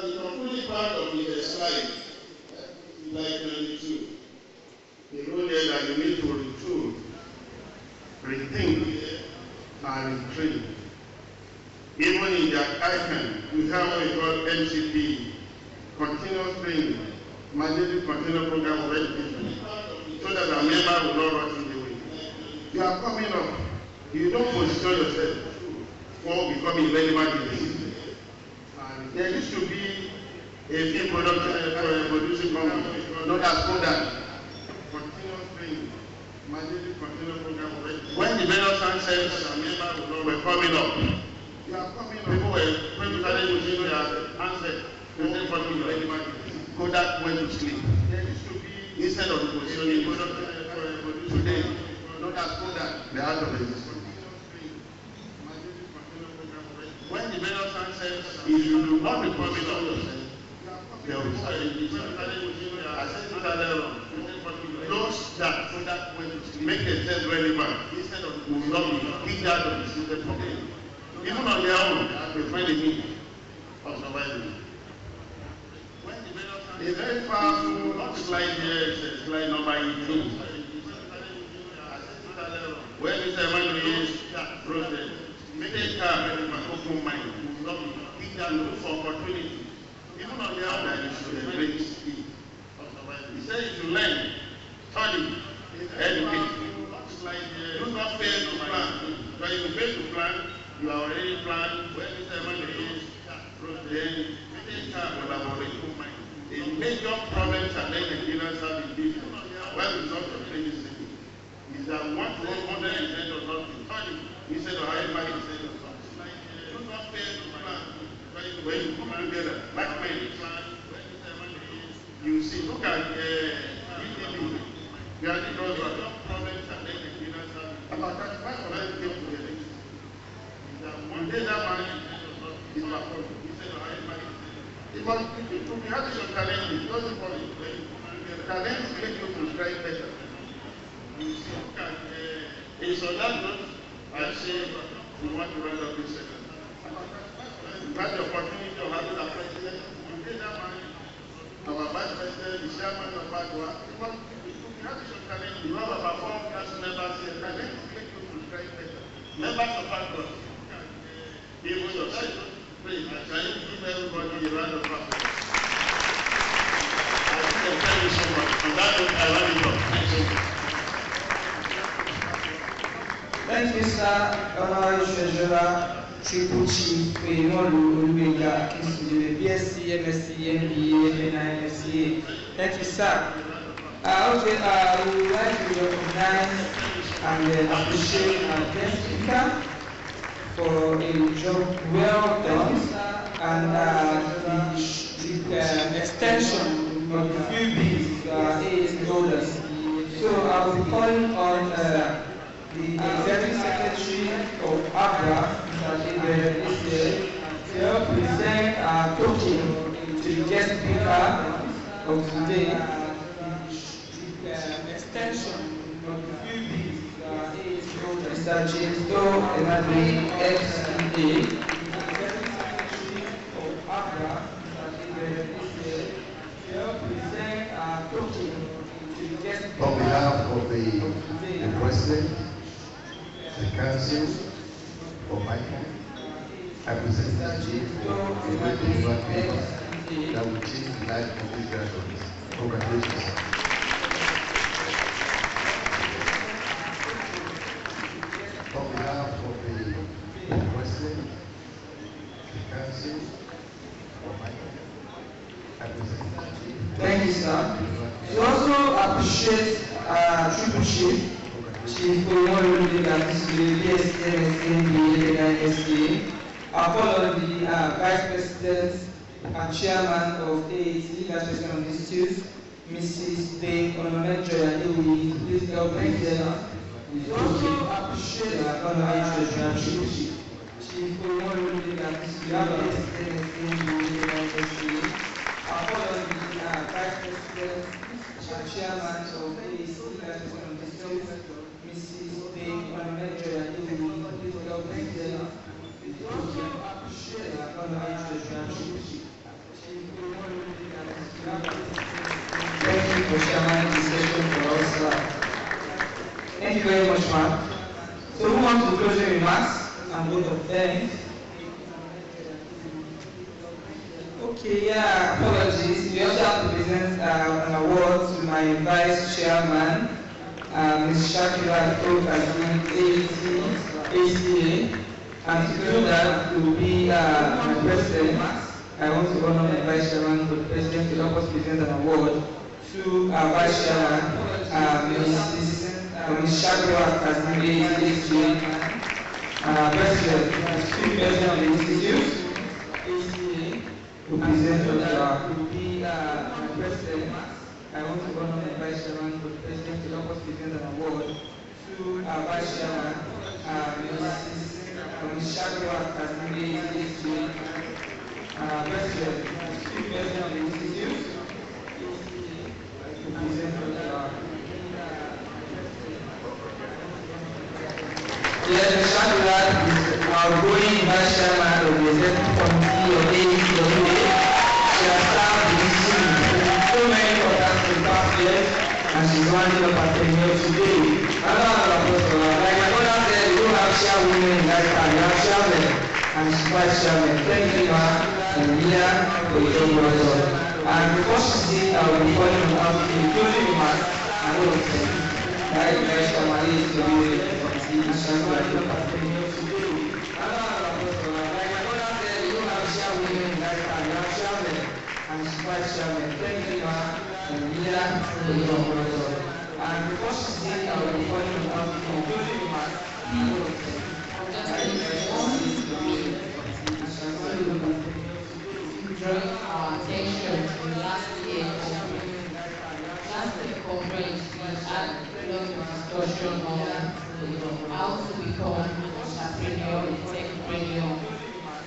The concluding part of the slide, slide 92, the role there that you need to retool, rethink, and retrain. Even in their ICAN, we have what we call MCP, continuous training, mandatory continuous program of education, so that our member will not rot in the way. You are coming up, you don't position yourself for becoming relevant in the system. There used to be a film producing company, known as Kodak. Continuous training, mandatory continuous program of education. When the various ancestors and members were coming up, you are coming up. People were producing their ancestors, and then becoming relevant. Kodak went to sleep. There used to be, instead of positioning today, known as Kodak, they are out of existence. When the various ancestors, if you do not report it on yourself, they will those that make themselves relevant instead of will not be kicked out of the system for them. Even on their own, they find a means of surviving. A very powerful slide here is slide number 18. When Mr. Emmanuel is process, make an open mind, will not be kicked out for opportunity. Even on the other, you should embrace it. He said you should learn, study, educate. Do not fail to plan. When you fail to plan, you are already planned. When Mr. Emmanuel is then collaborate. The major problem challenge the Nigerians have in business, where we result of training is that we want to hold 100% of something, instead of having 5% of something. Do not fail to plan. When you come together, like men, you see, look at ETB. We are the cause of problems and then the Nigerians have about 35% came together. One day that man is performing, instead of having 5%. It will be having some challenges, doesn't follow. Challenges make you to strive better. You see, look at it's on that note, I say we want to run up this second. We had the opportunity of having a president, you get that man, our vice president, the chairman of Aatwa. It will be having some challenges. You have about 4 council members here. Challenges make you to strive better. Members of Aatwa, even yourself. Please, can you give everybody a round of applause? Thank you so much. On that note, I want to talk. Thank you. Thank you, sir. Honorary Treasurer, Triple Chief, Oyemolu Olubenga, BSc, MSc, MBA, NIMCA. Thank you, sir. Okay, we would like to recognize and appreciate our guest speaker for a job well done, and the extension of the few bits is golden. So I will be calling on the Executive Secretary of Aatwa, Mr. ICAN-ngr, to help present our token to the guest speaker of today. The extension of the few bits Mr. James Doe, Emmanuel XDA, of Aatwa, to help present our token to the guest speaker. On behalf of the President, the Council of ICAN, I present this chief for a great paper that will change the life of these graduates. Congratulations. On behalf of the President, the Council of ICAN, I present this chief. Thank you, sir. We also appreciate Triple Chief, Chief Oyemolu Olubenga, BSc, MBA, NIMCA. I call on the Vice President and Chairman of AAC, Vice President of the Institute, Mrs. Dame Onomejoya Adewi. Please help me there. We also appreciate the Honorary Treasurer, Chief Oyemolu Olubenga, BSc, MBA, NIMCA. I call on the Vice President and Chairman of AAC, Vice President of the Institute, Mrs. Dame Onomejoya Adewi. this government there, we also appreciate our honorary treasurer. Thank you for sharing this session for us. Thank you very much, ma'am. So who wants to closing remarks and vote of thanks? Okay, yeah, apologies. We also have to present an award to my vice chairman, Ms. Shakira Tokazi, ACA. And to do that, to be my president, I want to honor my vice chairman for the president to help us present an award to our vice chairman, Ms. Shakira Tokazi, ACA, and our president, the president of the institute, to present us to be my president. I want to honor my vice chairman for the president to help us present an award to our vice chairman, Ms. Shakira Tokazi, ACA, and our president, the president of the institute, to present us Yes, Ms. Shakira is outgoing vice chairman of the executive committee of ACA. She has served the institute in so many contacts in the past years, and she's winding up her tenure today. Another apostle, like my brother said, we don't have chairwomen in that time, we have chairmen, and she's vice chairman. Thank you, ma'am, and Leah, for your brother. And before she sings, I will be calling on her to give closing remarks and all of them. Right, vice chairman is to be and Shakira to continue today. Another apostle, like my brother said, we don't have chairwomen in that time, we have chairmen, and she's vice chairman. Thank you, ma'am, and Leah, for your brother. And before she sings, I will be calling on her to give closing remarks and all of them. Drawing our attention to last year conference, we had a lot of discussion on how to become an entrepreneur, a techpreneur.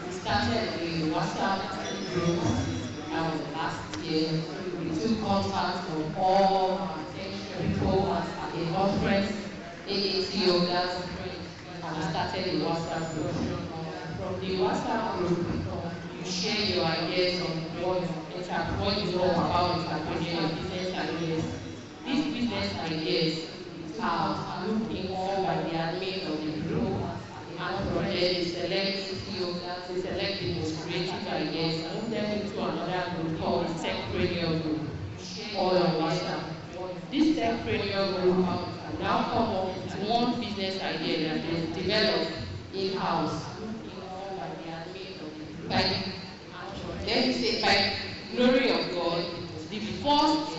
We started a WhatsApp group last year. We took contact from all people at a conference, AAT Yogas, and we started a WhatsApp group. From the WhatsApp group, you share your ideas on what is all about entrepreneurship, your business ideas. These business ideas are looked into by the admin of the group, and from there they select the most creative ideas and move them into another group called the Techpreneur Group, all on WhatsApp. This Techpreneur Group will now come up with one business idea that is developed in-house. By glory of God, the first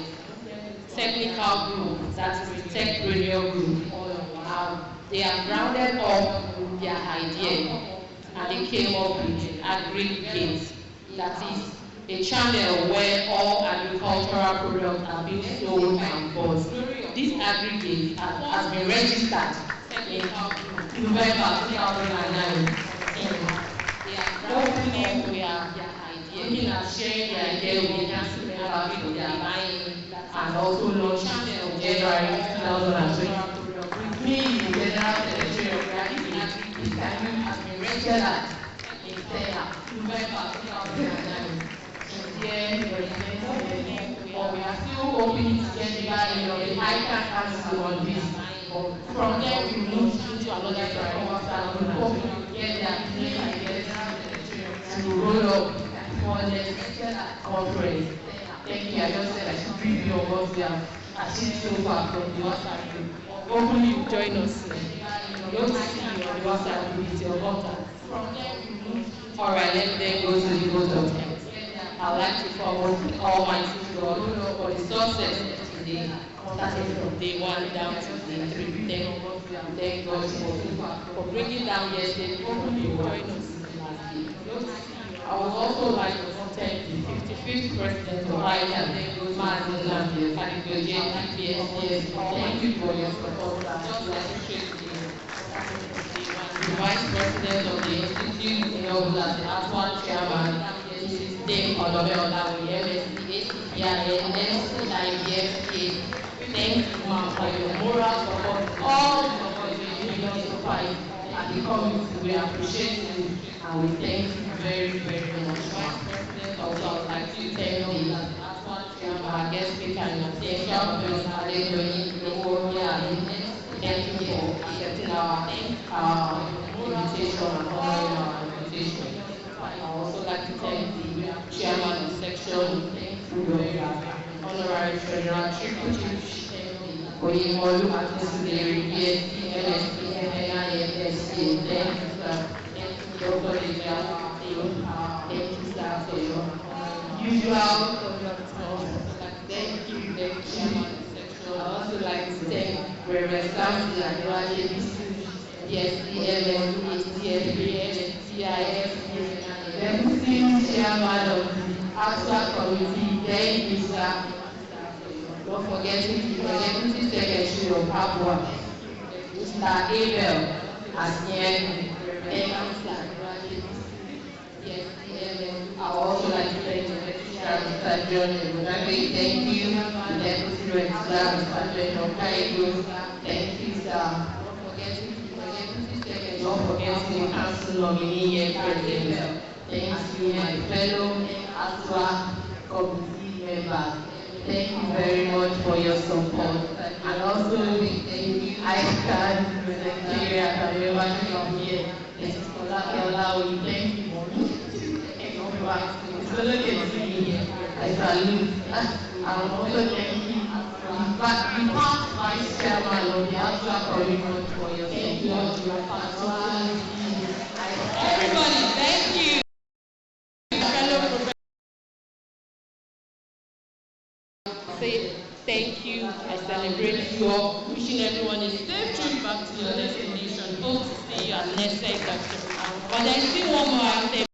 technical group, that is the Techpreneur Group, they are grounded up their idea and they came up with aggregate, that is a channel where all agricultural products are being sold and bought. This aggregate has been registered in November 2009. They are grounding up their idea, looking at sharing their idea with the council members for their buying, and also launched in January 2020. With me, the General Secretary of this time has been registered in November 2009. But we are still hoping to get the ICAN-ngr on this. From there, we move into another platform and we hope to get their business ideas to roll up for the conference. Thank you. I just said I should brief you on what we have achieved so far from the WhatsApp group. Hopefully you join us. Don't see you on the WhatsApp group with your contact. All right, let me then go to the vote of thanks. I'd like to forward Almighty God for the success today, starting from day 1 down to day 3. Thank God for bringing down yesterday. Hopefully you join us last day. I would also like to thank the 55th President of ICAN, Martin Lambier, Thank you for your support. The Vice President of the Institute, known as the Aatwa Chairman, Mrs. Dame Odomeola, MSc, ACPIN, MCIBFA. Thank you, ma'am, for your moral support, all the support you're giving us to fight and the community, we appreciate you and we thank you very, very much. Also, I would like to thank our guest speaker and attention, Professor Adedoyin, the whole year. Thank you for accepting our invitation and honoring our invitation. I also like to thank the chairman of section, honorary treasurer, Oyemolu Akesuderi, PSC, MSP, NIFSC. Thank you, sir. Dr. Thank you, sir, for your usual conduct. Thank you, chairman. I also like to thank Reverend Samson Adewale, PSC, MSP, TFA, TIF, Deputy Chairman of the Aatwa Committee. Thank you, sir. Don't forget the Deputy Secretary of Aatwa, Mr. Abel Asien. Thank you, sir. I would also like to thank the Registrar, Mr. John Ebunagbe. Thank you, the Deputy Registrar, Mr. John Okaigo. Thank you, sir. Don't forget the Council nominee, President. Thank you, my fellow Aatwa Committee members. Thank you very much for your support. And also, ICAN-ngr and membership of here. Mrs. Kola, we thank you. It's going to get to me here. I salute. I'm also thank you. But the past vice chairman of the Aatwa Committee for your support. Everybody, thank you. Say thank you. I celebrate you all. Wishing everyone a safe trip back to your destination. Hope to see you at next session. But there's still one more item.